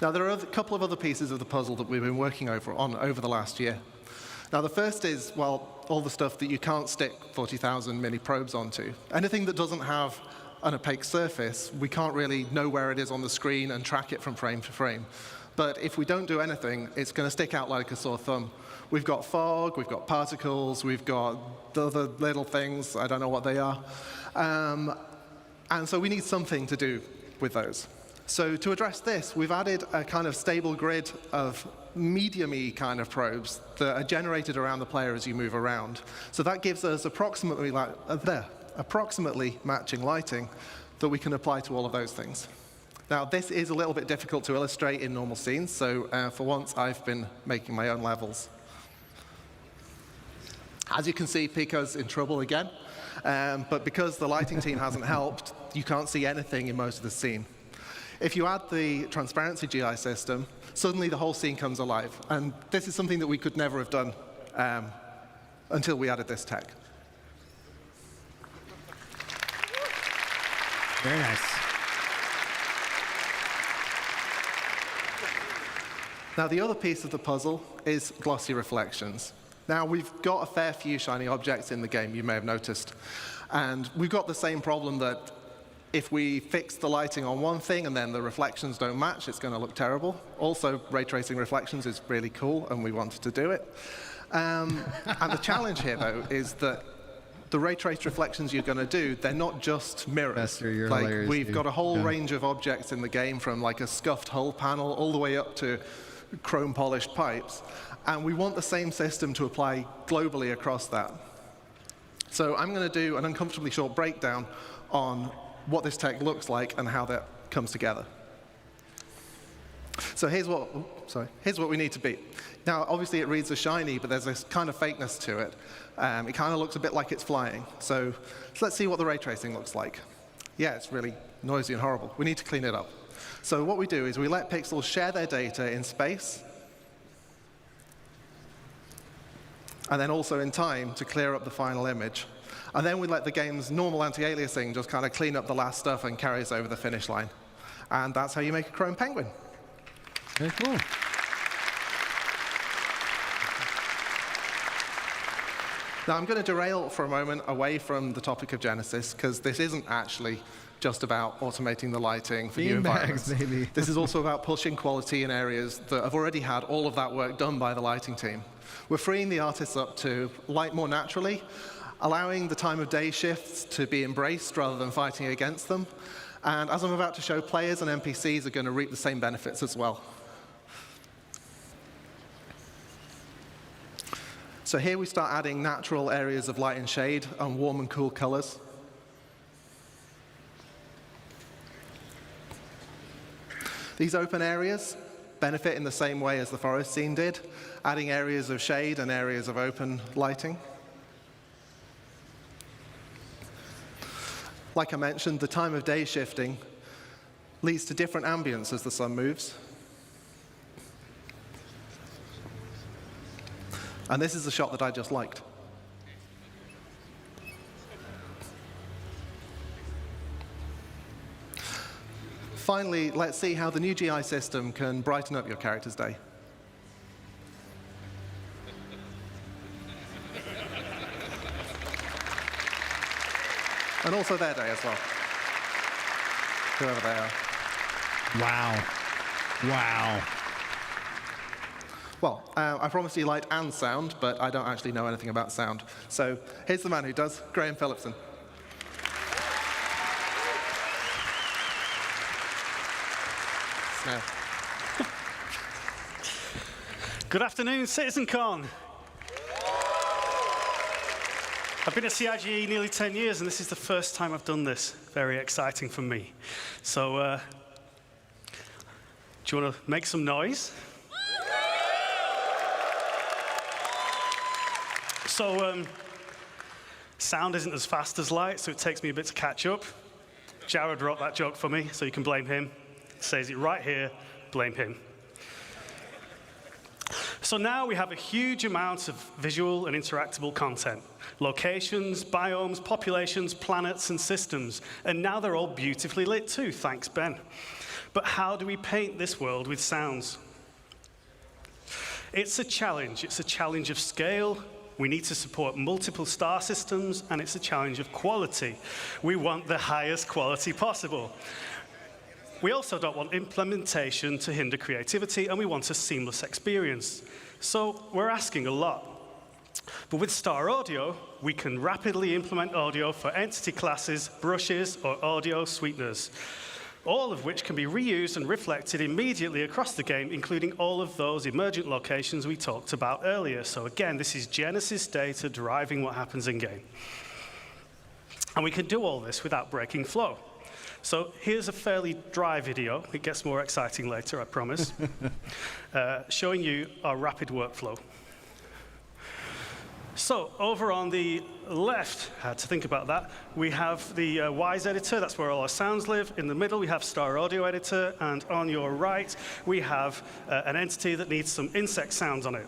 Now, there are a couple of other pieces of the puzzle that we've been working on over the last year. Now, the first is, well, all the stuff that you can't stick 40,000 mini probes onto. Anything that doesn't have an opaque surface, we can't really know where it is on the screen and track it from frame to frame. But if we don't do anything, it's going to stick out like a sore thumb. We've got fog, we've got particles, we've got the other little things, I don't know what they are. And so we need something to do with those. So to address this, we've added a kind of stable grid of medium-y kind of probes that are generated around the player as you move around. So that gives us approximately matching lighting that we can apply to all of those things. Now, this is a little bit difficult to illustrate in normal scenes, so for once, I've been making my own levels. As you can see, Pico's in trouble again, but because the lighting team hasn't helped, you can't see anything in most of the scene. If you add the transparency GI system, suddenly the whole scene comes alive. And this is something that we could never have done until we added this tech. Very nice. Now, the other piece of the puzzle is glossy reflections. Now, we've got a fair few shiny objects in the game, you may have noticed. And we've got the same problem that if we fix the lighting on one thing and then the reflections don't match, it's going to look terrible. Also, ray tracing reflections is really cool, and we wanted to do it. And the challenge here, though, is that the ray traced reflections you're going to do, they're not just mirrors. Like, we've got a whole range of objects in the game, from like a scuffed hull panel all the way up to chrome polished pipes. And we want the same system to apply globally across that. So I'm going to do an uncomfortably short breakdown on what this tech looks like and how that comes together. So here's what we need to beat. Now, obviously, it reads as shiny, but there's this kind of fakeness to it. It kind of looks a bit like it's flying. So let's see what the ray tracing looks like. Yeah, it's really noisy and horrible. We need to clean it up. So what we do is we let pixels share their data in space, and then also in time to clear up the final image. And then we let the game's normal anti-aliasing just kind of clean up the last stuff and carry us over the finish line. And that's how you make a chrome penguin. Very cool. Now, I'm going to derail for a moment away from the topic of Genesis, because this isn't actually just about automating the lighting for new environments. Maybe. This is also about pushing quality in areas that have already had all of that work done by the lighting team. We're freeing the artists up to light more naturally, allowing the time of day shifts to be embraced rather than fighting against them. And as I'm about to show, players and NPCs are going to reap the same benefits as well. So here we start adding natural areas of light and shade and warm and cool colors. These open areas benefit in the same way as the forest scene did, adding areas of shade and areas of open lighting. Like I mentioned, the time of day shifting leads to different ambience as the sun moves. And this is the shot that I just liked. Finally, let's see how the new GI system can brighten up your character's day. And also their day as well, whoever they are. Wow. Wow. Well, I promised you light and sound, but I don't actually know anything about sound. So here's the man who does, Graham Phillipson. Now. Good afternoon, Citizencon. I've been at CIGE nearly 10 years, and this is the first time I've done this. Very exciting for me. So, do you want to make some noise? So, sound isn't as fast as light, so it takes me a bit to catch up. Jared wrote that joke for me, so you can blame him. He says it right here, blame him. So now we have a huge amount of visual and interactable content. Locations, biomes, populations, planets, and systems. And now they're all beautifully lit too, thanks Ben. But how do we paint this world with sounds? It's a challenge. It's a challenge of scale. We need to support multiple star systems, and it's a challenge of quality. We want the highest quality possible. We also don't want implementation to hinder creativity, and we want a seamless experience. So we're asking a lot. But with Star Audio, we can rapidly implement audio for entity classes, brushes, or audio sweeteners, all of which can be reused and reflected immediately across the game, including all of those emergent locations we talked about earlier. So again, this is Genesis data driving what happens in-game. And we can do all this without breaking flow. So here's a fairly dry video. It gets more exciting later, I promise, showing you our rapid workflow. So over on the left, I had to think about that, we have the Wise editor. That's where all our sounds live. In the middle, we have Star Audio editor. And on your right, we have an entity that needs some insect sounds on it.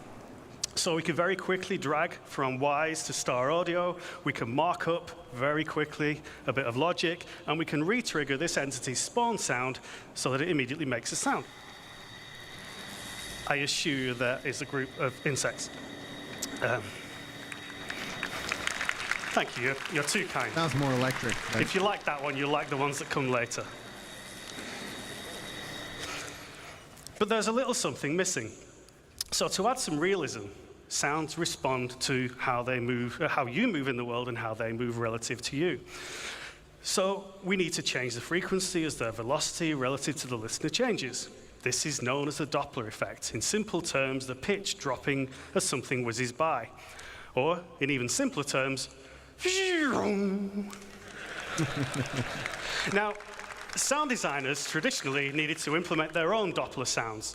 So we can very quickly drag from Wise to Star Audio. We can mark up very quickly a bit of logic, and we can re-trigger this entity's spawn sound so that it immediately makes a sound. I assure you there is a group of insects. Thank you. You're too kind. Sounds more electric. Right? If you like that one, you'll like the ones that come later. But there's a little something missing. So to add some realism, sounds respond to how they move, how you move in the world and how they move relative to you. So we need to change the frequency as their velocity relative to the listener changes. This is known as the Doppler effect. In simple terms, the pitch dropping as something whizzes by. Or, in even simpler terms, now, sound designers traditionally needed to implement their own Doppler sounds.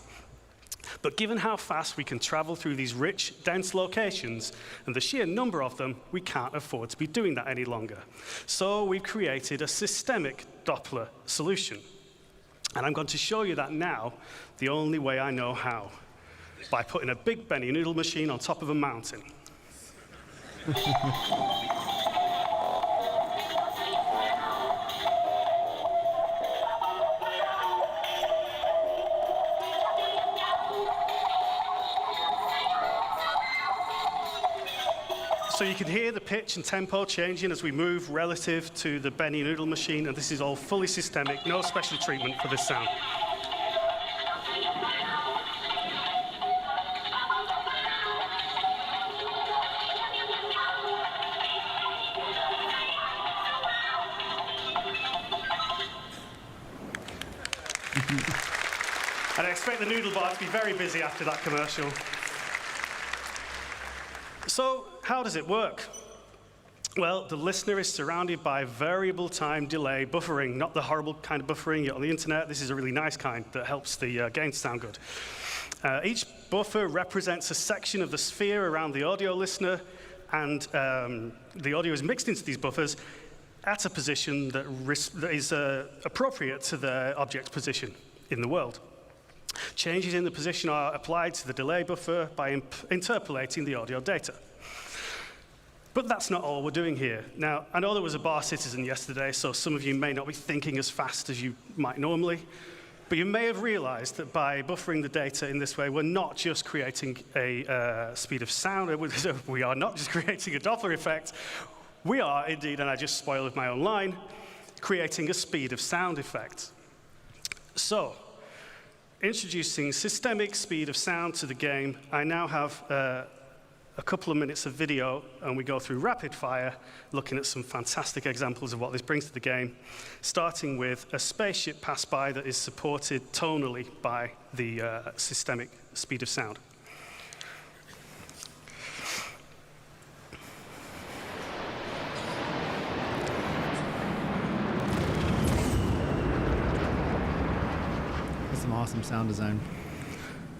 But given how fast we can travel through these rich, dense locations and the sheer number of them, we can't afford to be doing that any longer. So we've created a systemic Doppler solution. And I'm going to show you that now, the only way I know how, by putting a big Benny noodle machine on top of a mountain. So you can hear the pitch and tempo changing as we move relative to the Benny noodle machine, and this is all fully systemic, no special treatment for this sound. And I expect the noodle bar to be very busy after that commercial. So, how does it work? Well, the listener is surrounded by variable time delay buffering, not the horrible kind of buffering you get on the internet. This is a really nice kind that helps the game sound good. Each buffer represents a section of the sphere around the audio listener, and the audio is mixed into these buffers at a position that is appropriate to the object's position in the world. Changes in the position are applied to the delay buffer by interpolating the audio data. But that's not all we're doing here. Now, I know there was a bar citizen yesterday, so some of you may not be thinking as fast as you might normally, but you may have realized that by buffering the data in this way, we're not just creating a speed of sound, we are not just creating a Doppler effect, we are indeed, and I just spoiled my own line, creating a speed of sound effect. So, introducing systemic speed of sound to the game, I now have a couple of minutes of video, and we go through rapid fire, looking at some fantastic examples of what this brings to the game, starting with a spaceship pass by that is supported tonally by the systemic speed of sound. That's some awesome sound design.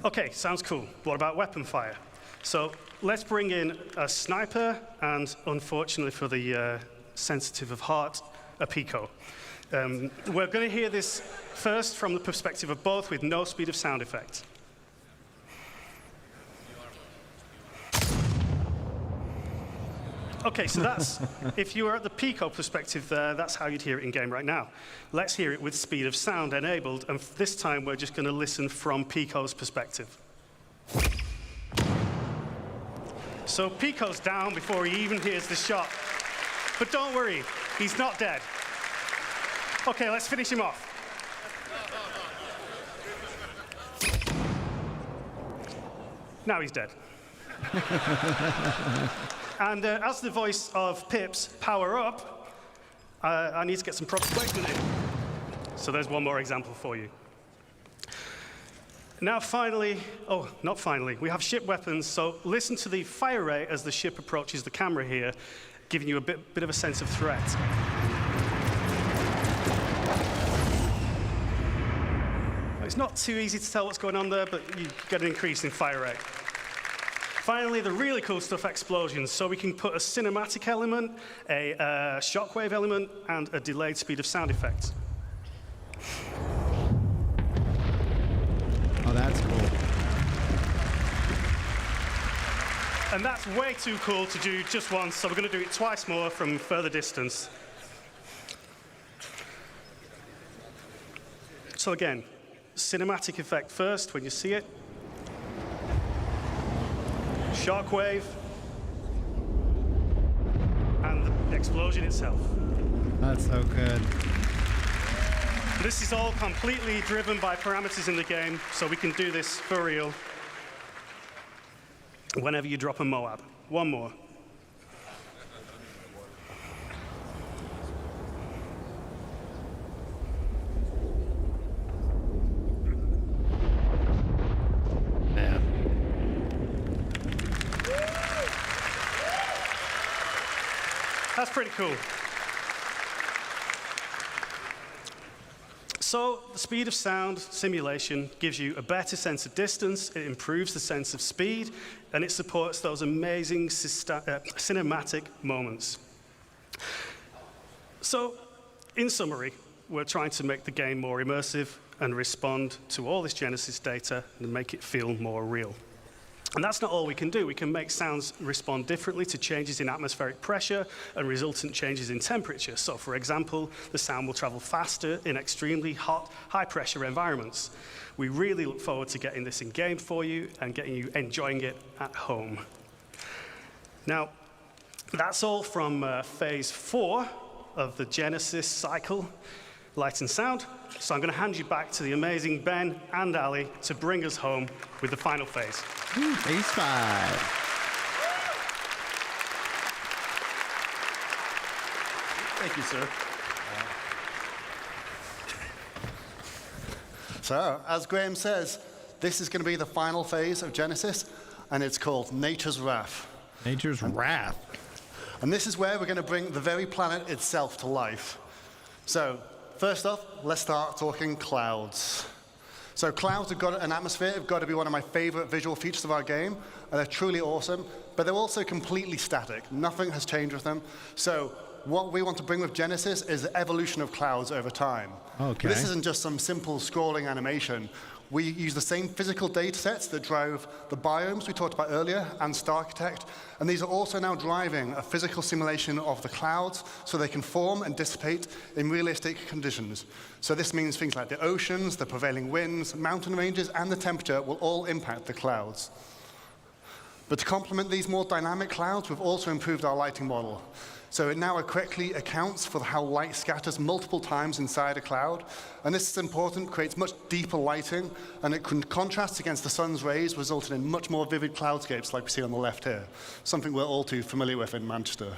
Okay, sounds cool. What about weapon fire? So let's bring in a sniper and, unfortunately for the sensitive of heart, a Pico. We're going to hear this first from the perspective of both with no speed of sound effect. Okay, so that's, if you were at the Pico perspective there, that's how you'd hear it in game right now. Let's hear it with speed of sound enabled, and this time we're just going to listen from Pico's perspective. So Pico's down before he even hears the shot. But don't worry, he's not dead. Okay, let's finish him off. Now he's dead. And as the voice of Pip's Power Up, I need to get some proper placement in. So there's one more example for you. Now finally, oh, not finally, we have ship weapons, so listen to the fire rate as the ship approaches the camera here, giving you a bit of a sense of threat. It's not too easy to tell what's going on there, but you get an increase in fire rate. Finally, the really cool stuff, explosions. So we can put a cinematic element, a shockwave element, and a delayed speed of sound effect. Oh, that's cool. And that's way too cool to do just once, so we're going to do it twice more from further distance. So again, cinematic effect first when you see it. Shockwave, and the explosion itself. That's so good. This is all completely driven by parameters in the game, so we can do this for real. whenever you drop a Moab. One more. Yeah. That's pretty cool. So the speed of sound simulation gives you a better sense of distance, it improves the sense of speed, and it supports those amazing cinematic moments. So, in summary, we're trying to make the game more immersive and respond to all this Genesis data and make it feel more real. And that's not all we can do. We can make sounds respond differently to changes in atmospheric pressure and resultant changes in temperature. So, for example, the sound will travel faster in extremely hot, high-pressure environments. We really look forward to getting this in-game for you and getting you enjoying it at home. Now, that's all from Phase 4 of the Genesis cycle, Light and Sound. So I'm going to hand you back to the amazing Ben and Ali to bring us home with the final phase. Phase 5. Thank you, sir. So, as Graham says, this is going to be the final phase of Genesis, and it's called Nature's Wrath. Nature's Wrath. And this is where we're going to bring the very planet itself to life. So, first off, let's start talking clouds. So clouds have got an atmosphere, have got to be one of my favorite visual features of our game, and they're truly awesome, but they're also completely static. Nothing has changed with them. So what we want to bring with Genesis is the evolution of clouds over time. Okay. This isn't just some simple scrolling animation. We use the same physical data sets that drove the biomes we talked about earlier and Starchitect, and these are also now driving a physical simulation of the clouds so they can form and dissipate in realistic conditions. So this means things like the oceans, the prevailing winds, mountain ranges, and the temperature will all impact the clouds. But to complement these more dynamic clouds, we've also improved our lighting model. So it now correctly accounts for how light scatters multiple times inside a cloud. And this is important, creates much deeper lighting, and it can contrast against the sun's rays, resulting in much more vivid cloudscapes like we see on the left here, something we're all too familiar with in Manchester.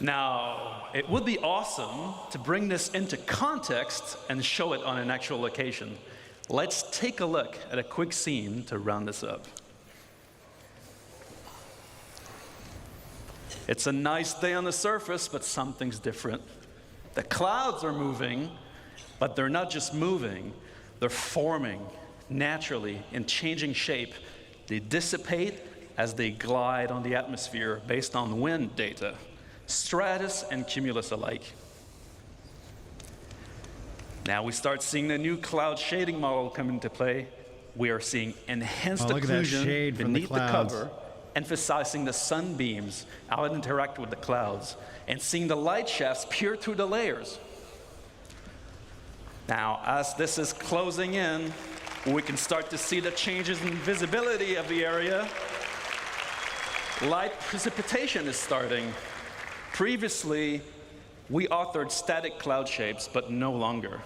Now, it would be awesome to bring this into context and show it on an actual location. Let's take a look at a quick scene to round this up. It's a nice day on the surface, but something's different. The clouds are moving, but they're not just moving, they're forming naturally in changing shape. They dissipate as they glide on the atmosphere based on wind data, stratus and cumulus alike. Now we start seeing the new cloud shading model come into play. We are seeing enhanced occlusion beneath the cover, emphasizing the sunbeams, how it interact with the clouds, and seeing the light shafts peer through the layers. Now, as this is closing in, we can start to see the changes in visibility of the area. Light precipitation is starting. Previously, we authored static cloud shapes, but no longer.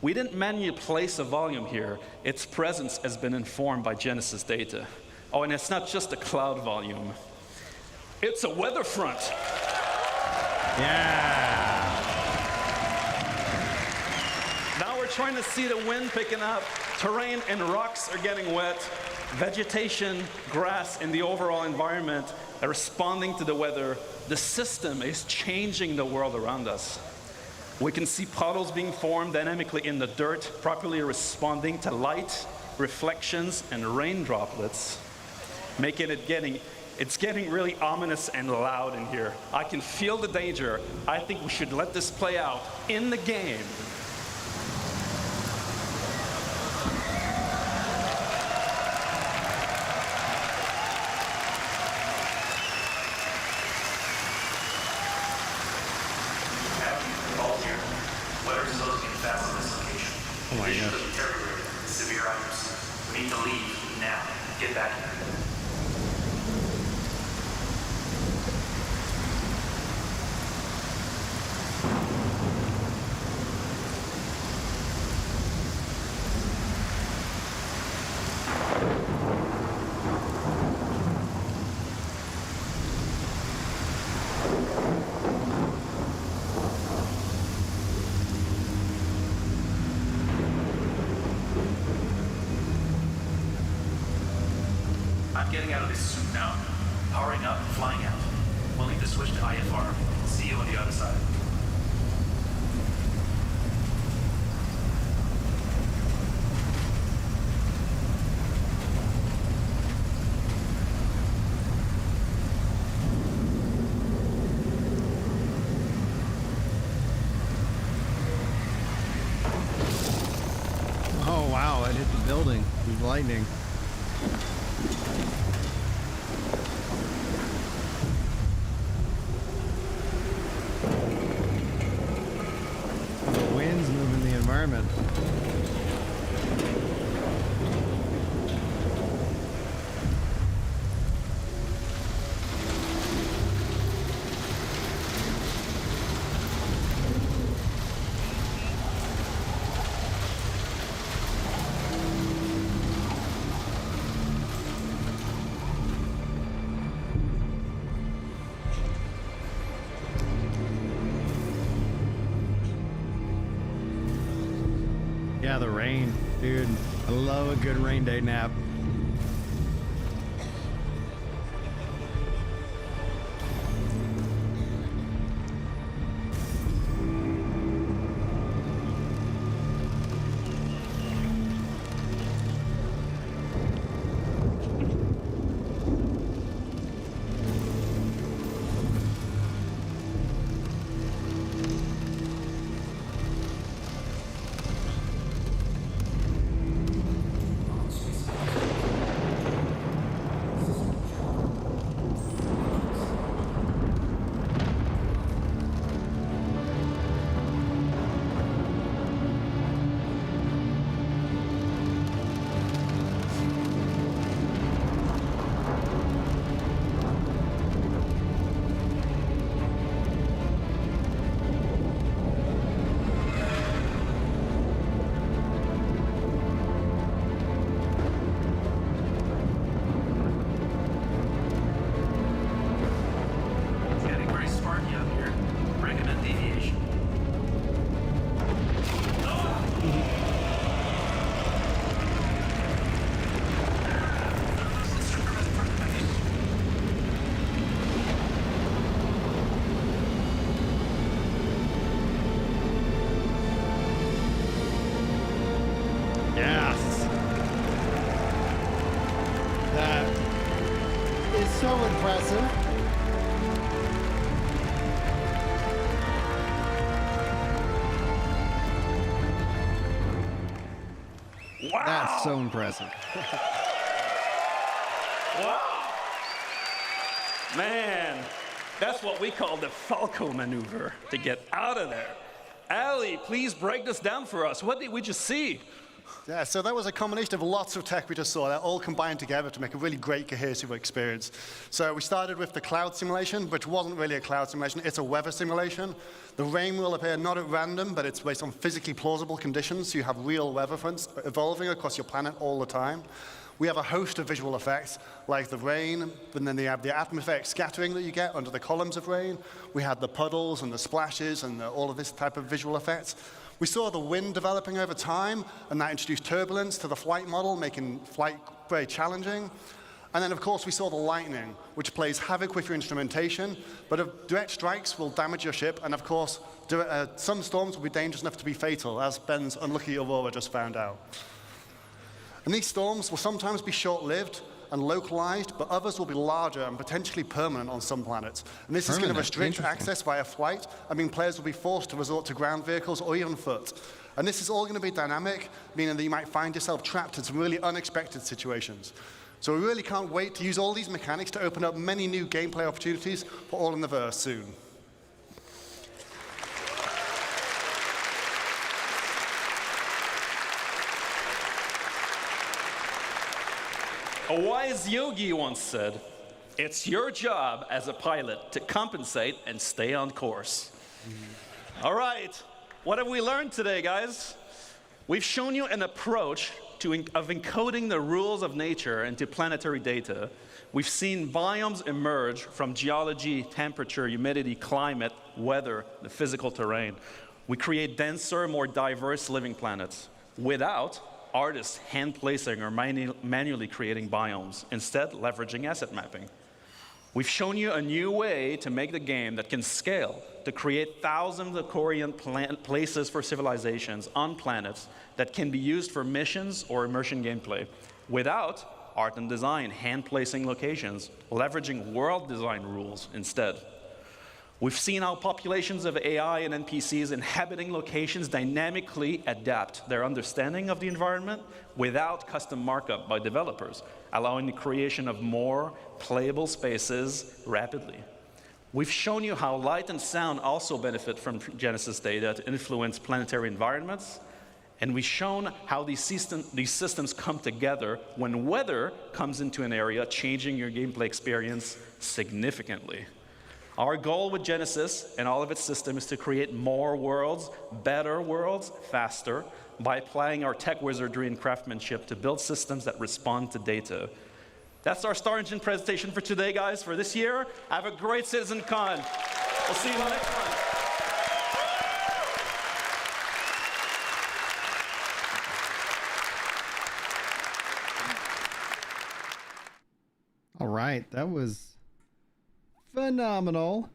We didn't manually place a volume here. Its presence has been informed by Genesis data. Oh, and it's not just a cloud volume. It's a weather front. Yeah. Now we're trying to see the wind picking up. Terrain and rocks are getting wet. Vegetation, grass, and the overall environment are responding to the weather. The system is changing the world around us. We can see puddles being formed dynamically in the dirt, properly responding to light, reflections, and rain droplets. Making it getting really ominous and loud in here. I can feel the danger. I think we should let this play out in the game. Oh my God. Severe items. We need to leave now. Get back here. I'm getting out of this suit now. Powering up, flying out. We'll need to switch to IFR. See you on the other side. Oh wow, it hit the building with lightning. The wind's moving the environment. Yeah, the rain, dude. I love a good rain day nap. So impressive. Wow. That's so impressive. Wow. Man, that's what we call the Falco maneuver, to get out of there. Ali, please break this down for us. What did we just see? Yeah, so that was a combination of lots of tech we just saw that all combined together to make a really great cohesive experience. So we started with the cloud simulation, which wasn't really a cloud simulation, it's a weather simulation. The rain will appear not at random, but it's based on physically plausible conditions, so you have real weather fronts evolving across your planet all the time. We have a host of visual effects, like the rain, and then you have the atmospheric scattering that you get under the columns of rain. We had the puddles and the splashes and all of this type of visual effects. We saw the wind developing over time, and that introduced turbulence to the flight model, making flight very challenging. And then, of course, we saw the lightning, which plays havoc with your instrumentation, but direct strikes will damage your ship, and of course, some storms will be dangerous enough to be fatal, as Ben's unlucky Aurora just found out. And these storms will sometimes be short-lived and localized, but others will be larger and potentially permanent on some planets. And this is going to restrict access via flight. I mean, players will be forced to resort to ground vehicles or even foot. And this is all going to be dynamic, meaning that you might find yourself trapped in some really unexpected situations. So we really can't wait to use all these mechanics to open up many new gameplay opportunities for All in the Verse soon. A wise yogi once said, "It's your job as a pilot to compensate and stay on course." All right, what have we learned today, guys? We've shown you an approach of encoding the rules of nature into planetary data. We've seen biomes emerge from geology, temperature, humidity, climate, weather, the physical terrain. We create denser, more diverse living planets without artists hand placing or manually creating biomes, instead leveraging asset mapping. We've shown you a new way to make the game that can scale, to create thousands of Korean places for civilizations on planets that can be used for missions or immersion gameplay, without art and design hand placing locations, leveraging world design rules instead. We've seen how populations of AI and NPCs inhabiting locations dynamically adapt their understanding of the environment without custom markup by developers, allowing the creation of more playable spaces rapidly. We've shown you how light and sound also benefit from Genesis data to influence planetary environments, and we've shown how these systems come together when weather comes into an area, changing your gameplay experience significantly. Our goal with Genesis and all of its systems is to create more worlds, better worlds, faster, by applying our tech wizardry and craftsmanship to build systems that respond to data. That's our Star Engine presentation for today, guys, for this year. Have a great Citizencon. We'll see you on the next one. All right, that was phenomenal.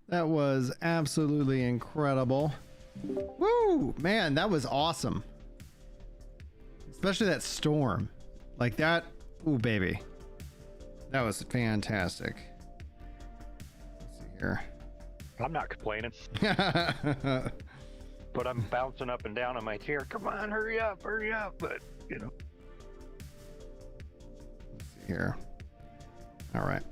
That was absolutely incredible. Woo, man, that was awesome. Especially that storm. Like that. Ooh, baby. That was fantastic. Let's see here. I'm not complaining. But I'm bouncing up and down on my chair. Come on, hurry up. But, you know. Let's see here. All right.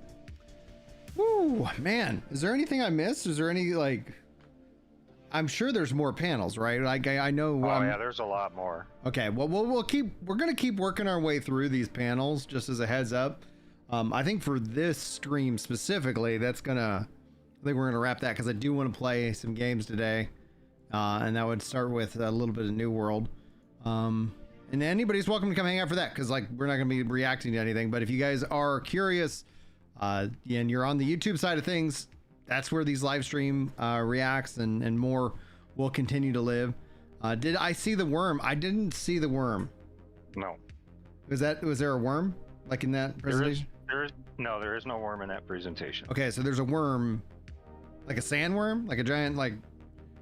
Woo, man. Is there anything I missed? Is there any, like... I'm sure there's more panels, right? Like, I know... Oh, yeah, there's a lot more. Okay, well, we're going to keep working our way through these panels, just as a heads up. I think for this stream specifically, I think we're going to wrap that, because I do want to play some games today. And that would start with a little bit of New World. And anybody's welcome to come hang out for that, because, like, we're not going to be reacting to anything. But if you guys are curious, and you're on the YouTube side of things, that's where these live stream reacts and more will continue to live. Did I see the worm? I didn't see the worm. No. Was there a worm like in that presentation? There is no worm in that presentation. Okay, so there's a worm, like a sandworm, like a giant, like.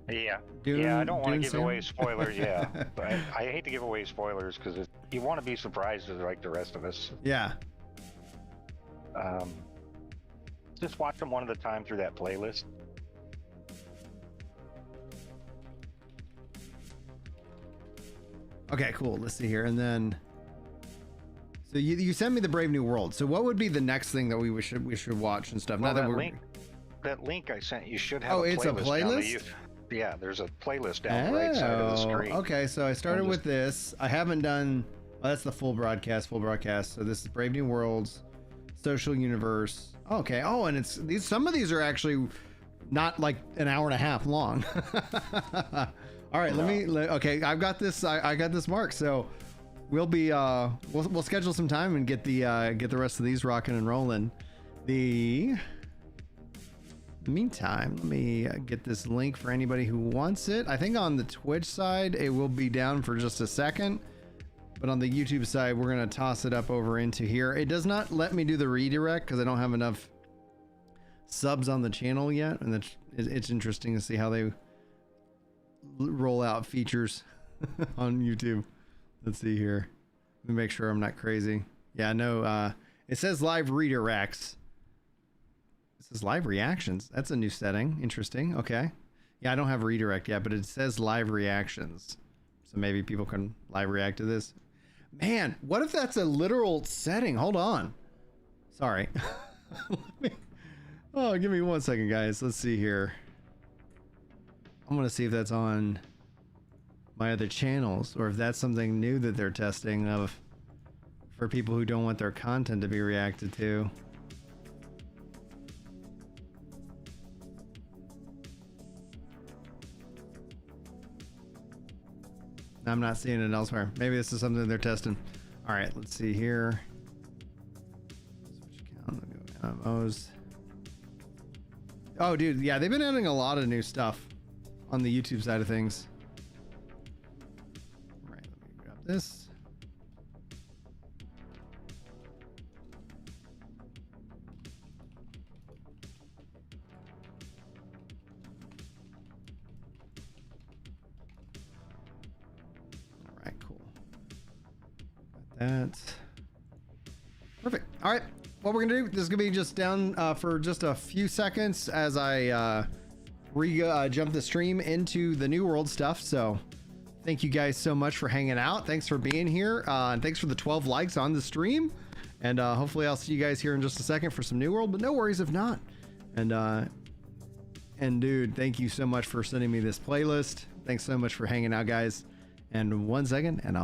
Yeah. Dune, I don't want to give sandworm? away spoilers. Yeah, but I hate to give away spoilers because you want to be surprised like the rest of us. Yeah. Just watch them one at a time through that playlist. Okay, cool. Let's see here. And then, so you sent me the Brave New World. So what would be the next thing that we should watch and stuff? Well, now that link I sent you should have. Oh, it's a playlist. Yeah, there's a playlist down the right side of the screen. Okay, so I started with this. I haven't done. Oh, that's the full broadcast. So this is Brave New Worlds, Social Universe. Okay. Oh, and it's these. Some of these are actually not like an hour and a half long. All right. Okay, I've got this. I got this marked. So we'll be. We'll schedule some time and get the rest of these rocking and rolling. Meantime, let me get this link for anybody who wants it. I think on the Twitch side, it will be down for just a second. But on the YouTube side, we're going to toss it up over into here. It does not let me do the redirect because I don't have enough subs on the channel yet. And it's interesting to see how they roll out features on YouTube. Let's see here. Let me make sure I'm not crazy. Yeah, no, it says live redirects. It says live reactions. That's a new setting. Interesting. Okay. Yeah, I don't have redirect yet, but it says live reactions. So maybe people can live react to this. Man, what if that's a literal setting? Hold on. Sorry. Give me 1 second, guys. Let's see here. I'm going to see if that's on my other channels or if that's something new that they're testing for people who don't want their content to be reacted to. I'm not seeing it elsewhere. Maybe this is something they're testing. All right, let's see here. Switch account, MMOs. Oh, dude, yeah, they've been adding a lot of new stuff on the YouTube side of things. All right, let me grab this. All right, cool. Got that. Perfect. All right. What we're gonna do, this is gonna be just down for just a few seconds as I jump the stream into the New World stuff. So thank you guys so much for hanging out. Thanks for being here. And thanks for the 12 likes on the stream. And hopefully I'll see you guys here in just a second for some New World, but no worries if not. And dude, thank you so much for sending me this playlist. Thanks so much for hanging out, guys. And 1 second, and I'll